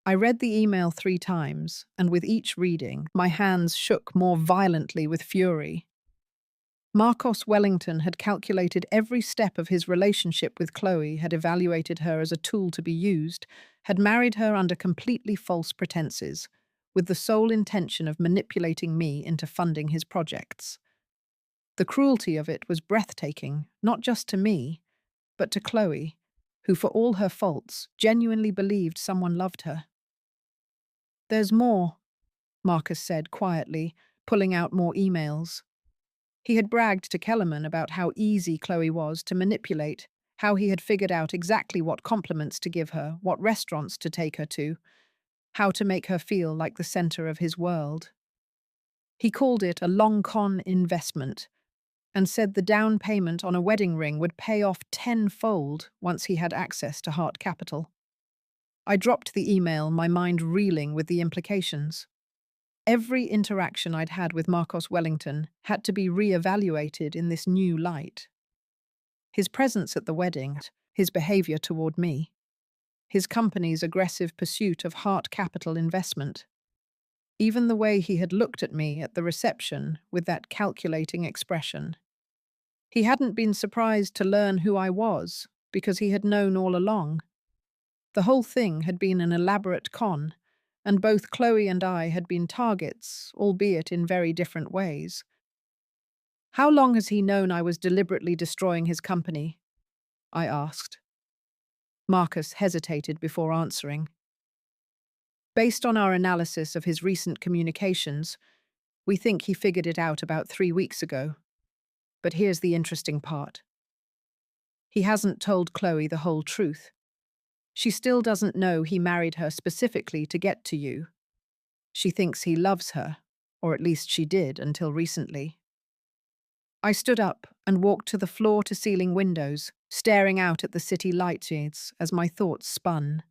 I read the email 3 times, and with each reading, my hands shook more violently with fury. Marcos Wellington had calculated every step of his relationship with Chloe, had evaluated her as a tool to be used, had married her under completely false pretenses, with the sole intention of manipulating me into funding his projects. The cruelty of it was breathtaking, not just to me, but to Chloe, who, for all her faults, genuinely believed someone loved her. There's more, Marcus said quietly, pulling out more emails. He had bragged to Kellerman about how easy Chloe was to manipulate, how he had figured out exactly what compliments to give her, what restaurants to take her to, how to make her feel like the center of his world. He called it a long-con investment, and said the down payment on a wedding ring would pay off tenfold once he had access to Hart Capital. I dropped the email, my mind reeling with the implications. Every interaction I'd had with Marcos Wellington had to be re-evaluated in this new light. His presence at the wedding, his behavior toward me, his company's aggressive pursuit of Hart Capital investment, even the way he had looked at me at the reception with that calculating expression. He hadn't been surprised to learn who I was, because he had known all along. The whole thing had been an elaborate con, and both Chloe and I had been targets, albeit in very different ways. How long has he known I was deliberately destroying his company? I asked. Marcus hesitated before answering. Based on our analysis of his recent communications, we think he figured it out about 3 weeks ago. But here's the interesting part. He hasn't told Chloe the whole truth. She still doesn't know he married her specifically to get to you. She thinks he loves her, or at least she did until recently. I stood up and walked to the floor-to-ceiling windows, staring out at the city lights as my thoughts spun.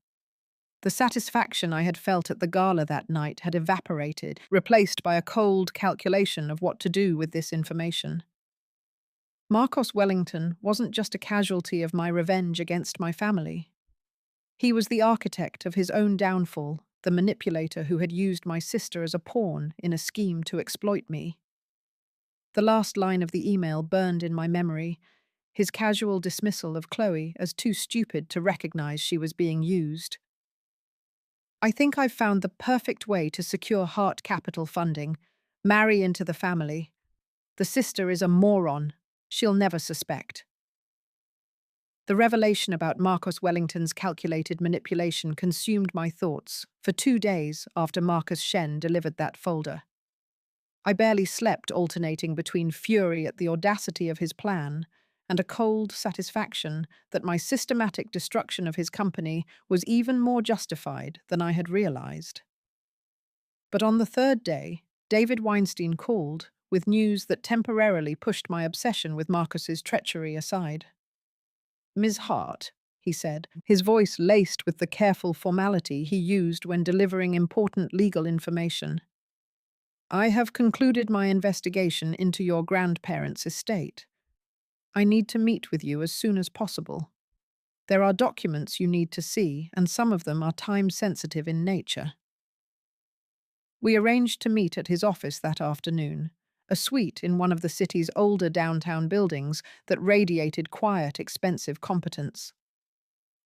The satisfaction I had felt at the gala that night had evaporated, replaced by a cold calculation of what to do with this information. Marcos Wellington wasn't just a casualty of my revenge against my family. He was the architect of his own downfall, the manipulator who had used my sister as a pawn in a scheme to exploit me. The last line of the email burned in my memory, his casual dismissal of Chloe as too stupid to recognize she was being used. I think I've found the perfect way to secure Hart Capital funding, marry into the family. The sister is a moron. She'll never suspect. The revelation about Marcos Wellington's calculated manipulation consumed my thoughts for 2 days after Marcus Shen delivered that folder. I barely slept, alternating between fury at the audacity of his plan and a cold satisfaction that my systematic destruction of his company was even more justified than I had realized. But on the third day, David Weinstein called with news that temporarily pushed my obsession with Marcus's treachery aside. "Ms. Hart," he said, his voice laced with the careful formality he used when delivering important legal information. "I have concluded my investigation into your grandparents' estate. I need to meet with you as soon as possible. There are documents you need to see, and some of them are time-sensitive in nature." We arranged to meet at his office that afternoon, a suite in one of the city's older downtown buildings that radiated quiet, expensive competence.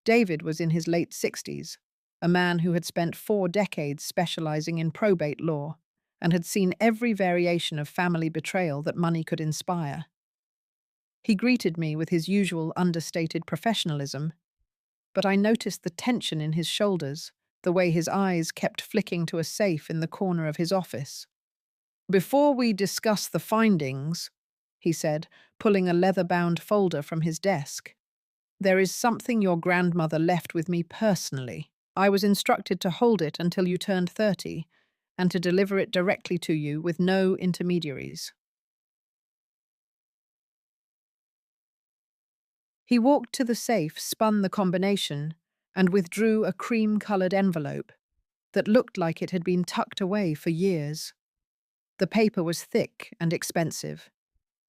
David was in his late 60s, a man who had spent 4 decades specializing in probate law and had seen every variation of family betrayal that money could inspire. He greeted me with his usual understated professionalism, but I noticed the tension in his shoulders, the way his eyes kept flicking to a safe in the corner of his office. "Before we discuss the findings," he said, pulling a leather-bound folder from his desk, "there is something your grandmother left with me personally. I was instructed to hold it until you turned 30 and to deliver it directly to you with no intermediaries." He walked to the safe, spun the combination, and withdrew a cream-colored envelope that looked like it had been tucked away for years. The paper was thick and expensive,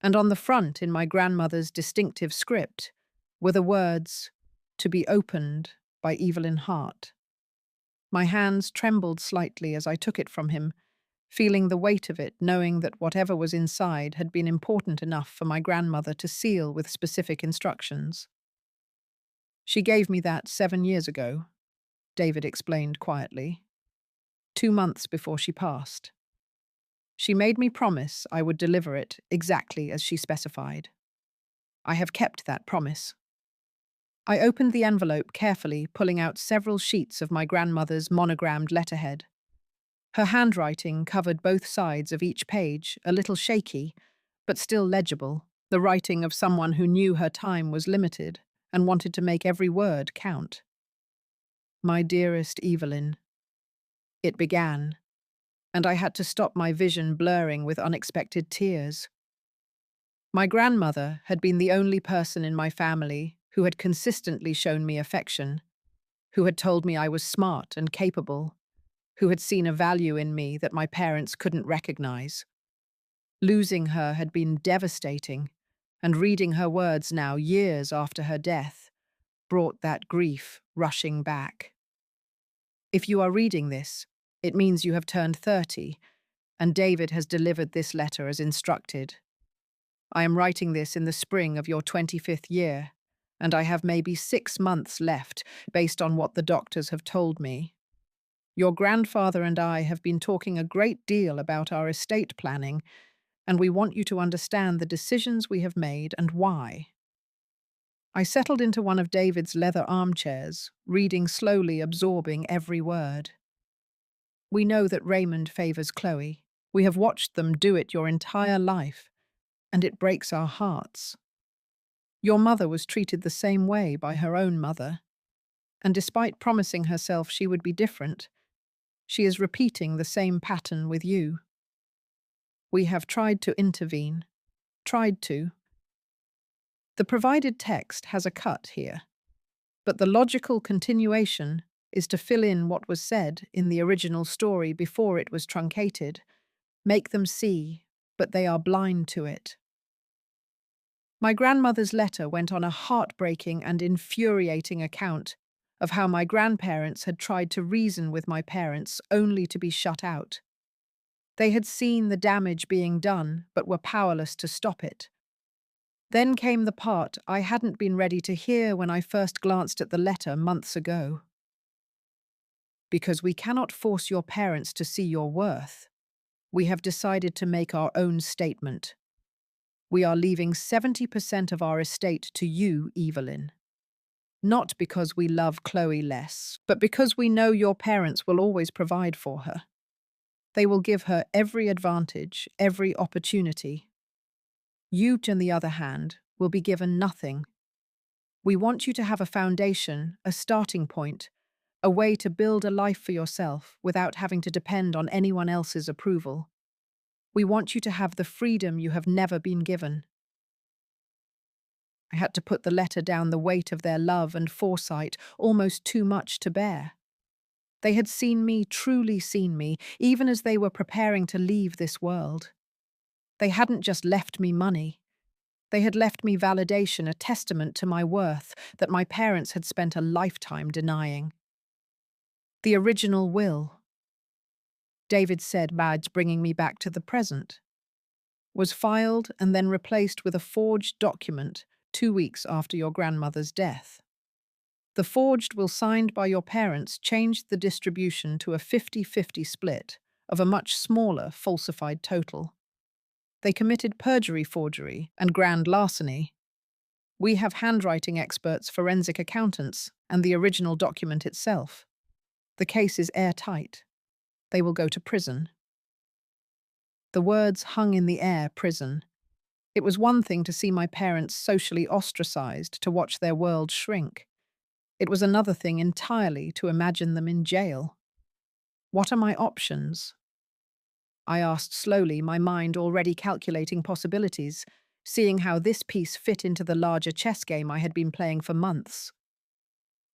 and on the front, in my grandmother's distinctive script, were the words, "To be opened by Evelyn Hart." My hands trembled slightly as I took it from him, feeling the weight of it, knowing that whatever was inside had been important enough for my grandmother to seal with specific instructions. "She gave me that 7 years ago," David explained quietly, 2 months before she passed. "She made me promise I would deliver it exactly as she specified. I have kept that promise." I opened the envelope carefully, pulling out several sheets of my grandmother's monogrammed letterhead. Her handwriting covered both sides of each page, a little shaky, but still legible, the writing of someone who knew her time was limited and wanted to make every word count. "My dearest Evelyn," it began, and I had to stop my vision blurring with unexpected tears. My grandmother had been the only person in my family who had consistently shown me affection, who had told me I was smart and capable, who had seen a value in me that my parents couldn't recognize. Losing her had been devastating, and reading her words now, years after her death, brought that grief rushing back. If you are reading this, it means you have turned 30, and David has delivered this letter as instructed. I am writing this in the spring of your 25th year, and I have maybe 6 months left based on what the doctors have told me. Your grandfather and I have been talking a great deal about our estate planning, and we want you to understand the decisions we have made and why. I settled into one of David's leather armchairs, reading slowly, absorbing every word. "We know that Raymond favors Chloe. We have watched them do it your entire life, and it breaks our hearts. Your mother was treated the same way by her own mother, and despite promising herself she would be different, she is repeating the same pattern with you. We have tried to intervene. Tried to." The provided text has a cut here, but the logical continuation is to fill in what was said in the original story before it was truncated, make them see, but they are blind to it. My grandmother's letter went on a heartbreaking and infuriating account of how my grandparents had tried to reason with my parents only to be shut out. They had seen the damage being done, but were powerless to stop it. Then came the part I hadn't been ready to hear when I first glanced at the letter months ago. "Because we cannot force your parents to see your worth, we have decided to make our own statement. We are leaving 70% of our estate to you, Evelyn. Not because we love Chloe less, but because we know your parents will always provide for her. They will give her every advantage, every opportunity. You, on the other hand, will be given nothing. We want you to have a foundation, a starting point, a way to build a life for yourself without having to depend on anyone else's approval. We want you to have the freedom you have never been given. I had to put the letter down, the weight of their love and foresight, almost too much to bear. They had seen me, truly seen me, even as they were preparing to leave this world. They hadn't just left me money. They had left me validation, a testament to my worth that my parents had spent a lifetime denying. The original will, David said, badge bringing me back to the present, was filed and then replaced with a forged document 2 weeks after your grandmother's death. The forged will signed by your parents changed the distribution to a 50-50 split of a much smaller falsified total. They committed perjury, forgery, and grand larceny. We have handwriting experts, forensic accountants, and the original document itself. The case is airtight. They will go to prison. The words hung in the air, prison. It was one thing to see my parents socially ostracized, to watch their world shrink. It was another thing entirely to imagine them in jail. What are my options? I asked slowly, my mind already calculating possibilities, seeing how this piece fit into the larger chess game I had been playing for months.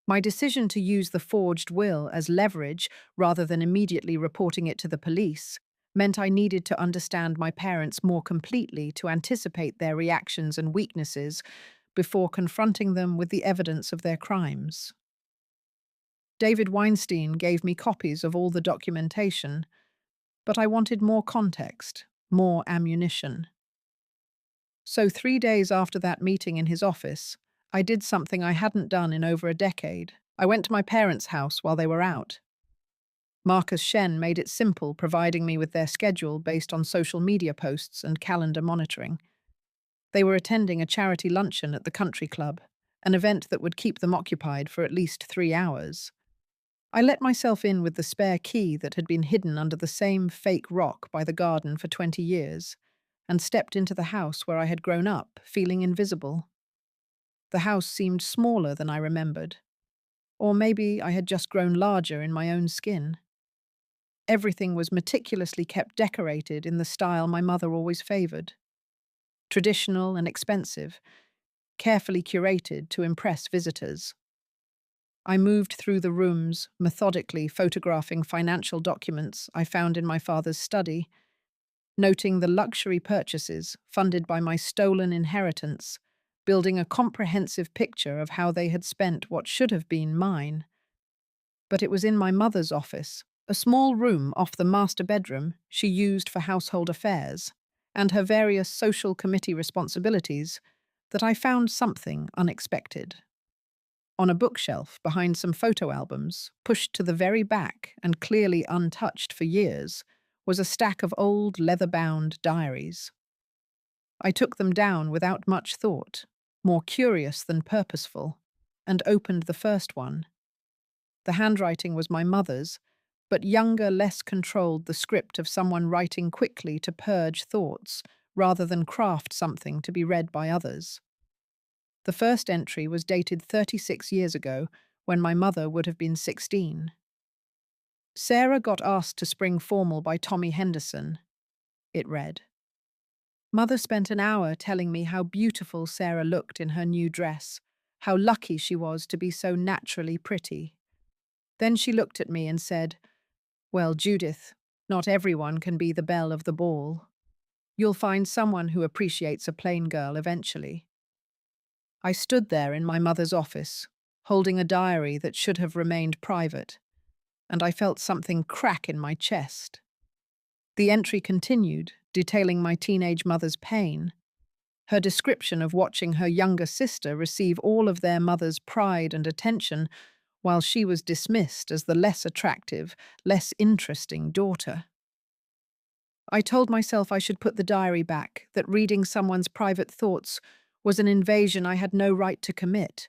My decision to use the forged will as leverage rather than immediately reporting it to the police meant I needed to understand my parents more completely to anticipate their reactions and weaknesses before confronting them with the evidence of their crimes. David Weinstein gave me copies of all the documentation, but I wanted more context, more ammunition. So 3 days after that meeting in his office, I did something I hadn't done in over a decade. I went to my parents' house while they were out. Marcus Shen made it simple, providing me with their schedule based on social media posts and calendar monitoring. They were attending a charity luncheon at the country club, an event that would keep them occupied for at least 3 hours. I let myself in with the spare key that had been hidden under the same fake rock by the garden for 20 years, and stepped into the house where I had grown up, feeling invisible. The house seemed smaller than I remembered. Or maybe I had just grown larger in my own skin. Everything was meticulously kept decorated in the style my mother always favored. Traditional and expensive, carefully curated to impress visitors. I moved through the rooms, methodically photographing financial documents I found in my father's study, noting the luxury purchases funded by my stolen inheritance, building a comprehensive picture of how they had spent what should have been mine. But it was in my mother's office, a small room off the master bedroom she used for household affairs, and her various social committee responsibilities, that I found something unexpected. On a bookshelf behind some photo albums, pushed to the very back and clearly untouched for years, was a stack of old leather-bound diaries. I took them down without much thought, more curious than purposeful, and opened the first one. The handwriting was my mother's, but younger, less controlled, the script of someone writing quickly to purge thoughts rather than craft something to be read by others. The first entry was dated 36 years ago, when my mother would have been 16. Sarah got asked to spring formal by Tommy Henderson, it read. Mother spent an hour telling me how beautiful Sarah looked in her new dress, how lucky she was to be so naturally pretty. Then she looked at me and said, "Well, Judith, not everyone can be the belle of the ball. You'll find someone who appreciates a plain girl eventually." I stood there in my mother's office, holding a diary that should have remained private, and I felt something crack in my chest. The entry continued, detailing my teenage mother's pain, her description of watching her younger sister receive all of their mother's pride and attention while she was dismissed as the less attractive, less interesting daughter. I told myself I should put the diary back, that reading someone's private thoughts was an invasion I had no right to commit.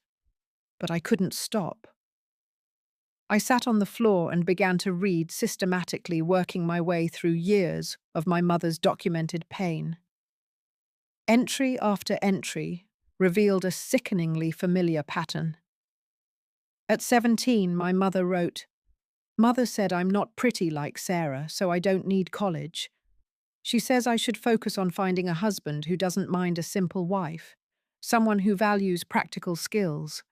But I couldn't stop. I sat on the floor and began to read, systematically working my way through years of my mother's documented pain. Entry after entry revealed a sickeningly familiar pattern. At 17, my mother wrote, "Mother said I'm not pretty like Sarah, so I don't need college. She says I should focus on finding a husband who doesn't mind a simple wife, someone who values practical skills.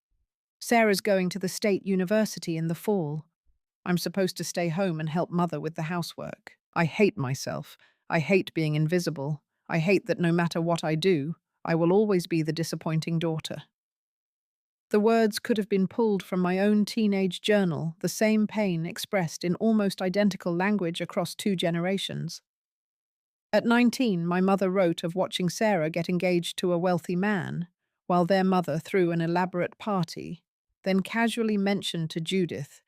Sarah's going to the state university in the fall. I'm supposed to stay home and help mother with the housework. I hate myself. I hate being invisible. I hate that no matter what I do, I will always be the disappointing daughter." The words could have been pulled from my own teenage journal, the same pain expressed in almost identical language across 2 generations. At 19, my mother wrote of watching Sarah get engaged to a wealthy man, while their mother threw an elaborate party, then casually mentioned to Judith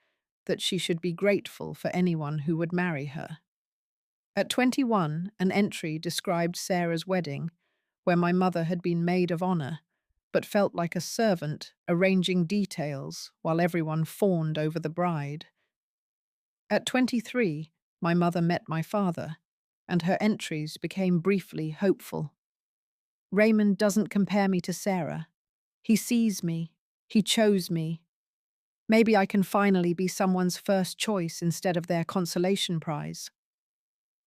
that she should be grateful for anyone who would marry her. At 21, an entry described Sarah's wedding, where my mother had been maid of honor, but felt like a servant arranging details while everyone fawned over the bride. At 23, my mother met my father, and her entries became briefly hopeful. "Raymond doesn't compare me to Sarah. He sees me. He chose me. Maybe I can finally be someone's first choice instead of their consolation prize."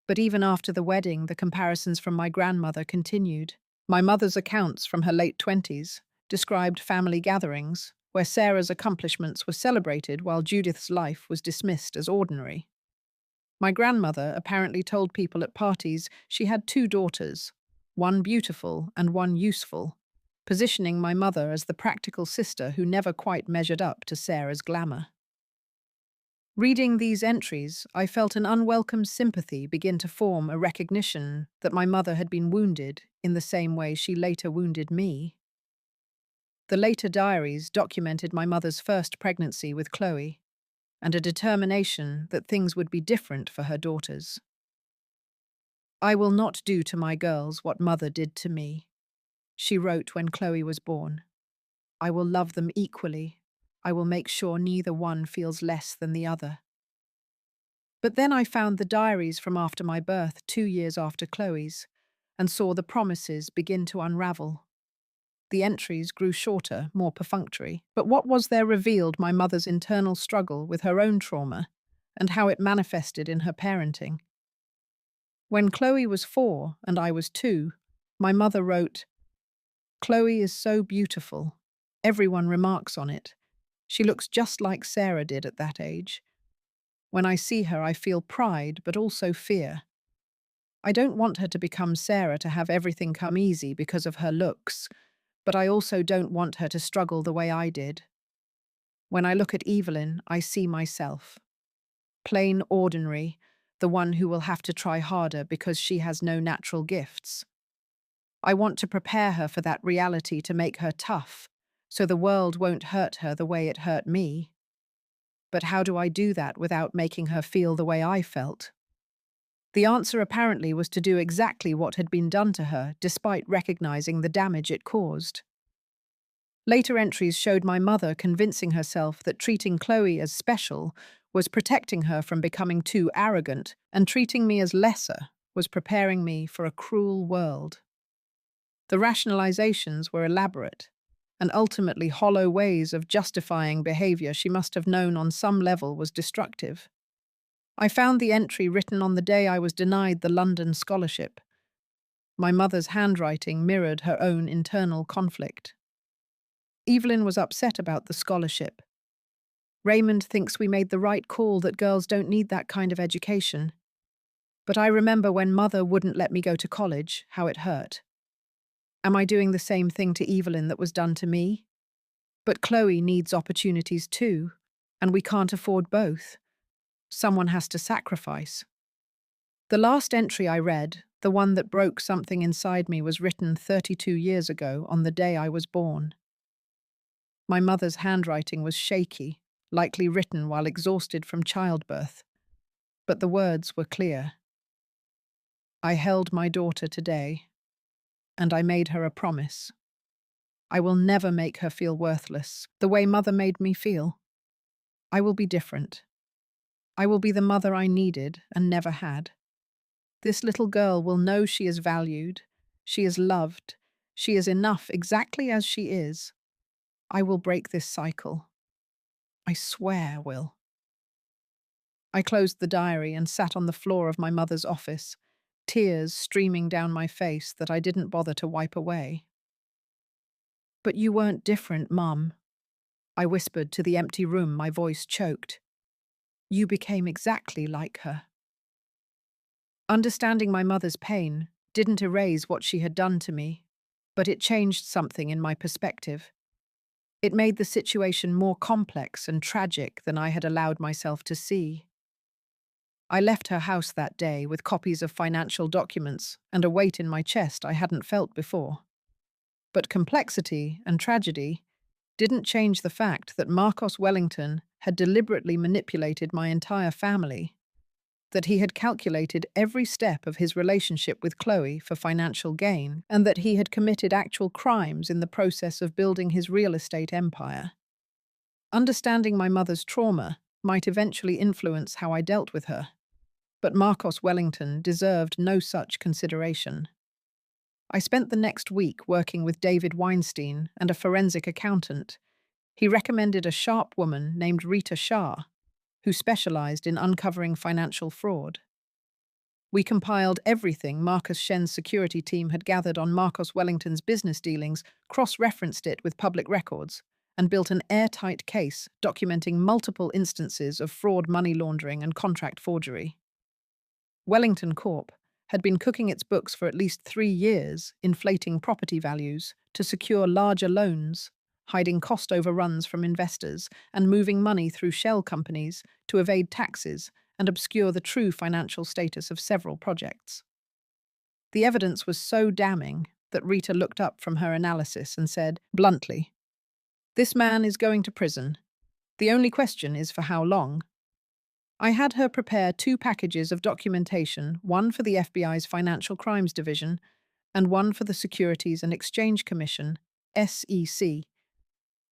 But even after the wedding, the comparisons from my grandmother continued. My mother's accounts from her late 20s described family gatherings where Sarah's accomplishments were celebrated while Judith's life was dismissed as ordinary. My grandmother apparently told people at parties she had 2 daughters, one beautiful and one useful, positioning my mother as the practical sister who never quite measured up to Sarah's glamour. Reading these entries, I felt an unwelcome sympathy begin to form, a recognition that my mother had been wounded in the same way she later wounded me. The later diaries documented my mother's first pregnancy with Chloe, and a determination that things would be different for her daughters. "I will not do to my girls what mother did to me," she wrote when Chloe was born. "I will love them equally. I will make sure neither one feels less than the other." But then I found the diaries from after my birth, 2 years after Chloe's, and saw the promises begin to unravel. The entries grew shorter, more perfunctory, but what was there revealed my mother's internal struggle with her own trauma and how it manifested in her parenting. When Chloe was 4 and I was 2, my mother wrote, "Chloe is so beautiful. Everyone remarks on it. She looks just like Sarah did at that age. When I see her, I feel pride, but also fear. I don't want her to become Sarah, to have everything come easy because of her looks, but I also don't want her to struggle the way I did. When I look at Evelyn, I see myself. Plain ordinary, the one who will have to try harder because she has no natural gifts. I want to prepare her for that reality, to make her tough, so the world won't hurt her the way it hurt me. But how do I do that without making her feel the way I felt?" The answer apparently was to do exactly what had been done to her, despite recognizing the damage it caused. Later entries showed my mother convincing herself that treating Chloe as special was protecting her from becoming too arrogant, and treating me as lesser was preparing me for a cruel world. The rationalizations were elaborate, and ultimately hollow ways of justifying behavior she must have known on some level was destructive. I found the entry written on the day I was denied the London scholarship. My mother's handwriting mirrored her own internal conflict. Evelyn was upset about the scholarship. "Raymond thinks we made the right call, that girls don't need that kind of education. But I remember when mother wouldn't let me go to college, how it hurt. Am I doing the same thing to Evelyn that was done to me? But Chloe needs opportunities too, and we can't afford both. Someone has to sacrifice." The last entry I read, the one that broke something inside me, was written 32 years ago on the day I was born. My mother's handwriting was shaky, likely written while exhausted from childbirth, but the words were clear. "I held my daughter today, and I made her a promise. I will never make her feel worthless, the way mother made me feel. I will be different. I will be the mother I needed and never had. This little girl will know she is valued, she is loved, She is enough exactly as she is. I will break this cycle. I swear, Will. I closed the diary and sat on the floor of my mother's office, tears streaming down my face that I didn't bother to wipe away. But you weren't different, Mum, I whispered to the empty room, my voice choked. You became exactly like her. Understanding my mother's pain didn't erase what she had done to me, but it changed something in my perspective. It made the situation more complex and tragic than I had allowed myself to see. I left her house that day with copies of financial documents and a weight in my chest I hadn't felt before. But complexity and tragedy didn't change the fact that Marcos Wellington had deliberately manipulated my entire family, that he had calculated every step of his relationship with Chloe for financial gain, and that he had committed actual crimes in the process of building his real estate empire. Understanding my mother's trauma might eventually influence how I dealt with her, but Marcos Wellington deserved no such consideration. I spent the next week working with David Weinstein and a forensic accountant. He recommended a sharp woman named Rita Shah, who specialized in uncovering financial fraud. We compiled everything Marcus Shen's security team had gathered on Marcos Wellington's business dealings, cross-referenced it with public records, and built an airtight case documenting multiple instances of fraud, money laundering, and contract forgery. Wellington Corp had been cooking its books for at least 3 years, inflating property values to secure larger loans, hiding cost overruns from investors, and moving money through shell companies to evade taxes and obscure the true financial status of several projects. The evidence was so damning that Rita looked up from her analysis and said, bluntly, "This man is going to prison. The only question is for how long." I had her prepare 2 packages of documentation, one for the FBI's Financial Crimes Division and one for the Securities and Exchange Commission, SEC,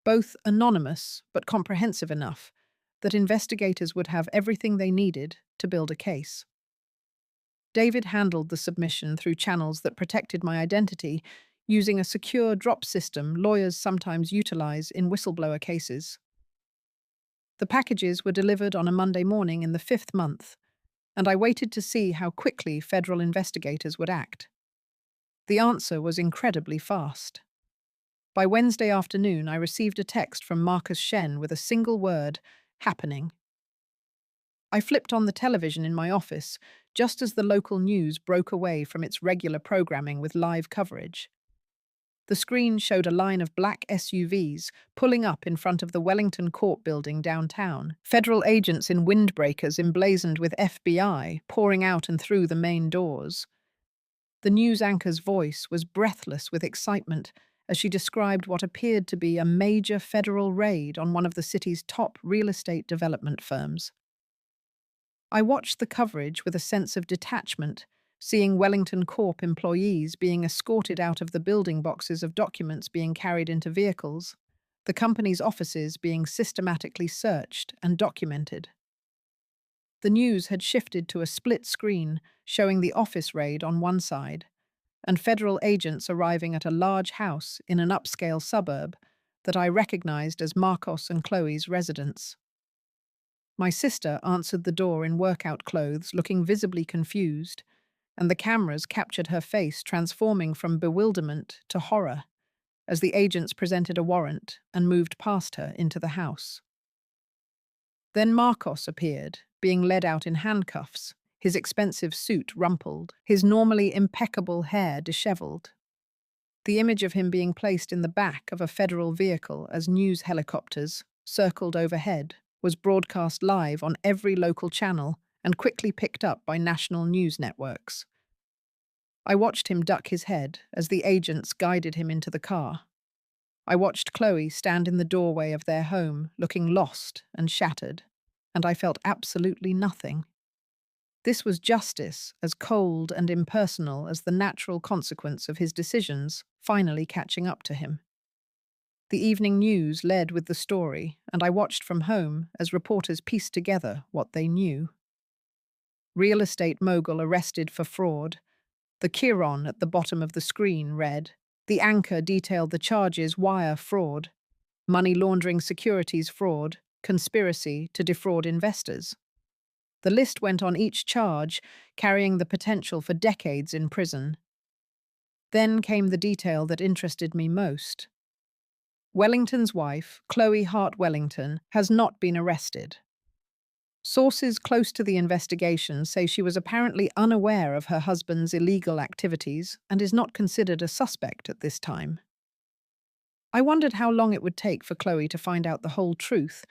both anonymous but comprehensive enough that investigators would have everything they needed to build a case. David handled the submission through channels that protected my identity, using a secure drop system lawyers sometimes utilize in whistleblower cases. The packages were delivered on a Monday morning in the 5th month, and I waited to see how quickly federal investigators would act. The answer was incredibly fast. By Wednesday afternoon, I received a text from Marcus Shen with a single word, "happening." I flipped on the television in my office just as the local news broke away from its regular programming with live coverage. The screen showed a line of black SUVs pulling up in front of the Wellington Court building downtown, federal agents in windbreakers emblazoned with FBI pouring out and through the main doors. The news anchor's voice was breathless with excitement as she described what appeared to be a major federal raid on one of the city's top real estate development firms. I watched the coverage with a sense of detachment, seeing Wellington Corp employees being escorted out of the building, boxes of documents being carried into vehicles, the company's offices being systematically searched and documented. The news had shifted to a split screen showing the office raid on one side and federal agents arriving at a large house in an upscale suburb that I recognized as Marcos and Chloe's residence. My sister answered the door in workout clothes, looking visibly confused, and the cameras captured her face transforming from bewilderment to horror as the agents presented a warrant and moved past her into the house. Then Marcos appeared, being led out in handcuffs, his expensive suit rumpled, his normally impeccable hair disheveled. The image of him being placed in the back of a federal vehicle as news helicopters circled overhead was broadcast live on every local channel and quickly picked up by national news networks. I watched him duck his head as the agents guided him into the car. I watched Chloe stand in the doorway of their home, looking lost and shattered, and I felt absolutely nothing. This was justice as cold and impersonal as the natural consequence of his decisions finally catching up to him. The evening news led with the story, and I watched from home as reporters pieced together what they knew. Real estate mogul arrested for fraud. The Chiron at the bottom of the screen read, The anchor detailed the charges: wire fraud, money laundering, securities fraud, conspiracy to defraud investors. The list went on each charge, carrying the potential for decades in prison. Then came the detail that interested me most. Wellington's wife, Chloe Hart Wellington, has not been arrested. Sources close to the investigation say she was apparently unaware of her husband's illegal activities and is not considered a suspect at this time. I wondered how long it would take for Chloe to find out the whole truth,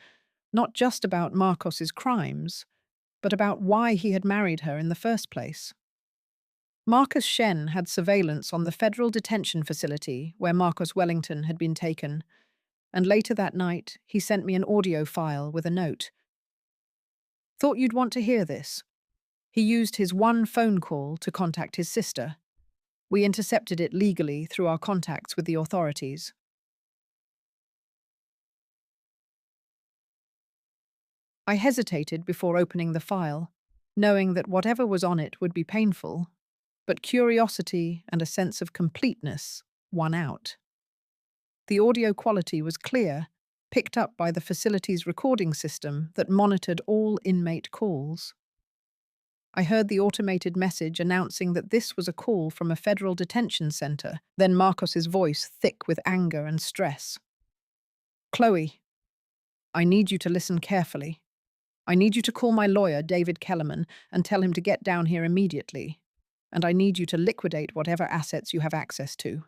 not just about Marcos's crimes, but about why he had married her in the first place. Marcus Shen had surveillance on the federal detention facility where Marcos Wellington had been taken, and later that night he sent me an audio file with a note. Thought you'd want to hear this. He used his one phone call to contact his sister. We intercepted it legally through our contacts with the authorities. I hesitated before opening the file, knowing that whatever was on it would be painful, but curiosity and a sense of completeness won out. The audio quality was clear, picked up by the facility's recording system that monitored all inmate calls. I heard the automated message announcing that this was a call from a federal detention center, then Marcos's voice thick with anger and stress. Chloe, I need you to listen carefully. I need you to call my lawyer, David Kellerman, and tell him to get down here immediately. And I need you to liquidate whatever assets you have access to.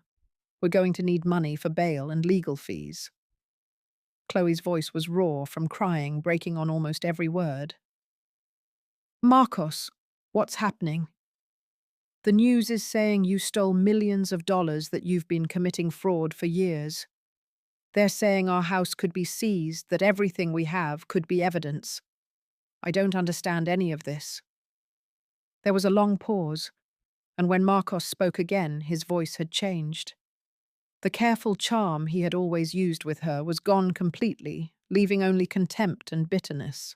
We're going to need money for bail and legal fees. Chloe's voice was raw from crying, breaking on almost every word. Marcos, what's happening? The news is saying you stole millions of dollars, that you've been committing fraud for years. They're saying our house could be seized, that everything we have could be evidence. I don't understand any of this. There was a long pause, and when Marcos spoke again, his voice had changed. The careful charm he had always used with her was gone completely, leaving only contempt and bitterness.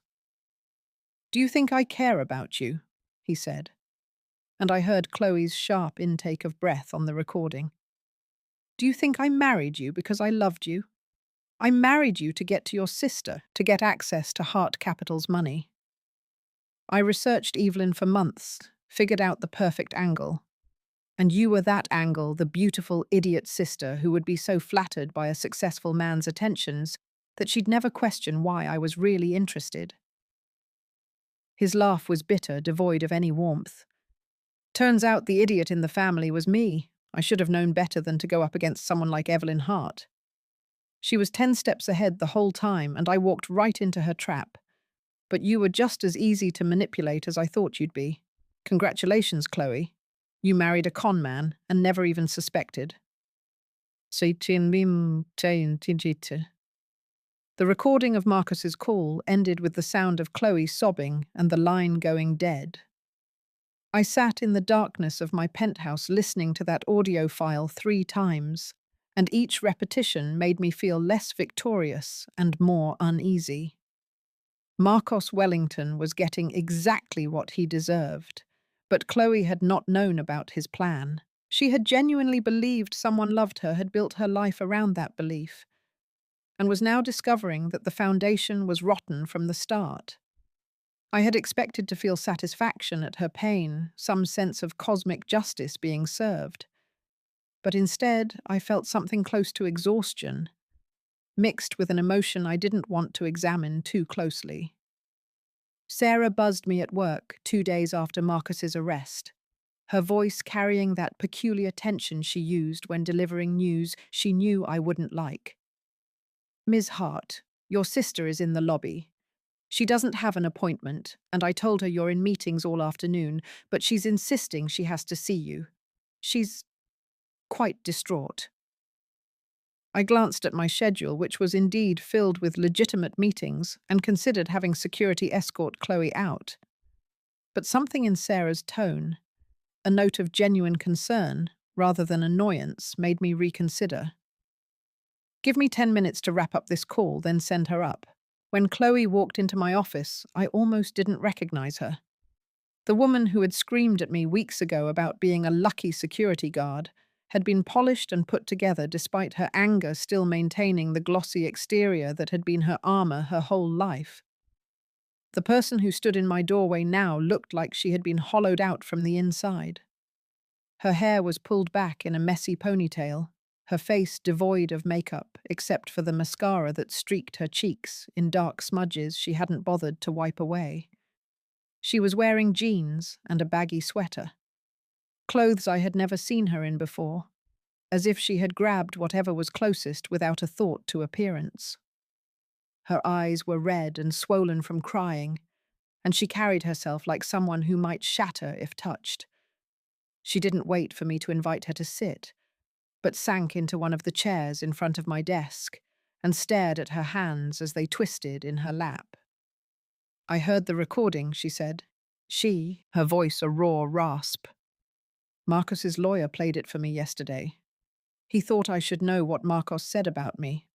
Do you think I care about you? He said. And I heard Chloe's sharp intake of breath on the recording. Do you think I married you because I loved you? I married you to get to your sister, to get access to Hart Capital's money. I researched Evelyn for months, figured out the perfect angle. And you were that angle, the beautiful idiot sister who would be so flattered by a successful man's attentions that she'd never question why I was really interested. His laugh was bitter, devoid of any warmth. Turns out the idiot in the family was me. I should have known better than to go up against someone like Evelyn Hart. She was 10 steps ahead the whole time, and I walked right into her trap. But you were just as easy to manipulate as I thought you'd be. Congratulations, Chloe. You married a con man and never even suspected. The recording of Marcus's call ended with the sound of Chloe sobbing and the line going dead. I sat in the darkness of my penthouse listening to that audio file 3 times, and each repetition made me feel less victorious and more uneasy. Marcos Wellington was getting exactly what he deserved, but Chloe had not known about his plan. She had genuinely believed someone loved her, had built her life around that belief, and was now discovering that the foundation was rotten from the start. I had expected to feel satisfaction at her pain, some sense of cosmic justice being served. But instead, I felt something close to exhaustion, mixed with an emotion I didn't want to examine too closely. Sarah buzzed me at work 2 days after Marcus's arrest, her voice carrying that peculiar tension she used when delivering news she knew I wouldn't like. Ms. Hart, your sister is in the lobby. She doesn't have an appointment, and I told her you're in meetings all afternoon, but she's insisting she has to see you. She's quite distraught. I glanced at my schedule, which was indeed filled with legitimate meetings, and considered having security escort Chloe out. But something in Sarah's tone, a note of genuine concern rather than annoyance, made me reconsider. Give me 10 minutes to wrap up this call, then send her up. When Chloe walked into my office, I almost didn't recognize her. The woman who had screamed at me weeks ago about being a lucky security guard had been polished and put together despite her anger still maintaining the glossy exterior that had been her armor her whole life. The person who stood in my doorway now looked like she had been hollowed out from the inside. Her hair was pulled back in a messy ponytail, her face devoid of makeup except for the mascara that streaked her cheeks in dark smudges she hadn't bothered to wipe away. She was wearing jeans and a baggy sweater, clothes I had never seen her in before, as if she had grabbed whatever was closest without a thought to appearance. Her eyes were red and swollen from crying, and she carried herself like someone who might shatter if touched. She didn't wait for me to invite her to sit, but sank into one of the chairs in front of my desk and stared at her hands as they twisted in her lap. "I heard the recording," she said. Her voice a raw rasp. "Marcos's lawyer played it for me yesterday. He thought I should know what Marcos said about me,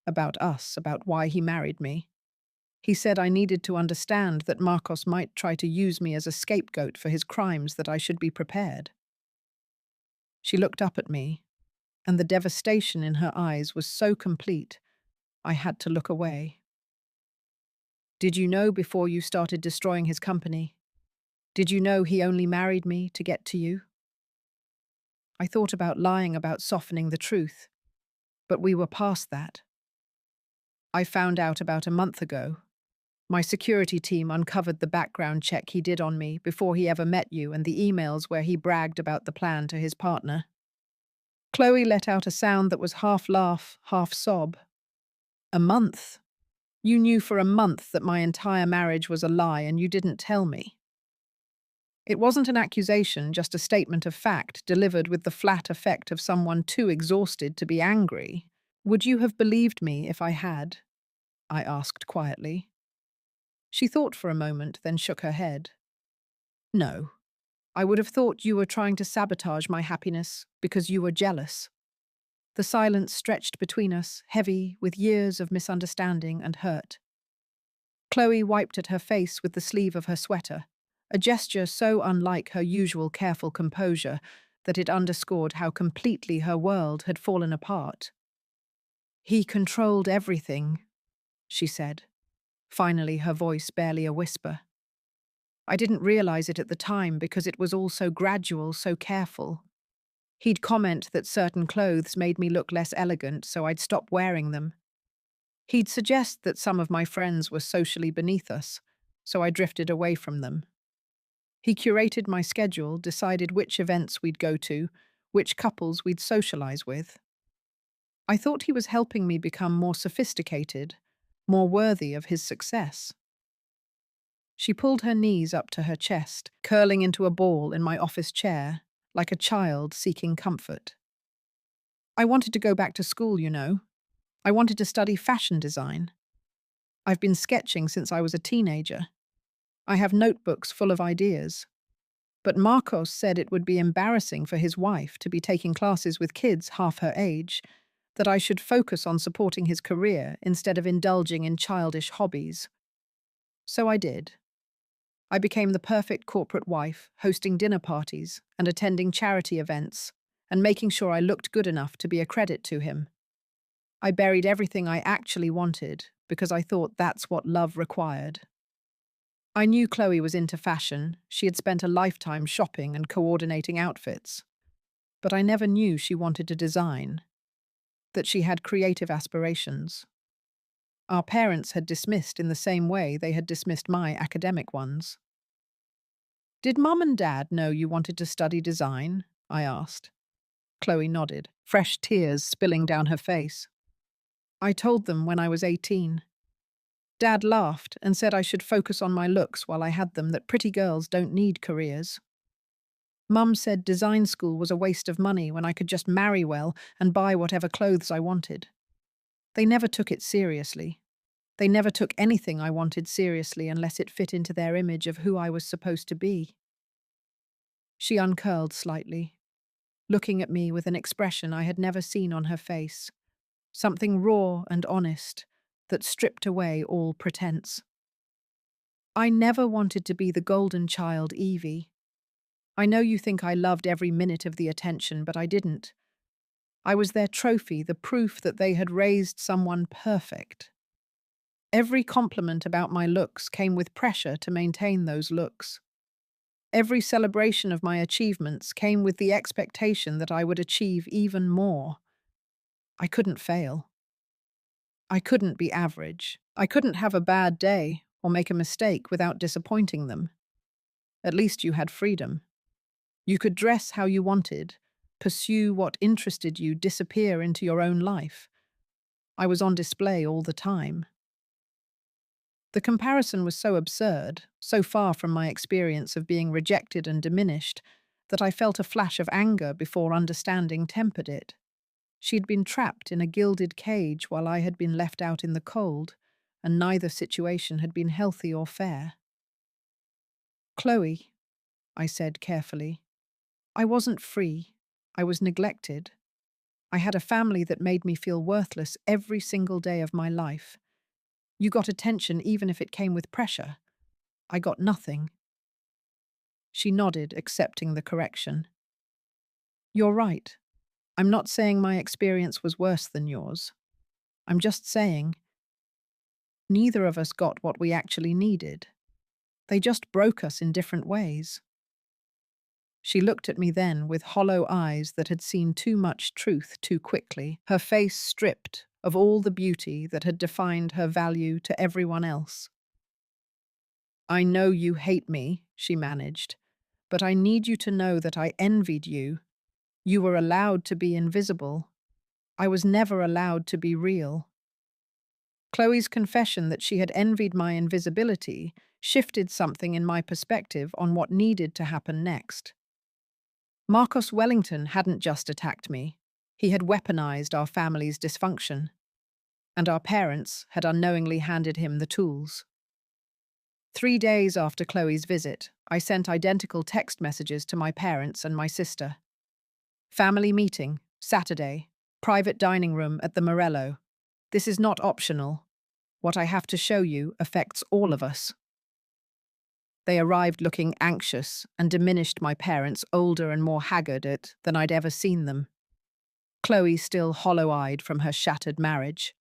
about us, about why he married me. He said I needed to understand that Marcos might try to use me as a scapegoat for his crimes, that I should be prepared." She looked up at me, and the devastation in her eyes was so complete, I had to look away. "Did you know before you started destroying his company? Did you know he only married me to get to you?" I thought about lying about softening the truth, but we were past that. "I found out about a month ago. My security team uncovered the background check he did on me before he ever met you and the emails where he bragged about the plan to his partner." Chloe let out a sound that was half laugh, half sob. "A month? You knew for a month that my entire marriage was a lie and you didn't tell me." It wasn't an accusation, just a statement of fact delivered with the flat effect of someone too exhausted to be angry. "Would you have believed me if I had?" I asked quietly. She thought for a moment, then shook her head. "No. I would have thought you were trying to sabotage my happiness because you were jealous." The silence stretched between us, heavy with years of misunderstanding and hurt. Chloe wiped at her face with the sleeve of her sweater, a gesture so unlike her usual careful composure that it underscored how completely her world had fallen apart. "He controlled everything," she said, finally her voice barely a whisper. I didn't realize it at the time because it was all so gradual, so careful. He'd comment that certain clothes made me look less elegant, so I'd stop wearing them. He'd suggest that some of my friends were socially beneath us, so I drifted away from them. He curated my schedule, decided which events we'd go to, which couples we'd socialize with. I thought he was helping me become more sophisticated, more worthy of his success. She pulled her knees up to her chest, curling into a ball in my office chair, like a child seeking comfort. "I wanted to go back to school, you know. I wanted to study fashion design. I've been sketching since I was a teenager. I have notebooks full of ideas. But Marcos said it would be embarrassing for his wife to be taking classes with kids half her age, that I should focus on supporting his career instead of indulging in childish hobbies. So I did. I became the perfect corporate wife, hosting dinner parties and attending charity events, and making sure I looked good enough to be a credit to him. I buried everything I actually wanted because I thought that's what love required. I knew Chloe was into fashion. She had spent a lifetime shopping and coordinating outfits. But I never knew she wanted to design, that she had creative aspirations. Our parents had dismissed in the same way they had dismissed my academic ones. "Did Mum and Dad know you wanted to study design?" I asked. Chloe nodded, fresh tears spilling down her face. "I told them when I was 18. Dad laughed and said I should focus on my looks while I had them, that pretty girls don't need careers. Mum said design school was a waste of money when I could just marry well and buy whatever clothes I wanted. They never took it seriously. They never took anything I wanted seriously unless it fit into their image of who I was supposed to be." She uncurled slightly, looking at me with an expression I had never seen on her face, something raw and honest that stripped away all pretense. "I never wanted to be the golden child, Evie. I know you think I loved every minute of the attention, but I didn't. I was their trophy, the proof that they had raised someone perfect. Every compliment about my looks came with pressure to maintain those looks. Every celebration of my achievements came with the expectation that I would achieve even more. I couldn't fail. I couldn't be average. I couldn't have a bad day or make a mistake without disappointing them. At least you had freedom. You could dress how you wanted, pursue what interested you, disappear into your own life. I was on display all the time. The comparison was so absurd, so far from my experience of being rejected and diminished, that I felt a flash of anger before understanding tempered it. She'd been trapped in a gilded cage while I had been left out in the cold, and neither situation had been healthy or fair. "Chloe," I said carefully, "I wasn't free. I was neglected. I had a family that made me feel worthless every single day of my life. You got attention even if it came with pressure. I got nothing." She nodded, accepting the correction. "You're right. I'm not saying my experience was worse than yours. I'm just saying neither of us got what we actually needed. They just broke us in different ways." She looked at me then with hollow eyes that had seen too much truth too quickly, her face stripped of all the beauty that had defined her value to everyone else. "I know you hate me," she managed, "but I need you to know that I envied you. You were allowed to be invisible. I was never allowed to be real." Chloe's confession that she had envied my invisibility shifted something in my perspective on what needed to happen next. Marcos Wellington hadn't just attacked me. He had weaponized our family's dysfunction, and our parents had unknowingly handed him the tools. 3 days after Chloe's visit, I sent identical text messages to my parents and my sister. "Family meeting, Saturday, private dining room at the Morello. This is not optional. What I have to show you affects all of us." They arrived looking anxious and diminished my parents, older and more haggard than I'd ever seen them. Chloe still hollow-eyed from her shattered marriage.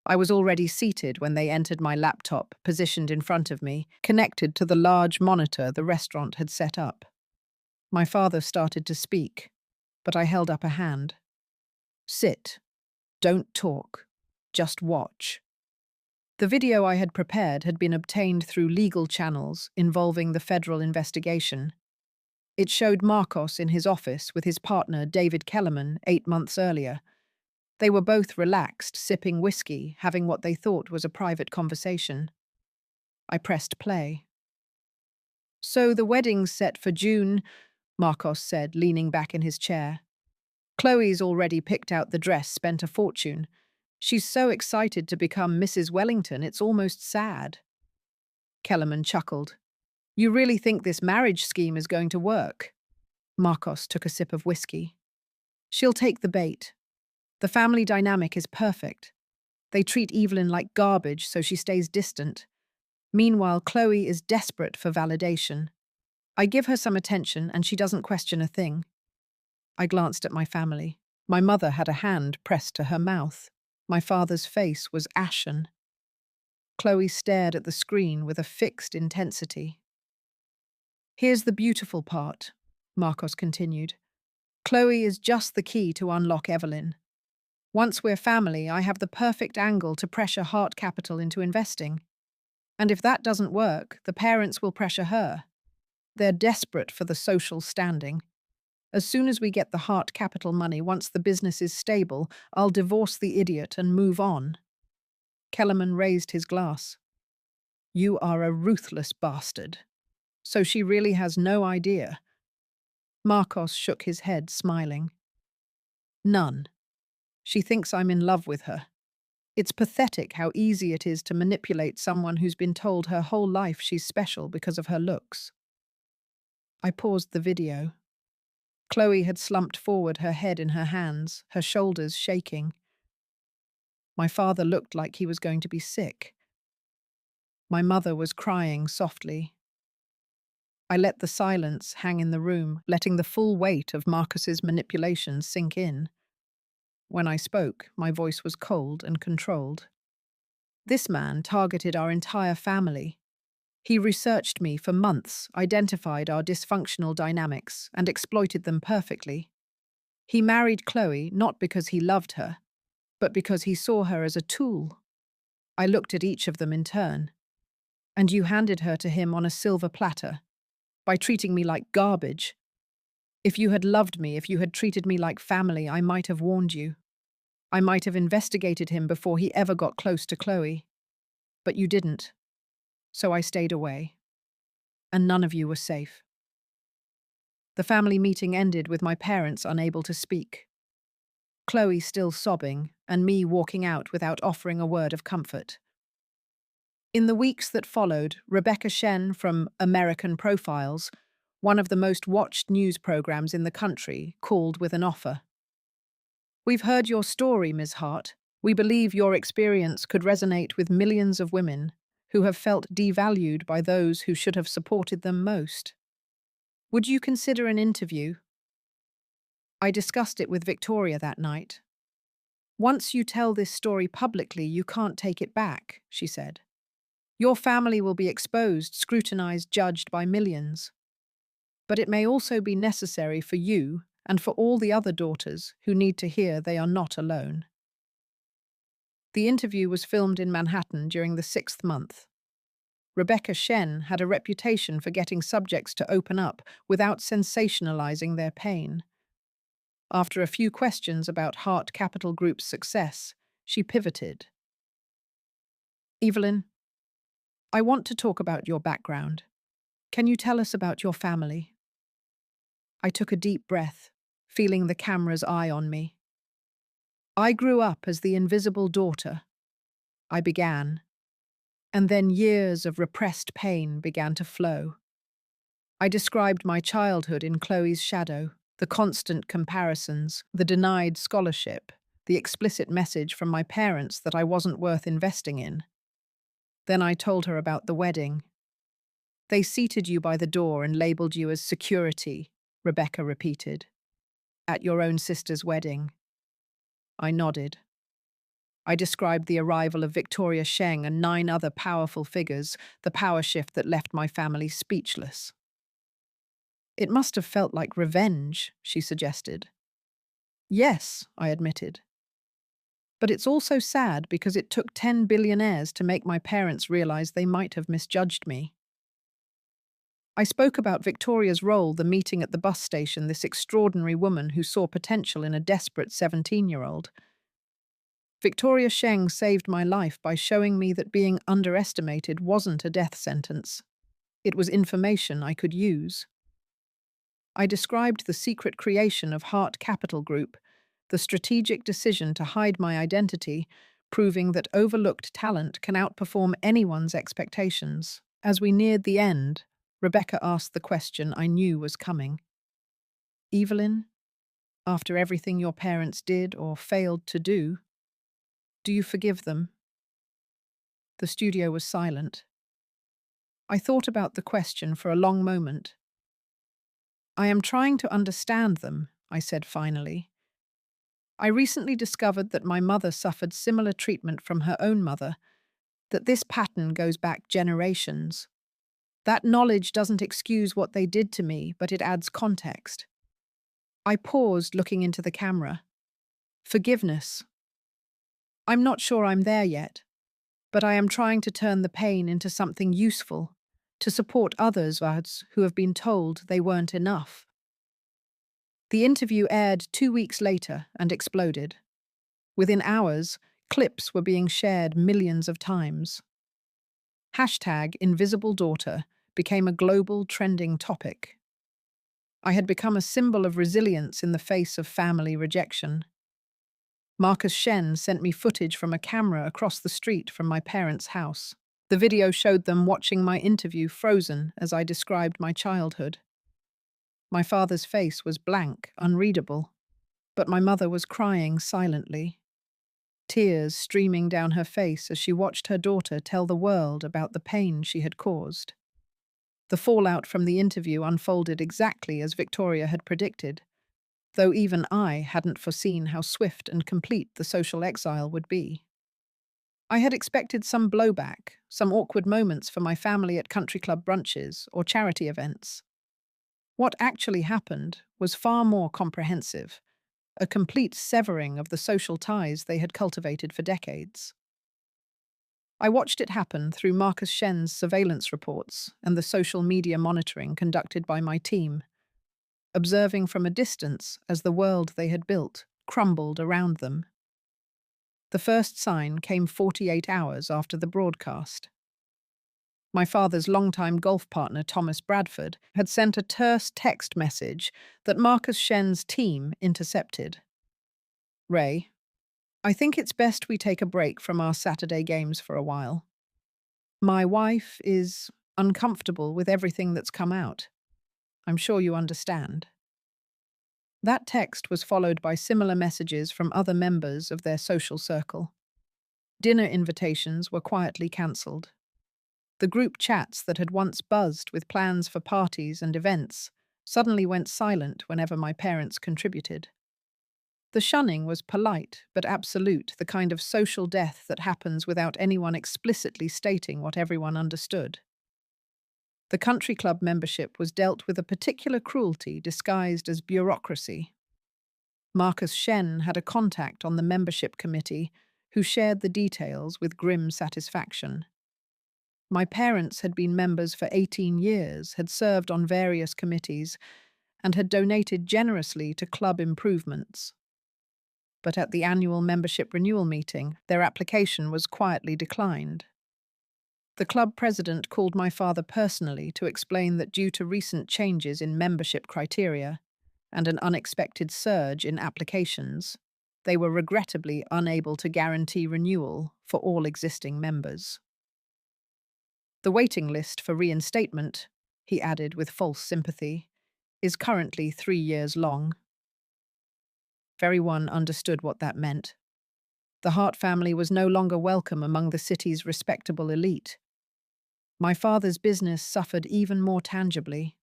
I was already seated when they entered my laptop, positioned in front of me, connected to the large monitor the restaurant had set up. My father started to speak, but I held up a hand. "Sit. Don't talk. Just watch." The video I had prepared had been obtained through legal channels involving the federal investigation. It showed Marcos in his office with his partner David Kellerman 8 months earlier. They were both relaxed, sipping whiskey, having what they thought was a private conversation. I pressed play. "So the wedding's set for June," Marcos said, leaning back in his chair. "Chloe's already picked out the dress, spent a fortune. She's so excited to become Mrs. Wellington, it's almost sad." Kellerman chuckled. "You really think this marriage scheme is going to work?" Marcos took a sip of whiskey. "She'll take the bait. The family dynamic is perfect. They treat Evelyn like garbage, so she stays distant. Meanwhile, Chloe is desperate for validation. I give her some attention, and she doesn't question a thing." I glanced at my family. My mother had a hand pressed to her mouth. My father's face was ashen. Chloe stared at the screen with a fixed intensity. "Here's the beautiful part," Marcos continued. "Chloe is just the key to unlock Evelyn. Once we're family, I have the perfect angle to pressure Heart Capital into investing. And if that doesn't work, the parents will pressure her. They're desperate for the social standing. As soon as we get the Heart Capital money, once the business is stable, I'll divorce the idiot and move on." Kellerman raised his glass. "You are a ruthless bastard. So she really has no idea." Marcos shook his head, smiling. "None. She thinks I'm in love with her. It's pathetic how easy it is to manipulate someone who's been told her whole life she's special because of her looks." I paused the video. Chloe had slumped forward, her head in her hands, her shoulders shaking. My father looked like he was going to be sick. My mother was crying softly. I let the silence hang in the room, letting the full weight of Marcus's manipulations sink in. When I spoke, my voice was cold and controlled. This man targeted our entire family. He researched me for months, identified our dysfunctional dynamics, and exploited them perfectly. He married Chloe not because he loved her, but because he saw her as a tool. I looked at each of them in turn. And you handed her to him on a silver platter, by treating me like garbage. If you had loved me, if you had treated me like family, I might have warned you. I might have investigated him before he ever got close to Chloe. But you didn't. So I stayed away. And none of you were safe. The family meeting ended with my parents unable to speak. Chloe still sobbing, and me walking out without offering a word of comfort. In the weeks that followed, Rebecca Shen from American Profiles, one of the most watched news programs in the country, called with an offer. We've heard your story, Ms. Hart. We believe your experience could resonate with millions of women who have felt devalued by those who should have supported them most. Would you consider an interview? I discussed it with Victoria that night. Once you tell this story publicly, you can't take it back, she said. Your family will be exposed, scrutinized, judged by millions. But it may also be necessary for you and for all the other daughters who need to hear they are not alone. The interview was filmed in Manhattan during the 6th month. Rebecca Shen had a reputation for getting subjects to open up without sensationalizing their pain. After a few questions about Hart Capital Group's success, she pivoted. Evelyn, I want to talk about your background. Can you tell us about your family? I took a deep breath, feeling the camera's eye on me. I grew up as the invisible daughter. I began, and then years of repressed pain began to flow. I described my childhood in Chloe's shadow, the constant comparisons, the denied scholarship, the explicit message from my parents that I wasn't worth investing in. Then I told her about the wedding. They seated you by the door and labeled you as security, Rebecca repeated. At your own sister's wedding. I nodded. I described the arrival of Victoria Sheng and 9 other powerful figures, the power shift that left my family speechless. It must have felt like revenge, she suggested. Yes, I admitted. But it's also sad because it took 10 billionaires to make my parents realize they might have misjudged me. I spoke about Victoria's role, the meeting at the bus station, this extraordinary woman who saw potential in a desperate 17-year-old. Victoria Sheng saved my life by showing me that being underestimated wasn't a death sentence. It was information I could use. I described the secret creation of Hart Capital Group, the strategic decision to hide my identity, proving that overlooked talent can outperform anyone's expectations. As we neared the end, Rebecca asked the question I knew was coming. Evelyn, after everything your parents did or failed to do, you forgive them? The studio was silent. I thought about the question for a long moment. I am trying to understand them, I said finally. I recently discovered that my mother suffered similar treatment from her own mother, that this pattern goes back generations. That knowledge doesn't excuse what they did to me, but it adds context. I paused, looking into the camera. Forgiveness. I'm not sure I'm there yet, but I am trying to turn the pain into something useful, to support others who have been told they weren't enough. The interview aired 2 weeks later and exploded. Within hours, clips were being shared millions of times. #InvisibleDaughter became a global trending topic. I had become a symbol of resilience in the face of family rejection. Marcus Shen sent me footage from a camera across the street from my parents' house. The video showed them watching my interview frozen as I described my childhood. My father's face was blank, unreadable, but my mother was crying silently, tears streaming down her face as she watched her daughter tell the world about the pain she had caused. The fallout from the interview unfolded exactly as Victoria had predicted. though even I hadn't foreseen how swift and complete the social exile would be. I had expected some blowback, some awkward moments for my family at country club brunches or charity events. What actually happened was far more comprehensive, a complete severing of the social ties they had cultivated for decades. I watched it happen through Marcus Shen's surveillance reports and the social media monitoring conducted by my team, observing from a distance as the world they had built crumbled around them. The first sign came 48 hours after the broadcast. My father's longtime golf partner, Thomas Bradford, had sent a terse text message that Marcus Shen's team intercepted. Ray, I think it's best we take a break from our Saturday games for a while. My wife is uncomfortable with everything that's come out. I'm sure you understand. That text was followed by similar messages from other members of their social circle. Dinner invitations were quietly cancelled. The group chats that had once buzzed with plans for parties and events suddenly went silent whenever my parents contributed. The shunning was polite but absolute, the kind of social death that happens without anyone explicitly stating what everyone understood. The country club membership was dealt with a particular cruelty disguised as bureaucracy. Marcus Shen had a contact on the membership committee who shared the details with grim satisfaction. My parents had been members for 18 years, had served on various committees, and had donated generously to club improvements. But at the annual membership renewal meeting, their application was quietly declined. The club president called my father personally to explain that due to recent changes in membership criteria and an unexpected surge in applications, they were regrettably unable to guarantee renewal for all existing members. The waiting list for reinstatement, he added with false sympathy, is currently 3 years long. Everyone understood what that meant. The Hart family was no longer welcome among the city's respectable elite. My father's business suffered even more tangibly.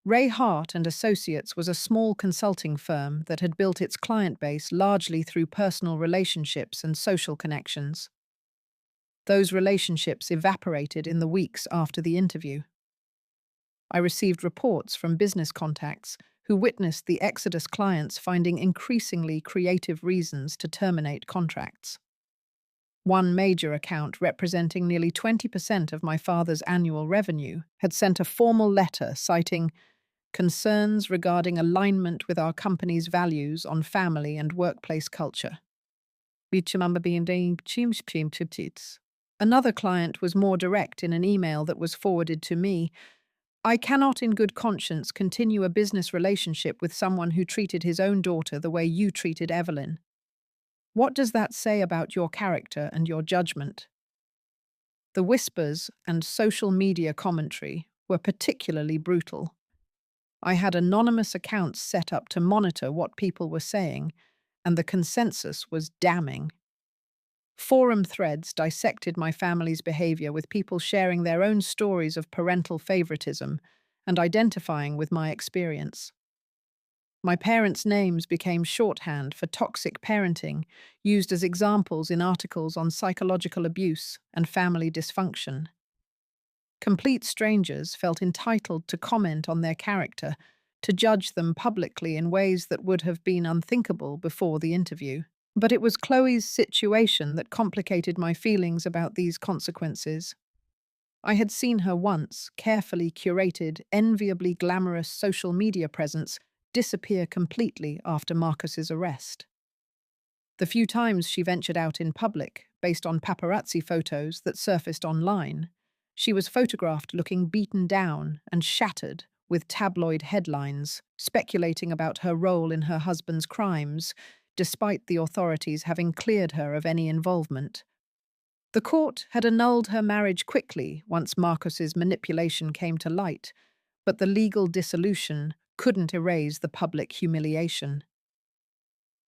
Ray Hart and Associates was a small consulting firm that had built its client base largely through personal relationships and social connections. Those relationships evaporated in the weeks after the interview. I received reports from business contacts who witnessed the Exodus clients finding increasingly creative reasons to terminate contracts. One major account, representing nearly 20% of my father's annual revenue, had sent a formal letter citing concerns regarding alignment with our company's values on family and workplace culture. Another client was more direct in an email that was forwarded to me. I cannot in good conscience continue a business relationship with someone who treated his own daughter the way you treated Evelyn. What does that say about your character and your judgment? The whispers and social media commentary were particularly brutal. I had anonymous accounts set up to monitor what people were saying, and the consensus was damning. Forum threads dissected my family's behavior, with people sharing their own stories of parental favoritism and identifying with my experience. My parents' names became shorthand for toxic parenting, used as examples in articles on psychological abuse and family dysfunction. Complete strangers felt entitled to comment on their character, to judge them publicly in ways that would have been unthinkable before the interview. But it was Chloe's situation that complicated my feelings about these consequences. I had seen her once, carefully curated, enviably glamorous social media presence disappear completely after Marcus's arrest. The few times she ventured out in public, based on paparazzi photos that surfaced online, she was photographed looking beaten down and shattered, with tabloid headlines speculating about her role in her husband's crimes, despite the authorities having cleared her of any involvement. The court had annulled her marriage quickly once Marcus's manipulation came to light, but the legal dissolution couldn't erase the public humiliation.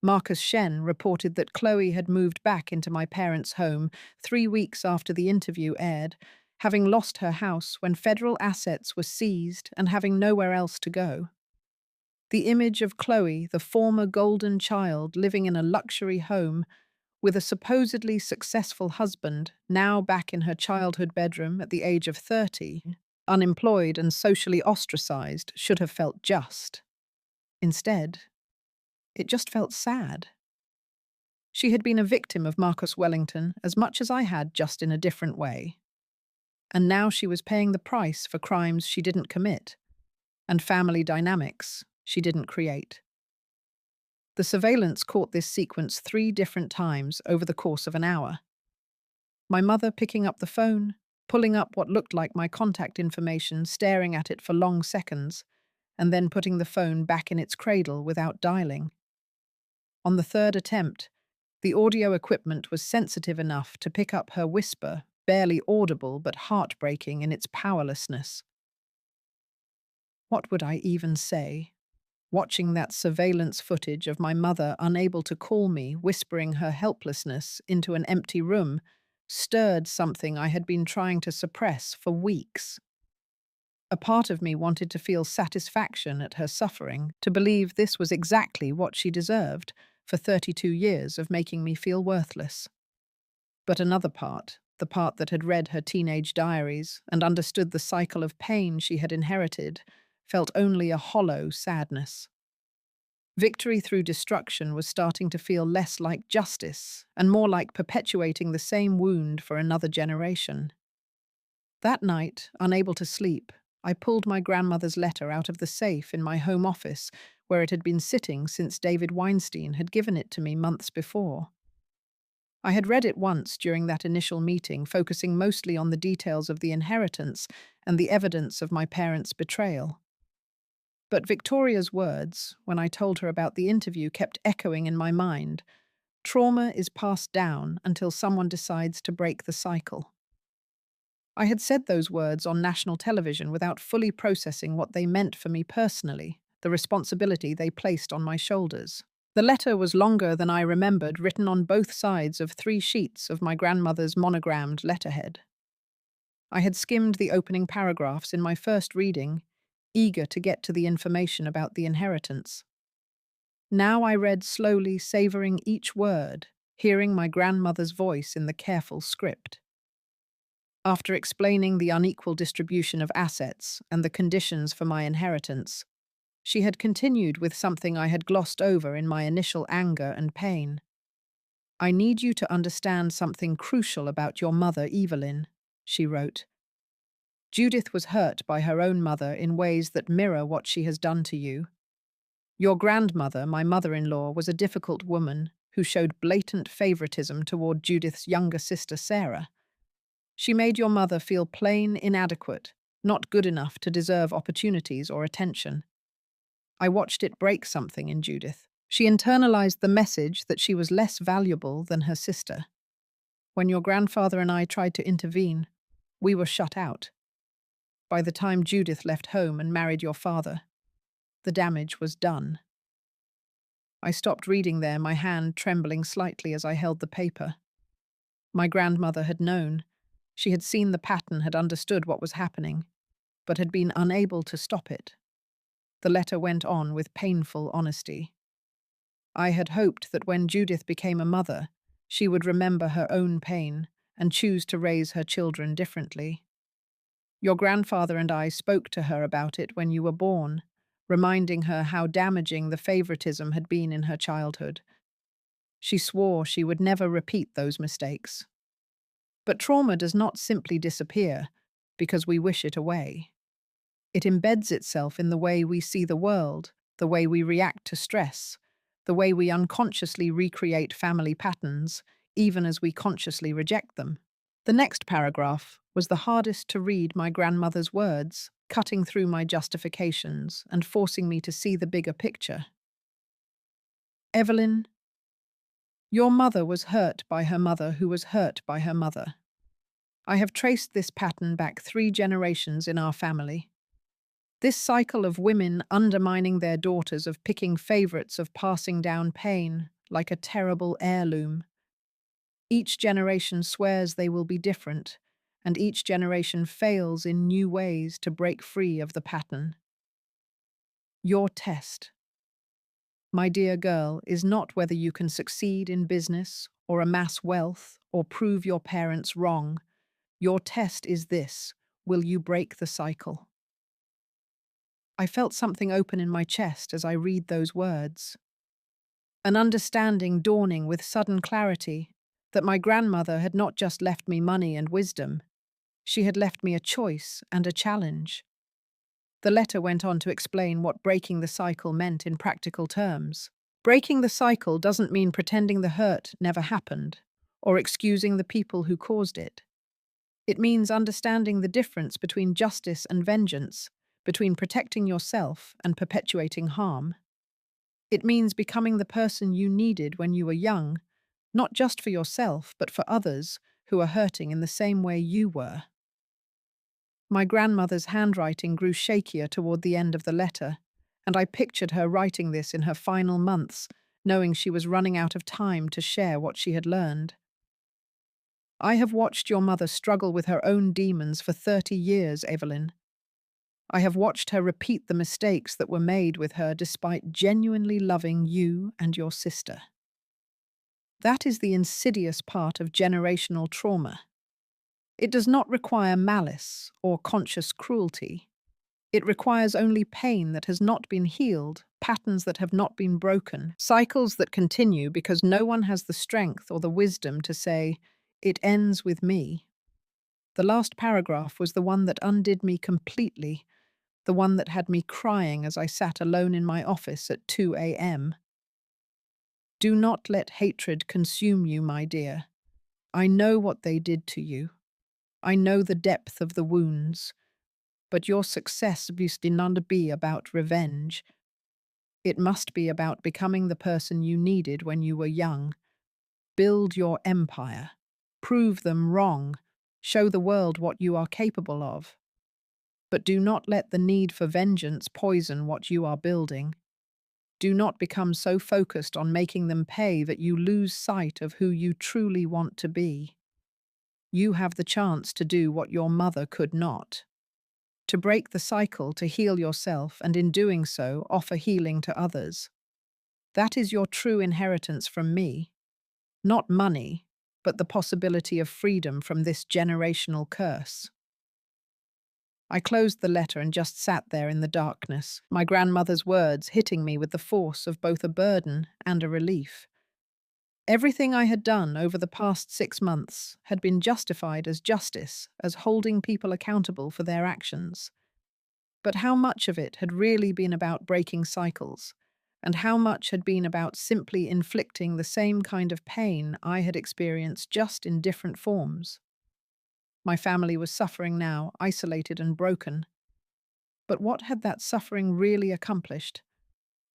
Marcus Shen reported that Chloe had moved back into my parents' home 3 weeks after the interview aired, having lost her house when federal assets were seized and having nowhere else to go. The image of Chloe, the former golden child living in a luxury home with a supposedly successful husband, now back in her childhood bedroom at the age of 30, unemployed and socially ostracized, should have felt just. Instead, it just felt sad. She had been a victim of Marcus Wellington as much as I had, just in a different way. And now she was paying the price for crimes she didn't commit and family dynamics she didn't create. The surveillance caught this sequence 3 different times over the course of an hour. My mother picking up the phone, pulling up what looked like my contact information, staring at it for long seconds, and then putting the phone back in its cradle without dialing. On the third attempt, the audio equipment was sensitive enough to pick up her whisper, barely audible but heartbreaking in its powerlessness. What would I even say? Watching that surveillance footage of my mother unable to call me, whispering her helplessness into an empty room, stirred something I had been trying to suppress for weeks. A part of me wanted to feel satisfaction at her suffering, to believe this was exactly what she deserved for 32 years of making me feel worthless. But another part, the part that had read her teenage diaries and understood the cycle of pain she had inherited, felt only a hollow sadness. Victory through destruction was starting to feel less like justice and more like perpetuating the same wound for another generation. That night, unable to sleep, I pulled my grandmother's letter out of the safe in my home office, where it had been sitting since David Weinstein had given it to me months before. I had read it once during that initial meeting, focusing mostly on the details of the inheritance and the evidence of my parents' betrayal. But Victoria's words, when I told her about the interview, kept echoing in my mind. Trauma is passed down until someone decides to break the cycle. I had said those words on national television without fully processing what they meant for me personally, the responsibility they placed on my shoulders. The letter was longer than I remembered, written on both sides of 3 sheets of my grandmother's monogrammed letterhead. I had skimmed the opening paragraphs in my first reading, eager to get to the information about the inheritance. Now I read slowly, savoring each word, hearing my grandmother's voice in the careful script. After explaining the unequal distribution of assets and the conditions for my inheritance, she had continued with something I had glossed over in my initial anger and pain. "I need you to understand something crucial about your mother, Evelyn," she wrote. "Judith was hurt by her own mother in ways that mirror what she has done to you. Your grandmother, my mother-in-law, was a difficult woman who showed blatant favoritism toward Judith's younger sister, Sarah. She made your mother feel plain inadequate, not good enough to deserve opportunities or attention. I watched it break something in Judith. She internalized the message that she was less valuable than her sister. When your grandfather and I tried to intervene, we were shut out. By the time Judith left home and married your father, the damage was done." I stopped reading there, my hand trembling slightly as I held the paper. My grandmother had known. She had seen the pattern, had understood what was happening, but had been unable to stop it. The letter went on with painful honesty. "I had hoped that when Judith became a mother, she would remember her own pain and choose to raise her children differently. Your grandfather and I spoke to her about it when you were born, reminding her how damaging the favoritism had been in her childhood. She swore she would never repeat those mistakes. But trauma does not simply disappear because we wish it away. It embeds itself in the way we see the world, the way we react to stress, the way we unconsciously recreate family patterns, even as we consciously reject them." The next paragraph was the hardest to read, my grandmother's words, cutting through my justifications and forcing me to see the bigger picture. "Evelyn, your mother was hurt by her mother who was hurt by her mother. I have traced this pattern back 3 generations in our family. This cycle of women undermining their daughters, of picking favorites, of passing down pain like a terrible heirloom. Each generation swears they will be different, and each generation fails in new ways to break free of the pattern. Your test My dear girl, is not whether you can succeed in business or amass wealth or prove your parents wrong. Your test is this: will you break the cycle? I felt something open in my chest as I read those words. An understanding dawning with sudden clarity that my grandmother had not just left me money and wisdom, she had left me a choice and a challenge. The letter went on to explain what breaking the cycle meant in practical terms. Breaking the cycle doesn't mean pretending the hurt never happened or excusing the people who caused it. It means understanding the difference between justice and vengeance, between protecting yourself and perpetuating harm. It means becoming the person you needed when you were young, not just for yourself, but for others who are hurting in the same way you were. My grandmother's handwriting grew shakier toward the end of the letter, and I pictured her writing this in her final months, knowing she was running out of time to share what she had learned. I have watched your mother struggle with her own demons for 30 years, Evelyn. I have watched her repeat the mistakes that were made with her despite genuinely loving you and your sister. That is the insidious part of generational trauma. It does not require malice or conscious cruelty. It requires only pain that has not been healed, patterns that have not been broken, cycles that continue because no one has the strength or the wisdom to say, "It ends with me." The last paragraph was the one that undid me completely, the one that had me crying as I sat alone in my office at 2 a.m. Do not let hatred consume you, my dear. I know what they did to you. I know the depth of the wounds. But your success must not be about revenge. It must be about becoming the person you needed when you were young. Build your empire. Prove them wrong. Show the world what you are capable of. But do not let the need for vengeance poison what you are building. Do not become so focused on making them pay that you lose sight of who you truly want to be. You have the chance to do what your mother could not. To break the cycle, to heal yourself, and in doing so, offer healing to others. That is your true inheritance from me. Not money, but the possibility of freedom from this generational curse. I closed the letter and just sat there in the darkness, my grandmother's words hitting me with the force of both a burden and a relief. Everything I had done over the past 6 months had been justified as justice, as holding people accountable for their actions. But how much of it had really been about breaking cycles, and how much had been about simply inflicting the same kind of pain I had experienced just in different forms? My family was suffering now, isolated and broken. But what had that suffering really accomplished,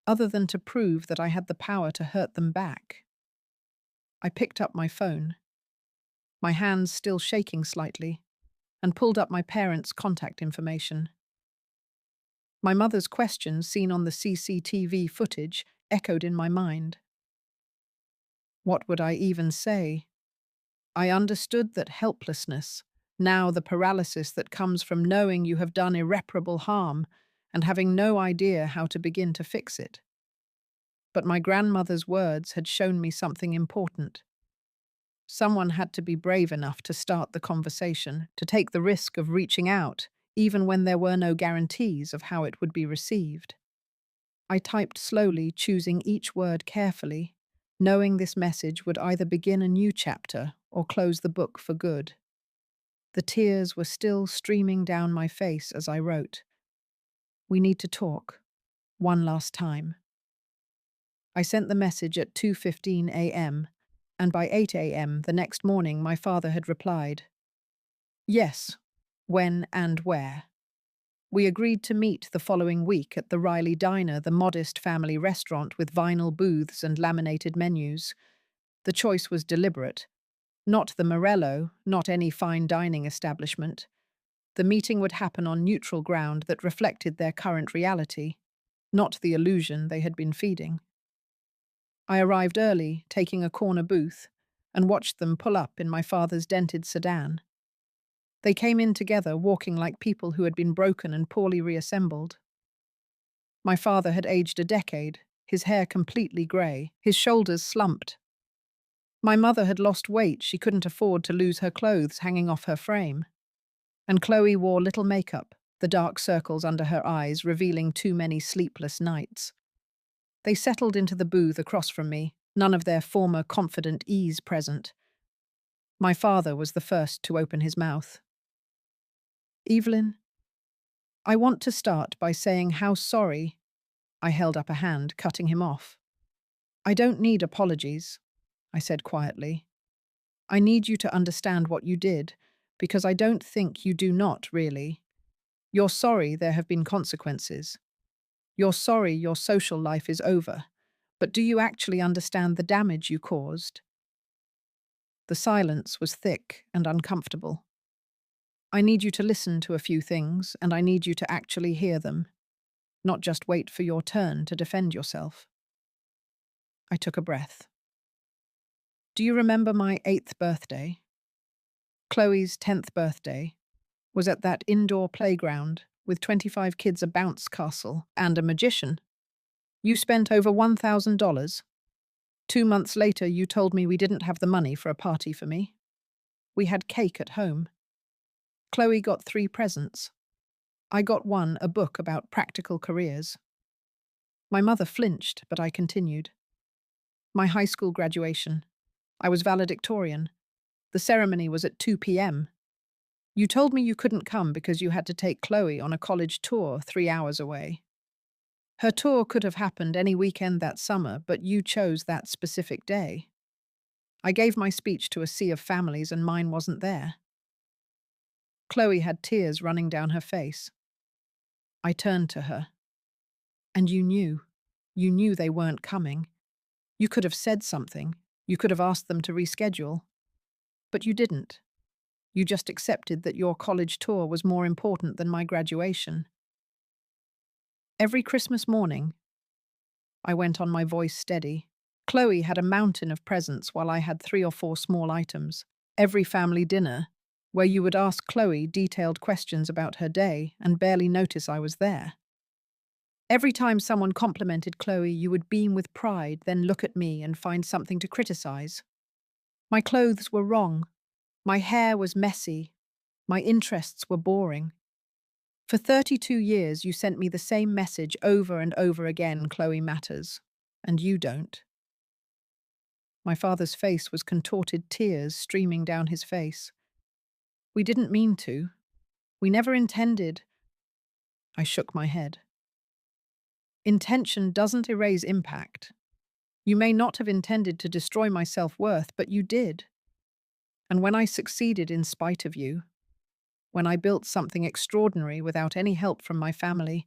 other than to prove that I had the power to hurt them back? I picked up my phone, my hands still shaking slightly, and pulled up my parents' contact information. My mother's questions, seen on the CCTV footage, echoed in my mind. What would I even say? I understood that helplessness, now the paralysis that comes from knowing you have done irreparable harm and having no idea how to begin to fix it. But my grandmother's words had shown me something important. Someone had to be brave enough to start the conversation, to take the risk of reaching out, even when there were no guarantees of how it would be received. I typed slowly, choosing each word carefully, knowing this message would either begin a new chapter or close the book for good. The tears were still streaming down my face as I wrote. We need to talk. One last time. I sent the message at 2:15 a.m., and by 8 a.m. the next morning my father had replied. Yes. When and where? We agreed to meet the following week at the Riley Diner, the modest family restaurant with vinyl booths and laminated menus. The choice was deliberate. Not the Morello, not any fine dining establishment. The meeting would happen on neutral ground that reflected their current reality, not the illusion they had been feeding. I arrived early, taking a corner booth, and watched them pull up in my father's dented sedan. They came in together, walking like people who had been broken and poorly reassembled. My father had aged a decade, his hair completely grey, his shoulders slumped. My mother had lost weight, she couldn't afford to lose her clothes hanging off her frame. And Chloe wore little makeup, the dark circles under her eyes revealing too many sleepless nights. They settled into the booth across from me, none of their former confident ease present. My father was the first to open his mouth. "Evelyn, I want to start by saying how sorry—" I held up a hand, cutting him off. "I don't need apologies," I said quietly. "I need you to understand what you did, because I don't think you do not, really. You're sorry there have been consequences. You're sorry your social life is over. But do you actually understand the damage you caused?" The silence was thick and uncomfortable. "I need you to listen to a few things, and I need you to actually hear them, not just wait for your turn to defend yourself." I took a breath. "Do you remember my 8th birthday? Chloe's 10th birthday was at that indoor playground with 25 kids, a bounce castle, and a magician. You spent over $1,000. 2 months later, you told me we didn't have the money for a party for me. We had cake at home. Chloe got 3 presents. I got one, a book about practical careers." My mother flinched, but I continued. "My high school graduation. I was valedictorian. The ceremony was at 2 p.m. You told me you couldn't come because you had to take Chloe on a college tour 3 hours away. Her tour could have happened any weekend that summer, but you chose that specific day. I gave my speech to a sea of families and mine wasn't there." Chloe had tears running down her face. I turned to her. "And you knew. You knew they weren't coming. You could have said something. You could have asked them to reschedule. But you didn't. You just accepted that your college tour was more important than my graduation. Every Christmas morning," I went on, my voice steady, "Chloe had a mountain of presents while I had 3 or 4 small items. Every family dinner, where you would ask Chloe detailed questions about her day and barely notice I was there. Every time someone complimented Chloe, you would beam with pride, then look at me and find something to criticize. My clothes were wrong. My hair was messy. My interests were boring. For 32 years, you sent me the same message over and over again: Chloe matters, and you don't." My father's face was contorted, tears streaming down his face. "We didn't mean to. We never intended." I shook my head. "Intention doesn't erase impact. You may not have intended to destroy my self-worth, but you did. And when I succeeded in spite of you, when I built something extraordinary without any help from my family,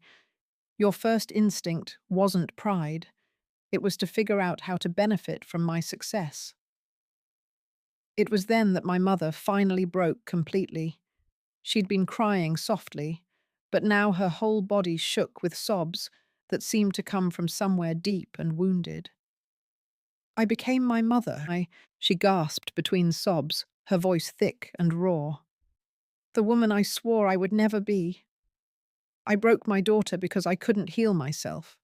your first instinct wasn't pride. It was to figure out how to benefit from my success." It was then that my mother finally broke completely. She'd been crying softly, but now her whole body shook with sobs that seemed to come from somewhere deep and wounded. "I became my mother. She gasped between sobs, her voice thick and raw. "The woman I swore I would never be. I broke my daughter because I couldn't heal myself.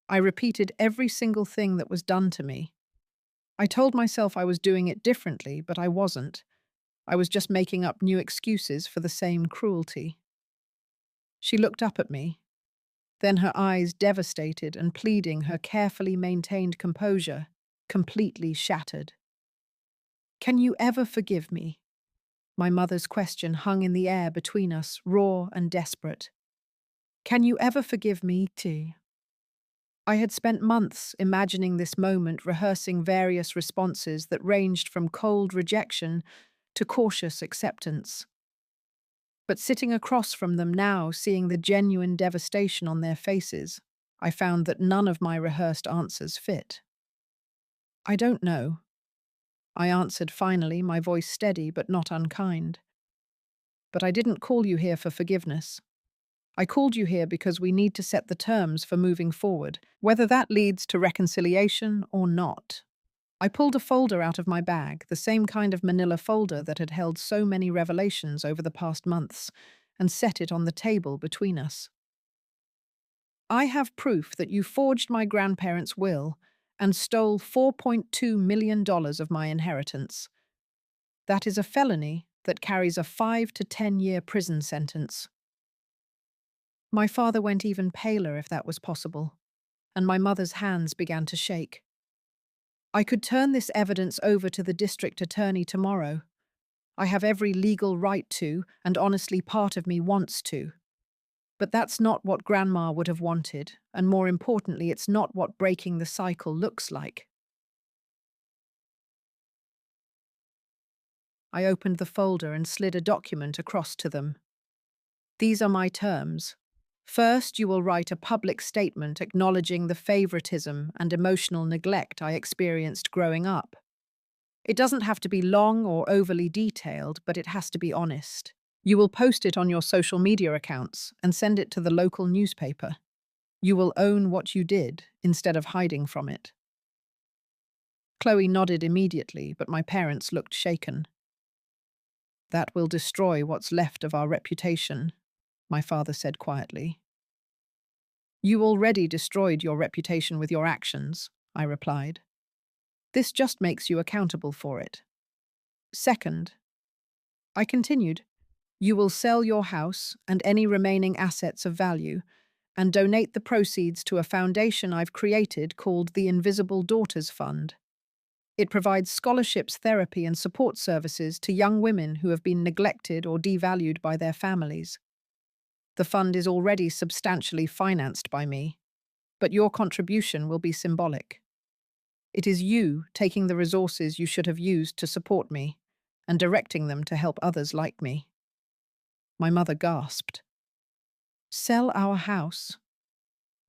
I repeated every single thing that was done to me. I told myself I was doing it differently, but I wasn't. I was just making up new excuses for the same cruelty." She looked up at me, then her eyes, devastated and pleading, her carefully maintained composure completely shattered. "Can you ever forgive me?" My mother's question hung in the air between us, raw and desperate. "Can you ever forgive me, too?" I had spent months imagining this moment, rehearsing various responses that ranged from cold rejection to cautious acceptance. But sitting across from them now, seeing the genuine devastation on their faces, I found that none of my rehearsed answers fit. "I don't know," I answered finally, my voice steady but not unkind. "But I didn't call you here for forgiveness. I called you here because we need to set the terms for moving forward, whether that leads to reconciliation or not." I pulled a folder out of my bag, the same kind of manila folder that had held so many revelations over the past months, and set it on the table between us. I have proof that you forged my grandparents' will and stole $4.2 million of my inheritance. That is a felony that carries a 5 to 10 year prison sentence. My father went even paler, if that was possible, and my mother's hands began to shake. I could turn this evidence over to the district attorney tomorrow. I have every legal right to, and honestly part of me wants to. But that's not what Grandma would have wanted, and more importantly, it's not what breaking the cycle looks like. I opened the folder and slid a document across to them. These are my terms. First, you will write a public statement acknowledging the favoritism and emotional neglect I experienced growing up. It doesn't have to be long or overly detailed, but it has to be honest. You will post it on your social media accounts and send it to the local newspaper. You will own what you did instead of hiding from it. Chloe nodded immediately, but my parents looked shaken. That will destroy what's left of our reputation, my father said quietly. You already destroyed your reputation with your actions, I replied. This just makes you accountable for it. Second, I continued, you will sell your house and any remaining assets of value and donate the proceeds to a foundation I've created called the Invisible Daughters Fund. It provides scholarships, therapy, and support services to young women who have been neglected or devalued by their families. The fund is already substantially financed by me, but your contribution will be symbolic. It is you taking the resources you should have used to support me and directing them to help others like me. My mother gasped. Sell our house?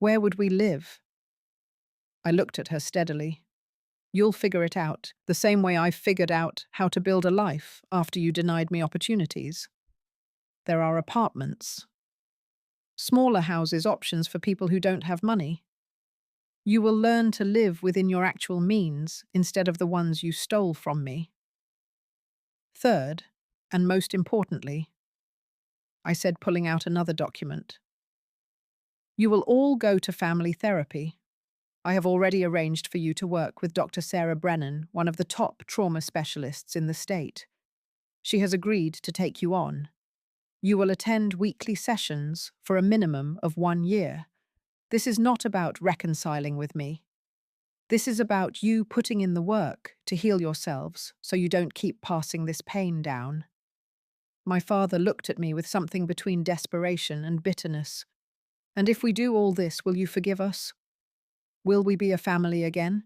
Where would we live? I looked at her steadily. You'll figure it out, the same way I figured out how to build a life after you denied me opportunities. There are apartments. Smaller houses, options for people who don't have money. You will learn to live within your actual means instead of the ones you stole from me. Third, and most importantly, I said, pulling out another document, you will all go to family therapy. I have already arranged for you to work with Dr. Sarah Brennan, one of the top trauma specialists in the state. She has agreed to take you on. You will attend weekly sessions for a minimum of 1 year. This is not about reconciling with me. This is about you putting in the work to heal yourselves so you don't keep passing this pain down. My father looked at me with something between desperation and bitterness. And if we do all this, will you forgive us? Will we be a family again?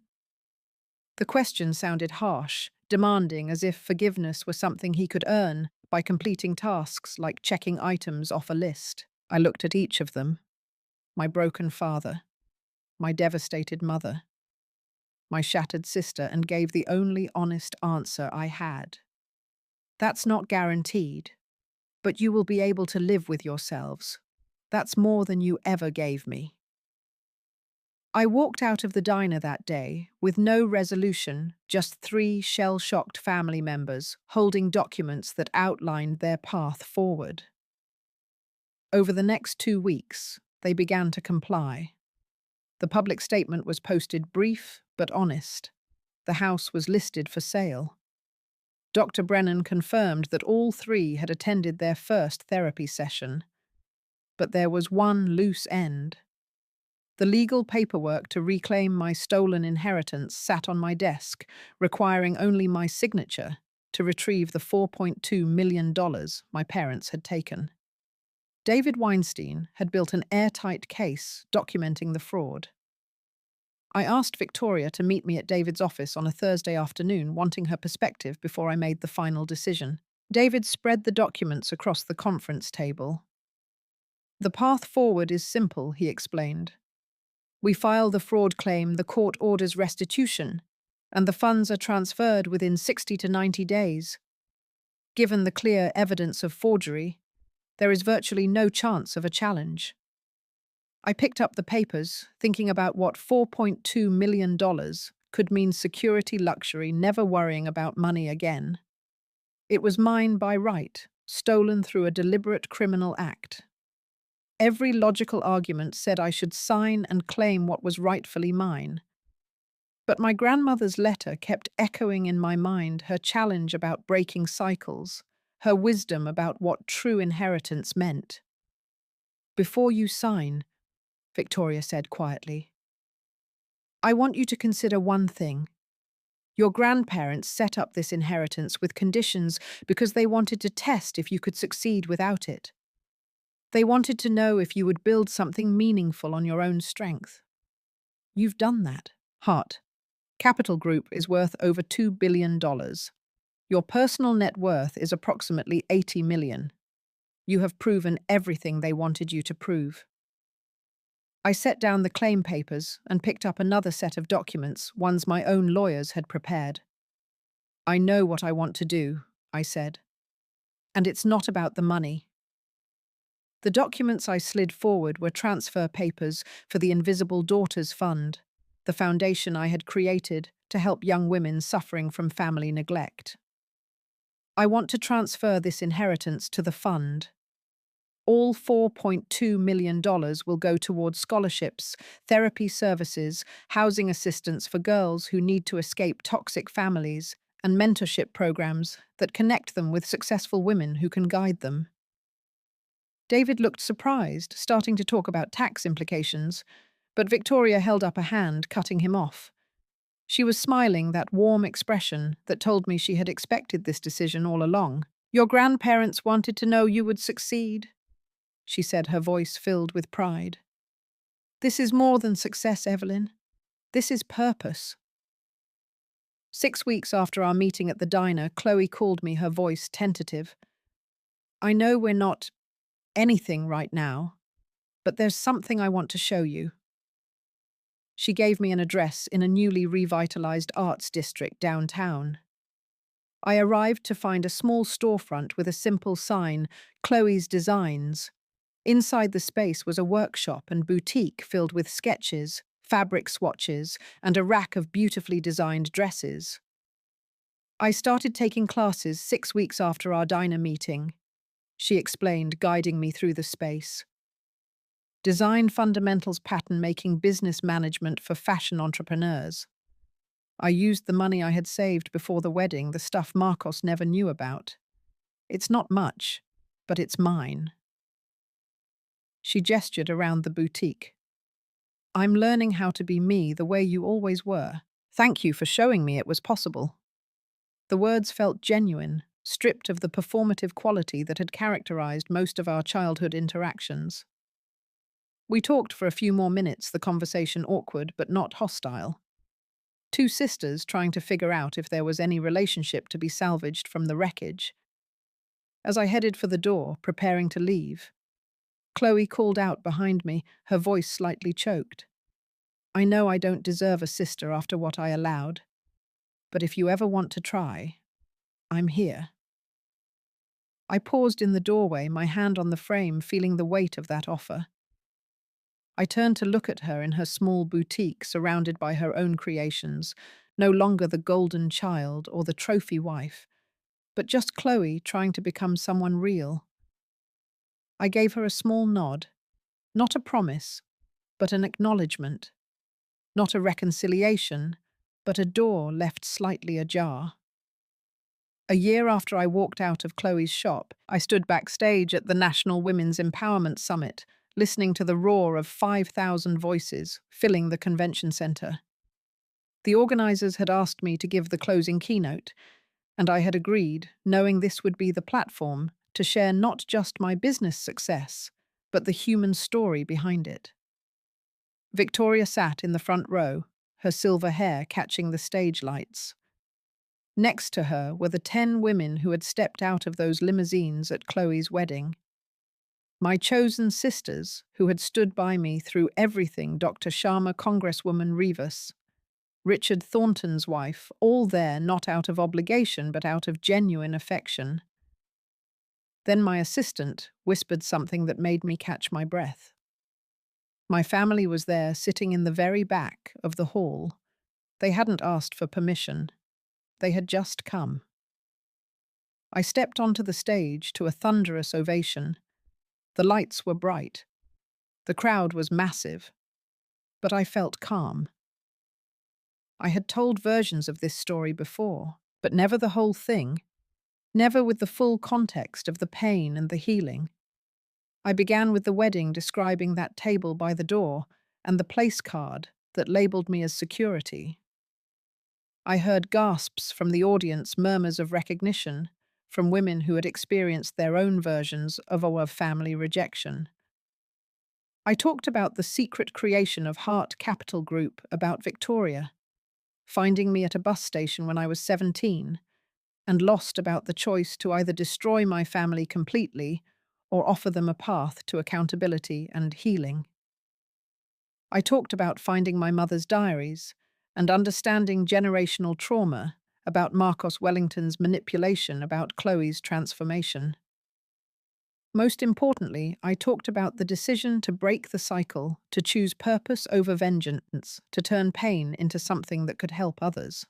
The question sounded harsh, demanding, as if forgiveness was something he could earn by completing tasks like checking items off a list. I looked at each of them. My broken father, my devastated mother, my shattered sister, and gave the only honest answer I had. That's not guaranteed, but you will be able to live with yourselves. That's more than you ever gave me. I walked out of the diner that day with no resolution, just 3 shell-shocked family members holding documents that outlined their path forward. Over the next 2 weeks, they began to comply. The public statement was posted brief but honest. The house was listed for sale. Dr. Brennan confirmed that all 3 had attended their first therapy session. But there was one loose end. The legal paperwork to reclaim my stolen inheritance sat on my desk, requiring only my signature to retrieve the $4.2 million my parents had taken. David Weinstein had built an airtight case documenting the fraud. I asked Victoria to meet me at David's office on a Thursday afternoon, wanting her perspective before I made the final decision. David spread the documents across the conference table. The path forward is simple, he explained. We file the fraud claim, the court orders restitution, and the funds are transferred within 60 to 90 days. Given the clear evidence of forgery, there is virtually no chance of a challenge. I picked up the papers, thinking about what $4.2 million could mean: security, luxury, never worrying about money again. It was mine by right, stolen through a deliberate criminal act. Every logical argument said I should sign and claim what was rightfully mine. But my grandmother's letter kept echoing in my mind her challenge about breaking cycles, her wisdom about what true inheritance meant. "Before you sign," Victoria said quietly, "I want you to consider one thing. Your grandparents set up this inheritance with conditions because they wanted to test if you could succeed without it. They wanted to know if you would build something meaningful on your own strength. You've done that. Hart. Capital Group is worth over $2 billion. Your personal net worth is approximately 80 million. You have proven everything they wanted you to prove." I set down the claim papers and picked up another set of documents, ones my own lawyers had prepared. "I know what I want to do," I said. "And it's not about the money." The documents I slid forward were transfer papers for the Invisible Daughters Fund, the foundation I had created to help young women suffering from family neglect. "I want to transfer this inheritance to the fund. All $4.2 million will go towards scholarships, therapy services, housing assistance for girls who need to escape toxic families, and mentorship programs that connect them with successful women who can guide them." David looked surprised, starting to talk about tax implications, but Victoria held up a hand, cutting him off. She was smiling, that warm expression that told me she had expected this decision all along. "Your grandparents wanted to know you would succeed," she said, her voice filled with pride. "This is more than success, Evelyn. This is purpose." 6 weeks after our meeting at the diner, Chloe called me, her voice tentative. "I know we're not anything right now, but there's something I want to show you." She gave me an address in a newly revitalized arts district downtown. I arrived to find a small storefront with a simple sign, "Chloe's Designs." Inside the space was a workshop and boutique filled with sketches, fabric swatches, and a rack of beautifully designed dresses. "I started taking classes 6 weeks after our diner meeting," she explained, guiding me through the space. "Design fundamentals, pattern making, business management for fashion entrepreneurs." I used the money I had saved before the wedding, the stuff Marcos never knew about. "It's not much, but it's mine." She gestured around the boutique. "I'm learning how to be me the way you always were. Thank you for showing me it was possible." The words felt genuine, stripped of the performative quality that had characterized most of our childhood interactions. We talked for a few more minutes, the conversation awkward but not hostile. Two sisters trying to figure out if there was any relationship to be salvaged from the wreckage. As I headed for the door, preparing to leave, Chloe called out behind me, her voice slightly choked. "I know I don't deserve a sister after what I allowed, but if you ever want to try, I'm here." I paused in the doorway, my hand on the frame, feeling the weight of that offer. I turned to look at her in her small boutique, surrounded by her own creations, no longer the golden child or the trophy wife, but just Chloe trying to become someone real. I gave her a small nod, not a promise, but an acknowledgement, not a reconciliation, but a door left slightly ajar. A year after I walked out of Chloe's shop, I stood backstage at the National Women's Empowerment Summit, listening to the roar of 5,000 voices filling the convention center. The organizers had asked me to give the closing keynote, and I had agreed, knowing this would be the platform to share not just my business success, but the human story behind it. Victoria sat in the front row, her silver hair catching the stage lights. Next to her were the 10 women who had stepped out of those limousines at Chloe's wedding. My chosen sisters, who had stood by me through everything, Dr. Sharma, Congresswoman Rivas, Richard Thornton's wife, all there not out of obligation but out of genuine affection. Then my assistant whispered something that made me catch my breath. My family was there, sitting in the very back of the hall. They hadn't asked for permission. They had just come. I stepped onto the stage to a thunderous ovation. The lights were bright. The crowd was massive, but I felt calm. I had told versions of this story before, but never the whole thing, never with the full context of the pain and the healing. I began with the wedding describing that table by the door and the place card that labeled me as security. I heard gasps from the audience, murmurs of recognition from women who had experienced their own versions of our family rejection. I talked about the secret creation of Heart Capital Group about Victoria, finding me at a bus station when I was 17, and lost about the choice to either destroy my family completely or offer them a path to accountability and healing. I talked about finding my mother's diaries and understanding generational trauma, about Marcos Wellington's manipulation, about Chloe's transformation. Most importantly, I talked about the decision to break the cycle, to choose purpose over vengeance, to turn pain into something that could help others.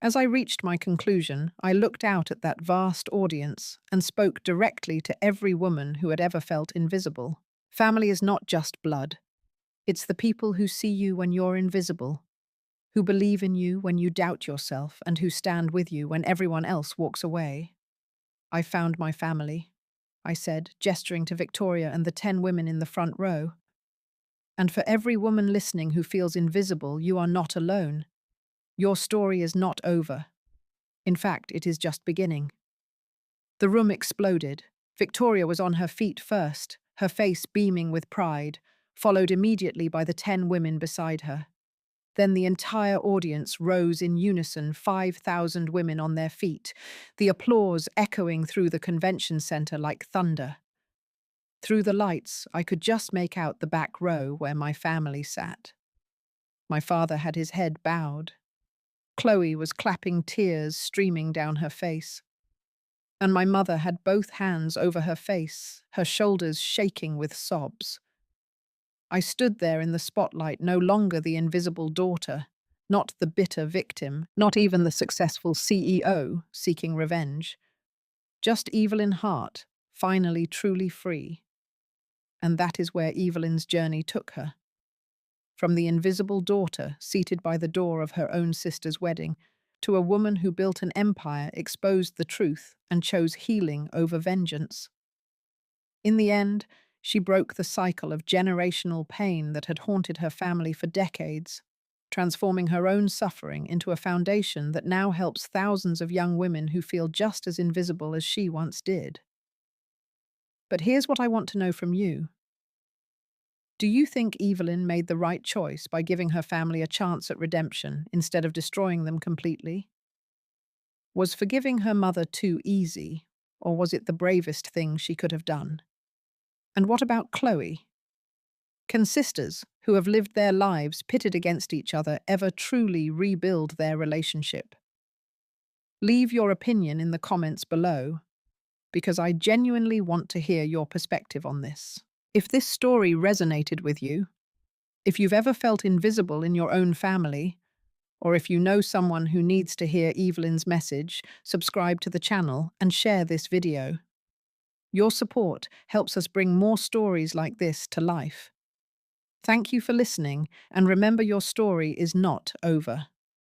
As I reached my conclusion, I looked out at that vast audience and spoke directly to every woman who had ever felt invisible. Family is not just blood. It's the people who see you when you're invisible, who believe in you when you doubt yourself, and who stand with you when everyone else walks away. I found my family, I said, gesturing to Victoria and the 10 women in the front row. And for every woman listening who feels invisible, you are not alone. Your story is not over. In fact, it is just beginning. The room exploded. Victoria was on her feet first, her face beaming with pride, followed immediately by the 10 women beside her. Then the entire audience rose in unison, 5,000 women on their feet, the applause echoing through the convention center like thunder. Through the lights, I could just make out the back row where my family sat. My father had his head bowed. Chloe was clapping, tears streaming down her face. And my mother had both hands over her face, her shoulders shaking with sobs. I stood there in the spotlight, no longer the invisible daughter, not the bitter victim, not even the successful CEO seeking revenge. Just Evelyn Hart, finally truly free. And that is where Evelyn's journey took her. From the invisible daughter seated by the door of her own sister's wedding, to a woman who built an empire, exposed the truth, and chose healing over vengeance. In the end, she broke the cycle of generational pain that had haunted her family for decades, transforming her own suffering into a foundation that now helps thousands of young women who feel just as invisible as she once did. But here's what I want to know from you. Do you think Evelyn made the right choice by giving her family a chance at redemption instead of destroying them completely? Was forgiving her mother too easy, or was it the bravest thing she could have done? And what about Chloe? Can sisters, who have lived their lives pitted against each other, ever truly rebuild their relationship? Leave your opinion in the comments below, because I genuinely want to hear your perspective on this. If this story resonated with you, if you've ever felt invisible in your own family, or if you know someone who needs to hear Evelyn's message, subscribe to the channel and share this video. Your support helps us bring more stories like this to life. Thank you for listening, and remember, your story is not over.